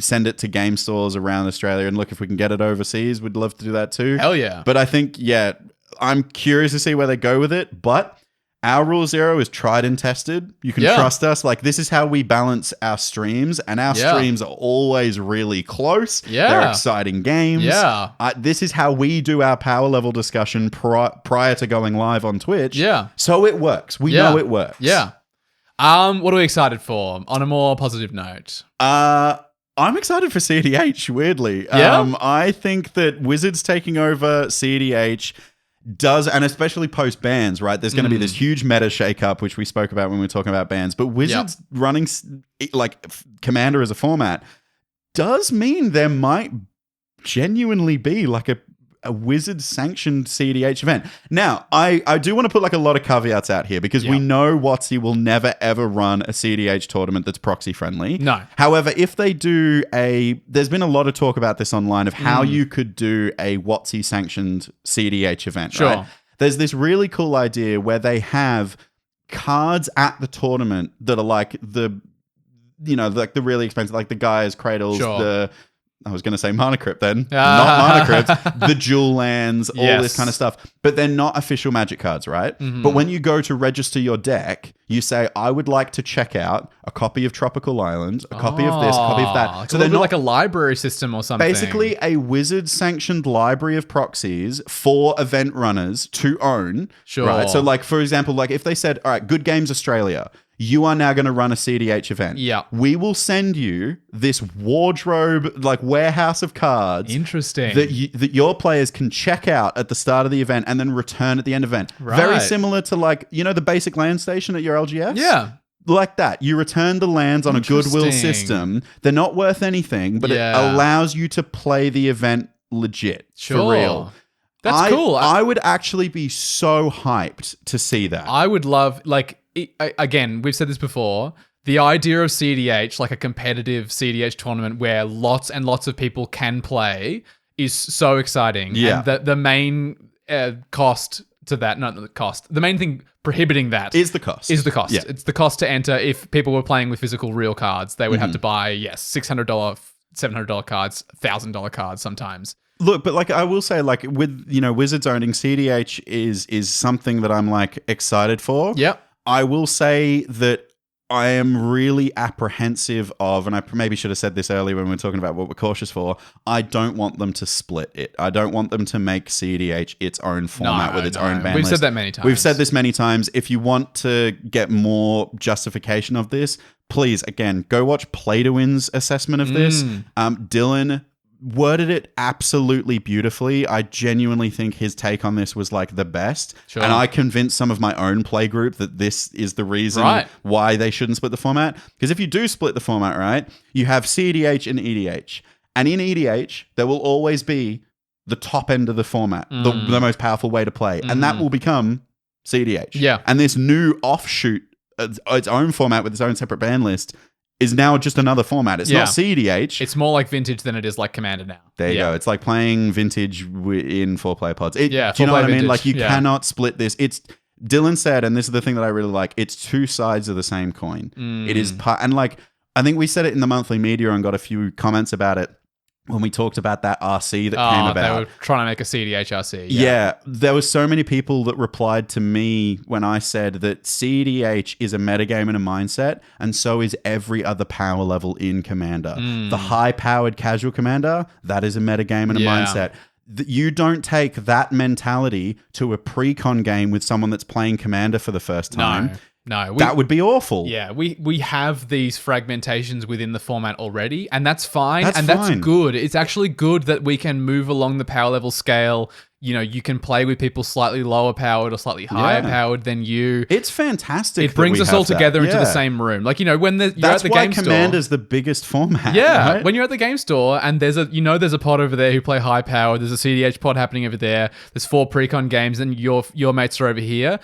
send it to game stores around Australia. And look, if we can get it overseas, we'd love to do that too. Hell yeah. But I think, I'm curious to see where they go with it, but our Rule Zero is tried and tested. You can trust us. Like, this is how we balance our streams, and our streams are always really close. Yeah. They're exciting games. Yeah. This is how we do our power level discussion prior to going live on Twitch. Yeah. So it works. We know it works. Yeah. What are we excited for? On a more positive note. I'm excited for CEDH, weirdly. Yeah? I think that Wizards taking over CEDH does, and especially post bans, right? There's going to be this huge meta shakeup, which we spoke about when we were talking about bans. But Wizards running like Commander as a format does mean there might genuinely be like a Wizards sanctioned CEDH event. Now, I do want to put like a lot of caveats out here because we know WotC will never ever run a CEDH tournament that's proxy friendly. No. However, if they do there's been a lot of talk about this online of how you could do a WotC sanctioned CEDH event. Sure. Right? There's this really cool idea where they have cards at the tournament that are like the really expensive, like the Gaia's Cradles, I was going to say Mana Crypt then, not Mana Crypt, the Jewel Lands, all this kind of stuff. But they're not official Magic cards, right? But when you go to register your deck, you say, I would like to check out a copy of Tropical Island, a copy of this, a copy of that. So they're not like a library system or something. Basically a Wizard-sanctioned library of proxies for event runners to own. Sure. Right? So like, for example, like if they said, all right, Good Games Australia, you are now going to run a CEDH event. Yeah. We will send you this wardrobe, like warehouse of cards. Interesting. That your players can check out at the start of the event and then return at the end of the event. Right. Very similar to like, the basic land station at your LGS. Yeah. like that. You return the lands on a goodwill Interesting. system. They're not worth anything, but Yeah. it allows you to play the event legit, for real. That's cool. I would actually be so hyped to see that. I would love, like, again, we've said this before, the idea of CDH, like a competitive CDH tournament where lots and lots of people can play, is so exciting. Yeah. And the main cost to that, not the cost, the main thing prohibiting that is the cost. Yeah. It's the cost to enter. If people were playing with physical real cards, they would have Mm-hmm. to buy, $600, $700 cards, $1,000 cards sometimes. Look, but like I will say, like with Wizards owning CDH is something that I'm like excited for. Yep. I will say that I am really apprehensive of, and I maybe should have said this earlier when we were talking about what we're cautious for. I don't want them to split it. I don't want them to make CDH its own format with its own ban We've list. said that many times. We've said this many times. If you want to get more justification of this, please, again, go watch Play to Win's assessment of this. Dylan worded it absolutely beautifully. I genuinely think his take on this was like the best. Sure. And I convinced some of my own play group that this is the reason why they shouldn't split the format. Because if you do split the format, right, you have CDH and EDH. And in EDH, there will always be the top end of the format, the most powerful way to play. And that will become CDH. Yeah. And this new offshoot, its own format with its own separate ban list, is now just another format. It's not CDH. It's more like Vintage than it is like Commander now. There you go. It's like playing Vintage in 4-player pods. Do you know 4-player what I mean? Vintage. Like you cannot split this. It's Dylan said, and this is the thing that I really like, it's two sides of the same coin. It is and like I think we said it in the monthly media and got a few comments about it when we talked about that RC that came about. They were trying to make a CDH RC. Yeah, there were so many people that replied to me when I said that CDH is a metagame and a mindset, and so is every other power level in Commander. The high-powered casual Commander, that is a metagame and a mindset. You don't take that mentality to a pre-con game with someone that's playing Commander for the first time. No, that would be awful. Yeah, we have these fragmentations within the format already, and that's fine. That's That's fine. good. It's actually good that we can move along the power level scale. You know, you can play with people slightly lower powered or slightly higher powered than you. It's fantastic. It brings us all together into the Yeah. same room. Like, you know, when you're That's at the why game store. Commander's the biggest format. Yeah, right? when you're at the game store and there's a pod over there who play high power. There's a CDH pod happening over there. There's 4 pre-con games, and your mates are over here.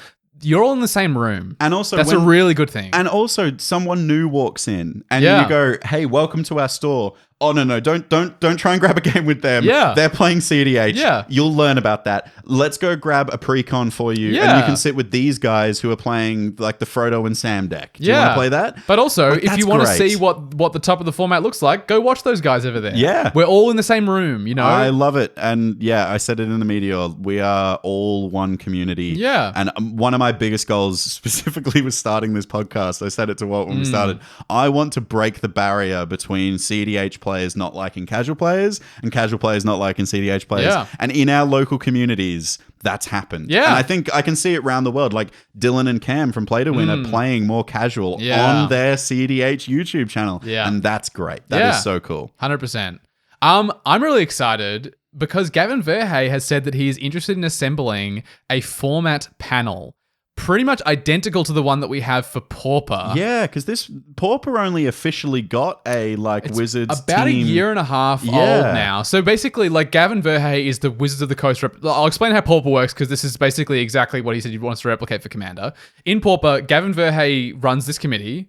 You're all in the same room. And also, that's a really good thing. And also, someone new walks in, and Yeah. you go, "Hey, welcome to our store." Oh no, don't try and grab a game with them. Yeah. They're playing CDH. Yeah. You'll learn about that. Let's go grab a pre-con for you, and Yeah. you can sit with these guys who are playing like the Frodo and Sam deck. Do you want to play that? But also, Like, if that's you want to great. see what the top of the format looks like, go watch those guys over there. Yeah. We're all in the same room, you know? I love it. And yeah, I said it in the media. We are all one community. Yeah. And one of my biggest goals specifically was starting this podcast. I said it to Walt when we started. I want to break the barrier between CDH players not liking casual players and casual players not liking CDH players. Yeah. And in our local communities, that's happened. Yeah. And I think I can see it around the world. Like Dylan and Cam from Play to Win are playing more casual on their CDH YouTube channel. Yeah. And that's great. That is so cool. 100%. I'm really excited because Gavin Verhey has said that he is interested in assembling a format panel pretty much identical to the one that we have for Pauper. Yeah, because this Pauper only officially got a Wizards about team. a year and a half old now. So basically, like, Gavin Verhey is the Wizards of the Coast I'll explain how Pauper works, because this is basically exactly what he said he wants to replicate for Commander. In Pauper, Gavin Verhey runs this committee.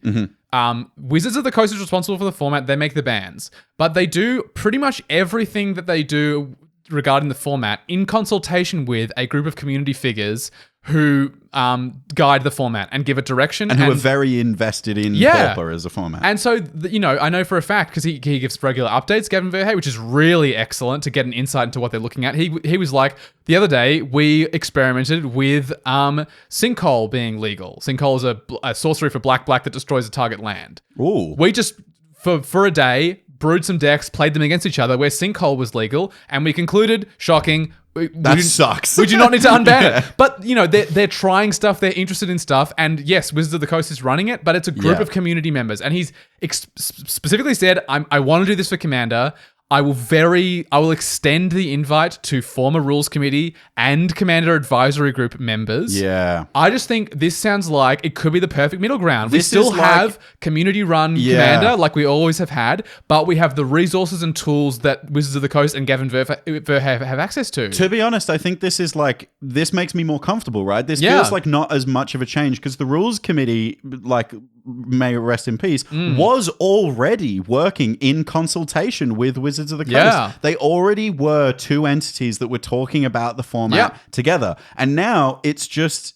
Wizards of the Coast is responsible for the format. They make the bans, but they do pretty much everything that they do regarding the format in consultation with a group of community figures who guide the format and give it direction. And who are very invested in Pauper as a format. And so, you know, I know for a fact, because he gives regular updates, Gavin Verhey, which is really excellent to get an insight into what they're looking at. He was like, the other day, we experimented with Sinkhole being legal. Sinkhole is a sorcery for black that destroys a target land. Ooh. We just, for a day, brewed some decks, played them against each other where Sinkhole was legal, and we concluded, shocking, That sucks. We do not need to unban it. But, you know, they're trying stuff. They're interested in stuff. And yes, Wizards of the Coast is running it, but it's a group of community members. And he's specifically said, I want to do this for Commander. I will extend the invite to former rules committee and commander advisory group members. Yeah. I just think this sounds like it could be the perfect middle ground. We This still is like- have community-run commander like we always have had, but we have the resources and tools that Wizards of the Coast and Gavin Verhey have access to. To be honest, I think this makes me more comfortable, right? This feels like not as much of a change because the rules committee, like, may rest in peace, was already working in consultation with Wizards of the Coast. Yeah. They already were two entities that were talking about the format together. And now it's just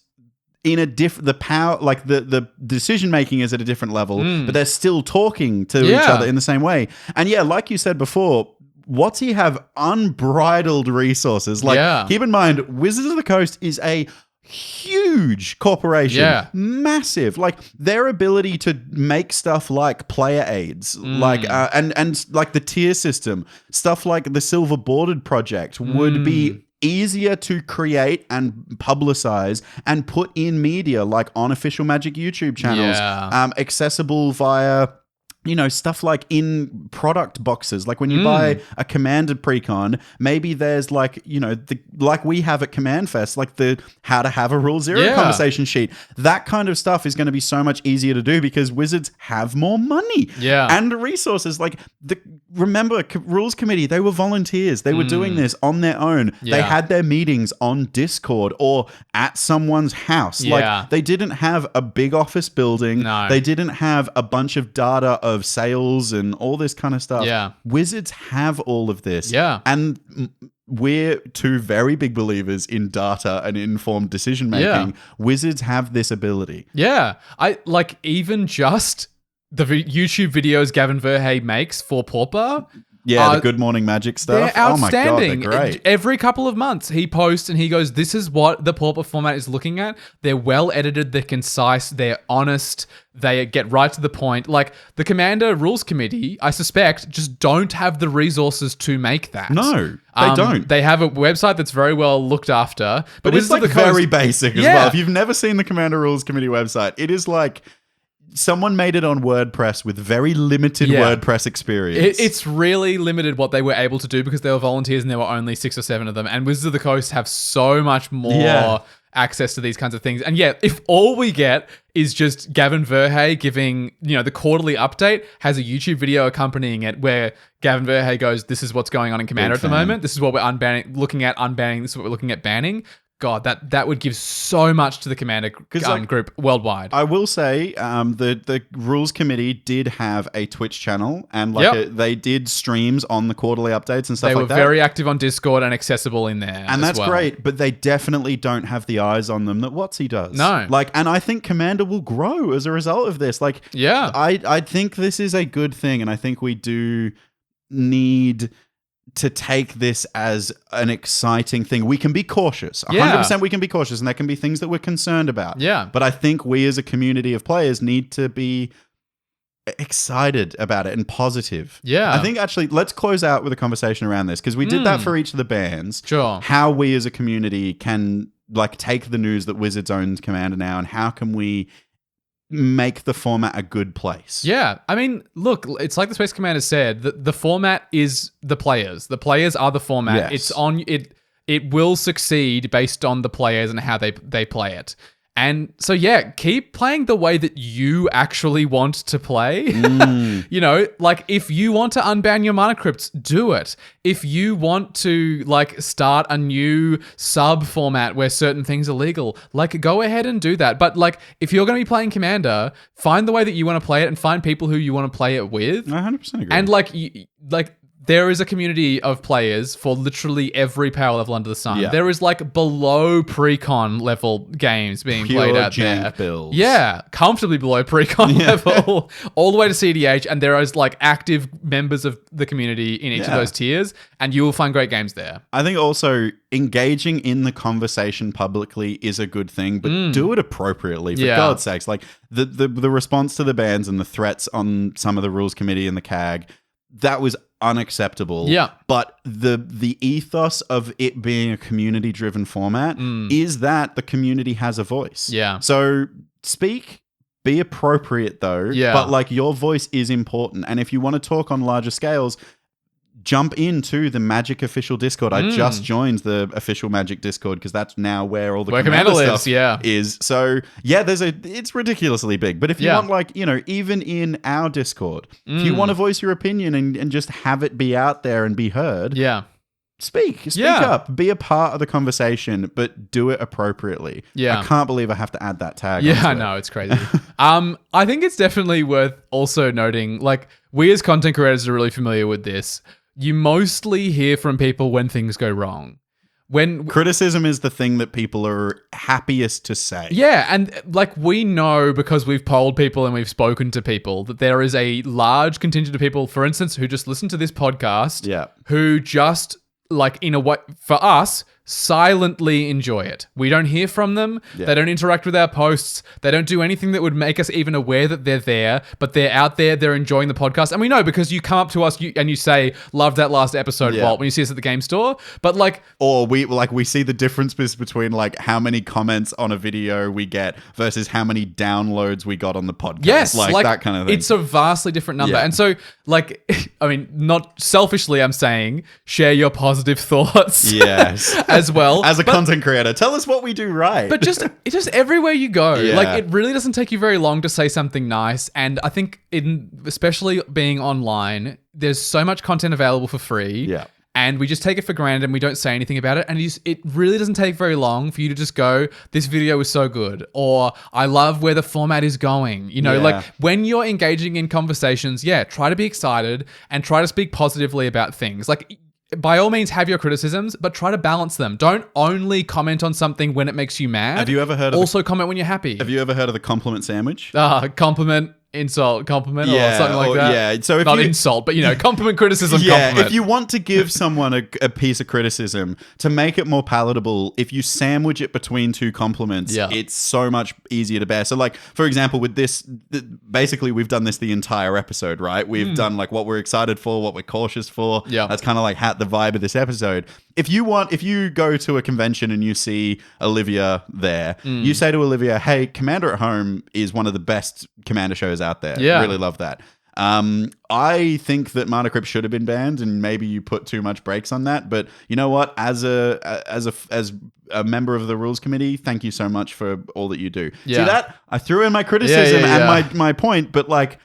in a the power, like the decision making is at a different level, but they're still talking to each other in the same way. And yeah, like you said before, WotC have unbridled resources. Like, keep in mind, Wizards of the Coast is a huge corporation, massive. Like, their ability to make stuff like player aids, like and like the tier system, stuff like the Silver Bordered project would be easier to create and publicize and put in media, like on official Magic YouTube channels, accessible via, you know, stuff like in product boxes. Like when you buy a Commander precon, maybe there's like, you know, like we have at Command Fest, like the how to have a Rule Zero conversation sheet. That kind of stuff is going to be so much easier to do because Wizards have more money and resources. Like, remember, Rules Committee, they were volunteers. They were doing this on their own. They had their meetings on Discord or at someone's house. Like, they didn't have a big office building. No. They didn't have a bunch of data of sales and all this kind of stuff. Yeah. Wizards have all of this. Yeah. And we're two very big believers in data and informed decision making. Yeah. Wizards have this ability. Yeah. I like even just the YouTube videos Gavin Verhey makes for Pauper. Yeah, the Good Morning Magic stuff. They're outstanding. Oh my God, they're great. Every couple of months, he posts and he goes, this is what the Pauper format is looking at. They're well edited, they're concise, they're honest, they get right to the point. Like, the Commander Rules Committee, I suspect, just don't have the resources to make that. No, they don't. They have a website that's very well looked after. But it's like very basic as Yeah. well. If you've never seen the Commander Rules Committee website, it is like someone made it on WordPress with very limited WordPress experience. It's really limited what they were able to do because they were volunteers and there were only 6 or 7 of them. And Wizards of the Coast have so much more access to these kinds of things. And yeah, if all we get is just Gavin Verhey giving, you know, the quarterly update has a YouTube video accompanying it where Gavin Verhey goes, this is what's going on in Commander at the moment. This is what we're looking at unbanning. This is what we're looking at banning. God, that would give so much to the Commander group worldwide. I will say the Rules Committee did have a Twitch channel and they did streams on the quarterly updates and stuff like that. They were very active on Discord and accessible in there. And that's great, but they definitely don't have the eyes on them that WotC does. No. Like, and I think Commander will grow as a result of this. Like, I think this is a good thing, and I think we do need to take this as an exciting thing. We can be cautious. 100% we can be cautious, and there can be things that we're concerned about. Yeah. But I think we as a community of players need to be excited about it and positive. Yeah. I think actually let's close out with a conversation around this because we did that for each of the bands. Sure. How we as a community can like take the news that Wizards owns Commander now and how can we make the format a good place. Yeah. I mean, look, it's like the Space Commander said, the format is the players. The players are the format. Yes. It's on it will succeed based on the players and how they play it. And so, yeah, keep playing the way that you actually want to play. You know, like if you want to unban your mana crypts, do it. If you want to like start a new sub format where certain things are legal, like go ahead and do that. But like if you're going to be playing Commander, find the way that you want to play it and find people who you want to play it with. I 100% agree. And like there is a community of players for literally every power level under the sun. Yeah. There is like below pre-con level games being played out there. Builds. Yeah, comfortably below pre-con level, all the way to CDH, and there is like active members of the community in each of those tiers, and you will find great games there. I think also engaging in the conversation publicly is a good thing, but do it appropriately, for God's sakes. Like the response to the bans and the threats on some of the Rules Committee and the CAG, that was unacceptable. Yeah. But the ethos of it being a community-driven format is that the community has a voice. Yeah. So speak, be appropriate though. Yeah. But like your voice is important. And if you want to talk on larger scales, jump into the Magic official Discord. I just joined the official Magic Discord because that's now where all the Commander lives, stuff is. So yeah, it's ridiculously big. But if you want, like, even in our Discord, if you want to voice your opinion and just have it be out there and be heard, speak up, be a part of the conversation, but do it appropriately. I can't believe I have to add that tag. I know, it's crazy. I think it's definitely worth also noting, like, we as content creators are really familiar with this. You mostly hear from people when things go wrong. When criticism is the thing that people are happiest to say. Yeah, and like, we know, because we've polled people and we've spoken to people, that there is a large contingent of people, for instance, who just listen to this podcast, who just, like, in a way, for us, silently enjoy it. We don't hear from them. They don't interact with our posts. They don't do anything that would make us even aware that they're there, but they're out there, they're enjoying the podcast. And we know, because you come up to us and you say, "Love that last episode, Walt," when you see us at the game store. But like, or we see the difference between like how many comments on a video we get versus how many downloads we got on the podcast. Yes, like that kind of thing. It's a vastly different number. And so, like, I mean, not selfishly, I'm saying, share your positive thoughts. Yes. As well. As a content creator, tell us what we do right. But just everywhere you go, like, it really doesn't take you very long to say something nice. And I think, especially being online, there's so much content available for free. Yeah. And we just take it for granted and we don't say anything about it. And it really doesn't take very long for you to just go, "This video was so good," or "I love where the format is going." Like, when you're engaging in conversations, try to be excited and try to speak positively about things. Like, by all means, have your criticisms, but try to balance them. Don't only comment on something when it makes you mad. Have you ever heard of Also comment when you're happy. Have you ever heard of the compliment sandwich? Compliment, insult, compliment, or something like that. Yeah, so if not insult, but compliment, criticism, compliment. If you want to give someone a piece of criticism, to make it more palatable, if you sandwich it between two compliments, it's so much easier to bear. So, like, for example, with this, basically we've done this the entire episode, right? We've done like what we're excited for, what we're cautious for. That's kind of like the vibe of this episode. If you go to a convention and you see Olivia there, you say to Olivia, "Hey, Commander at Home is one of the best Commander shows out there. Really love that. I think that Mana Crypt should have been banned, and maybe you put too much brakes on that. But you know what? As a member of the rules committee, thank you so much for all that you do." See that? I threw in my criticism and my point, but like,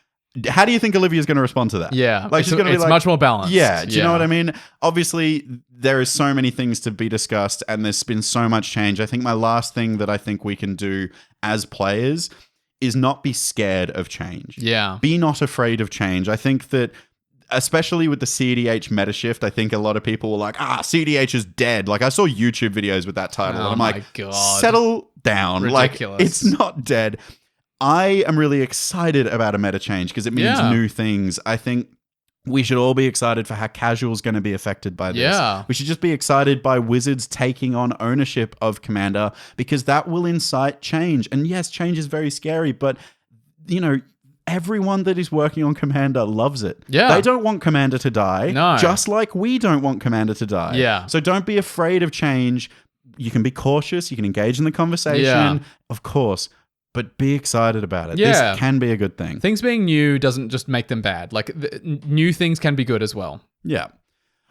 how do you think Olivia's going to respond to that? Like, she's going to be like, much more balanced. Yeah. Do you know what I mean? Obviously, there is so many things to be discussed, and there's been so much change. I think my last thing that I think we can do as players is not be scared of change. Be not afraid of change. I think that, especially with the CEDH meta shift, I think a lot of people were like, CEDH is dead. Like, I saw YouTube videos with that title. And I'm like, settle down. Ridiculous. Like, it's not dead. I am really excited about a meta change because it means new things. I think we should all be excited for how casual is going to be affected by this. We should just be excited by Wizards taking on ownership of Commander, because that will incite change. And yes, change is very scary, but everyone that is working on Commander loves it. They don't want Commander to die, just like we don't want Commander to die. So don't be afraid of change. You can be cautious. You can engage in the conversation, of course. But be excited about it. This can be a good thing. Things being new doesn't just make them bad. Like, new things can be good as well. Yeah.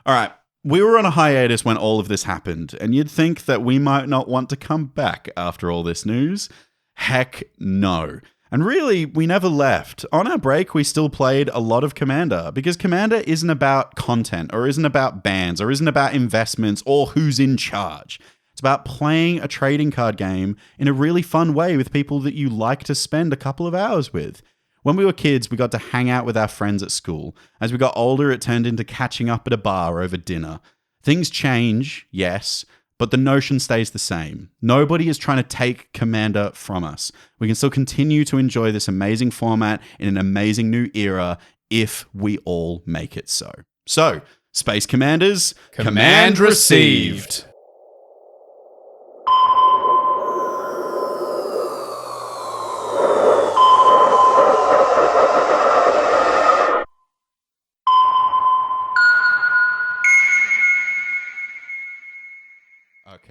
All right. We were on a hiatus when all of this happened, and you'd think that we might not want to come back after all this news. Heck no. And really, we never left. On our break, we still played a lot of Commander, because Commander isn't about content, or isn't about bans, or isn't about investments, or who's in charge. It's about playing a trading card game in a really fun way with people that you like to spend a couple of hours with. When we were kids, we got to hang out with our friends at school. As we got older, it turned into catching up at a bar over dinner. Things change, yes, but the notion stays the same. Nobody is trying to take Commander from us. We can still continue to enjoy this amazing format in an amazing new era if we all make it so. So, Space Commanders, command received.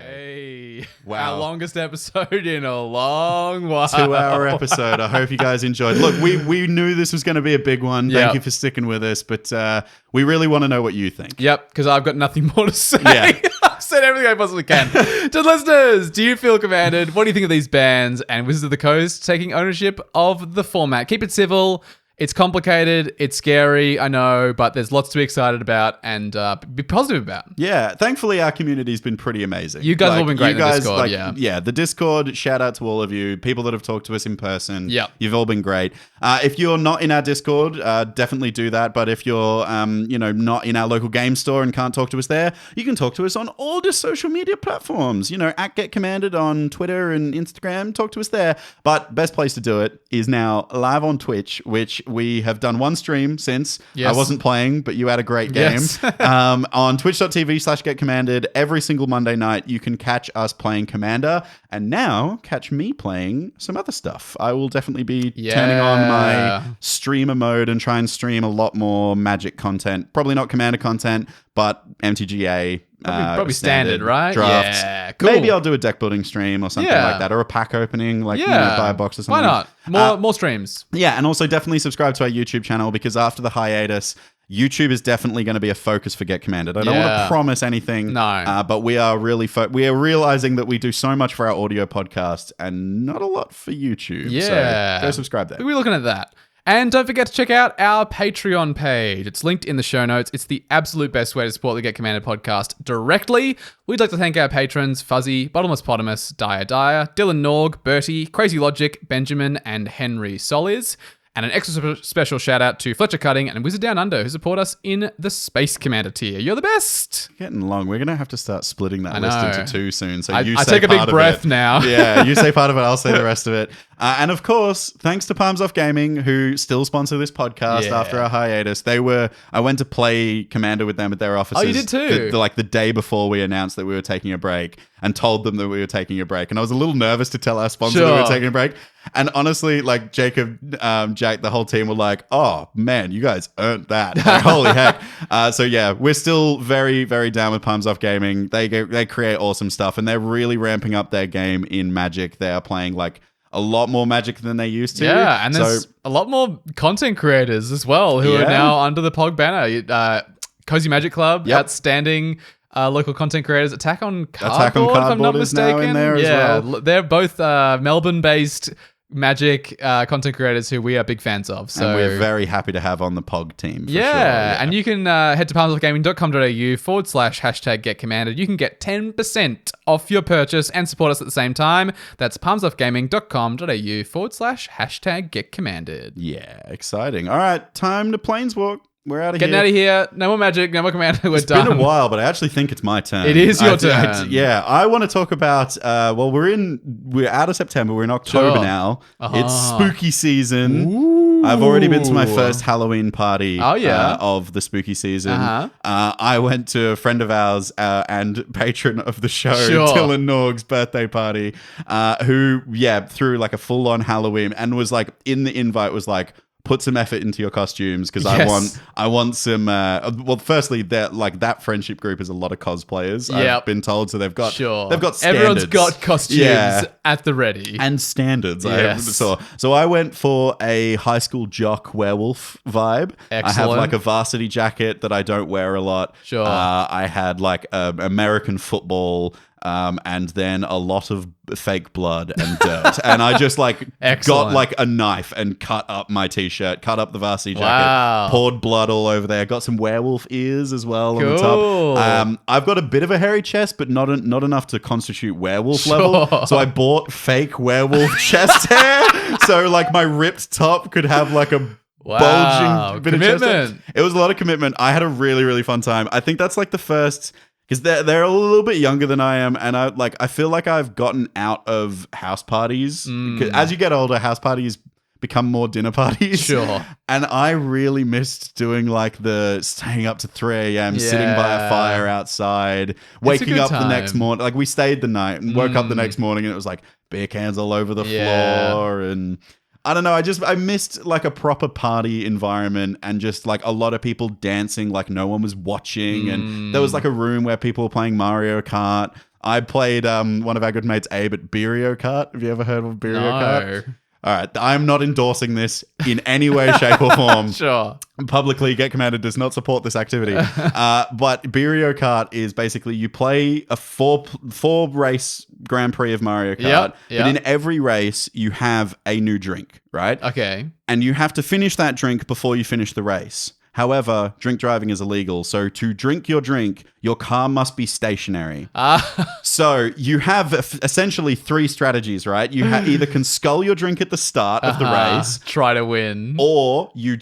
Hey. Wow. Our longest episode in a long while. 2-hour episode. I hope you guys enjoyed. Look, we knew this was going to be a big one. Yep. Thank you for sticking with us, but we really want to know what you think. Yep, because I've got nothing more to say. Yeah. I've said everything I possibly can. To listeners, do you feel commanded? What do you think of these bans and Wizards of the Coast taking ownership of the format? Keep it civil. It's complicated. It's scary. I know, but there's lots to be excited about and be positive about. Yeah, thankfully our community's been pretty amazing. You guys have all been great in the Discord, yeah, the Discord, shout out to all of you, people that have talked to us in person. Yep. You've all been great. If you're not in our Discord, definitely do that. But if you're, not in our local game store and can't talk to us there, you can talk to us on all the social media platforms. At Get Commanded on Twitter and Instagram. Talk to us there. But best place to do it is now live on Twitch, which we have done one stream since. Yes. I wasn't playing, but you had a great game. Yes. On twitch.tv/getcommanded, every single Monday night, you can catch us playing Commander, and now catch me playing some other stuff. I will definitely be turning on my streamer mode and try and stream a lot more Magic content. Probably not Commander content, but MTGA. Probably standard, right? Drafts. Yeah, cool. Maybe I'll do a deck building stream or something like that, or a pack opening, buy a box or something. Why not? More streams. Yeah, and also definitely subscribe to our YouTube channel, because after the hiatus, YouTube is definitely going to be a focus for Get Commanded. I don't want to promise anything, but we are really we are realizing that we do so much for our audio podcast and not a lot for YouTube. Yeah, so go subscribe there. We're looking at that. And don't forget to check out our Patreon page. It's linked in the show notes. It's the absolute best way to support the Get Commanded podcast directly. We'd like to thank our patrons, Fuzzy, Bottomless Potamus, Dyer, Dylan Norg, Bertie, Crazy Logic, Benjamin, and Henry Solis. And an extra special shout out to Fletcher Cutting and Wizard Down Under, who support us in the Space Commander tier. You're the best. Getting long. We're going to have to start splitting that list into two soon. So I say take a big part of breath it. now. Yeah, you say part of it, I'll say the rest of it. And of course, thanks to Palms Off Gaming, who still sponsor this podcast after our hiatus. I went to play Commander with them at their offices. Oh, you did too? The day before we announced that we were taking a break, and told them that we were taking a break. And I was a little nervous to tell our sponsor that we were taking a break. And honestly, Jacob, Jack, the whole team were like, oh man, you guys earned that. Holy heck. So yeah, we're still very, very down with Palms Off Gaming. They create awesome stuff, and they're really ramping up their game in Magic. They are playing a lot more Magic than they used to. Yeah, and there's a lot more content creators as well who are now under the POG banner. Cozy Magic Club, outstanding local content creators. Attack on Cardboard, if I'm not mistaken. Now in there as well. They're both Melbourne-based Magic content creators who we are big fans of. So and we're very happy to have on the POG team. For sure. And you can head to palmsoffgaming.com.au /getcommanded. You can get 10% off your purchase and support us at the same time. That's palmsoffgaming.com.au /getcommanded. Yeah, exciting. All right, time to Planeswalk. We're out of Getting here. out of here. No more Magic. No more Commander. We're It's done. been a while, but I actually think it's my turn. It is your turn. I want to talk about. We're out of September. We're in October now. It's spooky season. Ooh. I've already been to my first Halloween party. Of the spooky season. I went to a friend of ours and patron of the show, Dylan Norg's birthday party. Who threw a full on Halloween and was in the invite was put some effort into your costumes because I want some. Firstly, that friendship group is a lot of cosplayers. I've been told, so they've got standards. Everyone's got costumes at the ready and standards. Yes. So I went for a high school jock werewolf vibe. Excellent. I have a varsity jacket that I don't wear a lot. Sure. I had American football. And then a lot of fake blood and dirt. And I just got a knife and cut up my t-shirt, cut up the varsity jacket, poured blood all over there, got some werewolf ears as well on the top. I've got a bit of a hairy chest, but not enough to constitute werewolf level. So I bought fake werewolf chest hair. So my ripped top could have a bulging bit of chest hair. It was a lot of commitment. I had a really, really fun time. I think that's the first... Because they're a little bit younger than I am, and I feel like I've gotten out of house parties. As you get older, house parties become more dinner parties. Sure. And I really missed doing the staying up to 3 a.m., sitting by a fire outside, waking up the next morning. We stayed the night and woke up the next morning, and it was beer cans all over the floor and... I don't know. I missed a proper party environment and just a lot of people dancing no one was watching. And there was a room where people were playing Mario Kart. I played one of our good mates, Abe, at Beerio Kart. Have you ever heard of Beerio Kart? All right, I'm not endorsing this in any way, shape, or form. Sure. Publicly, Get Commanded does not support this activity. But Beerio Kart is basically you play a four race Grand Prix of Mario Kart. Yep. But in every race, you have a new drink, right? Okay. And you have to finish that drink before you finish the race. However, drink driving is illegal. So to drink your drink, your car must be stationary. So you have essentially 3 strategies, right? You either can scull your drink at the start of the race. Try to win. Or you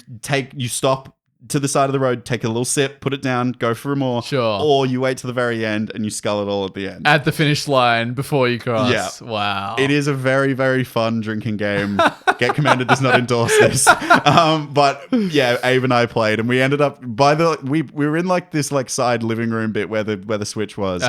stop to the side of the road, take a little sip, put it down, go for more. Sure. Or you wait to the very end and you scull it all at the end. At the finish line before you cross. Yeah. Wow. It is a very, very fun drinking game. Get Commanded does not endorse this. But yeah, Abe and I played and we ended up we were in like this like side living room bit where the Switch was.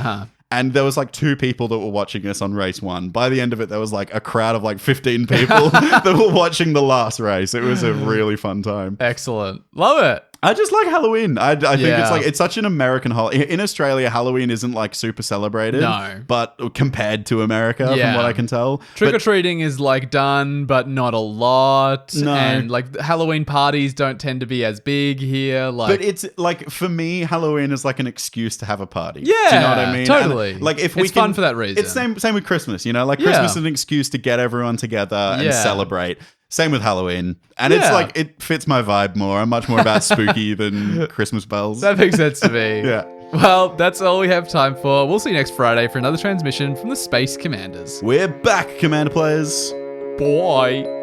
And there was like 2 people that were watching us on race 1. By the end of it, there was like a crowd of like 15 people that were watching the last race. It was a really fun time. Excellent. Love it. I just like Halloween. I think it's such an American holiday. In Australia, Halloween isn't like super celebrated. No. But compared to America, from what I can tell. Trick-or-treating is like done, but not a lot. No. And like Halloween parties don't tend to be as big here. Like, but it's like, for me, Halloween is like an excuse to have a party. Yeah. Do you know what I mean? Totally. And, like if it's fun for that reason. It's same with Christmas, you know? Like Christmas is an excuse to get everyone together and celebrate. Same with Halloween. And it's like, it fits my vibe more. I'm much more about spooky than Christmas bells. That makes sense to me. Yeah. Well, that's all we have time for. We'll see you next Friday for another transmission from the Space Commanders. We're back, Commander players. Bye.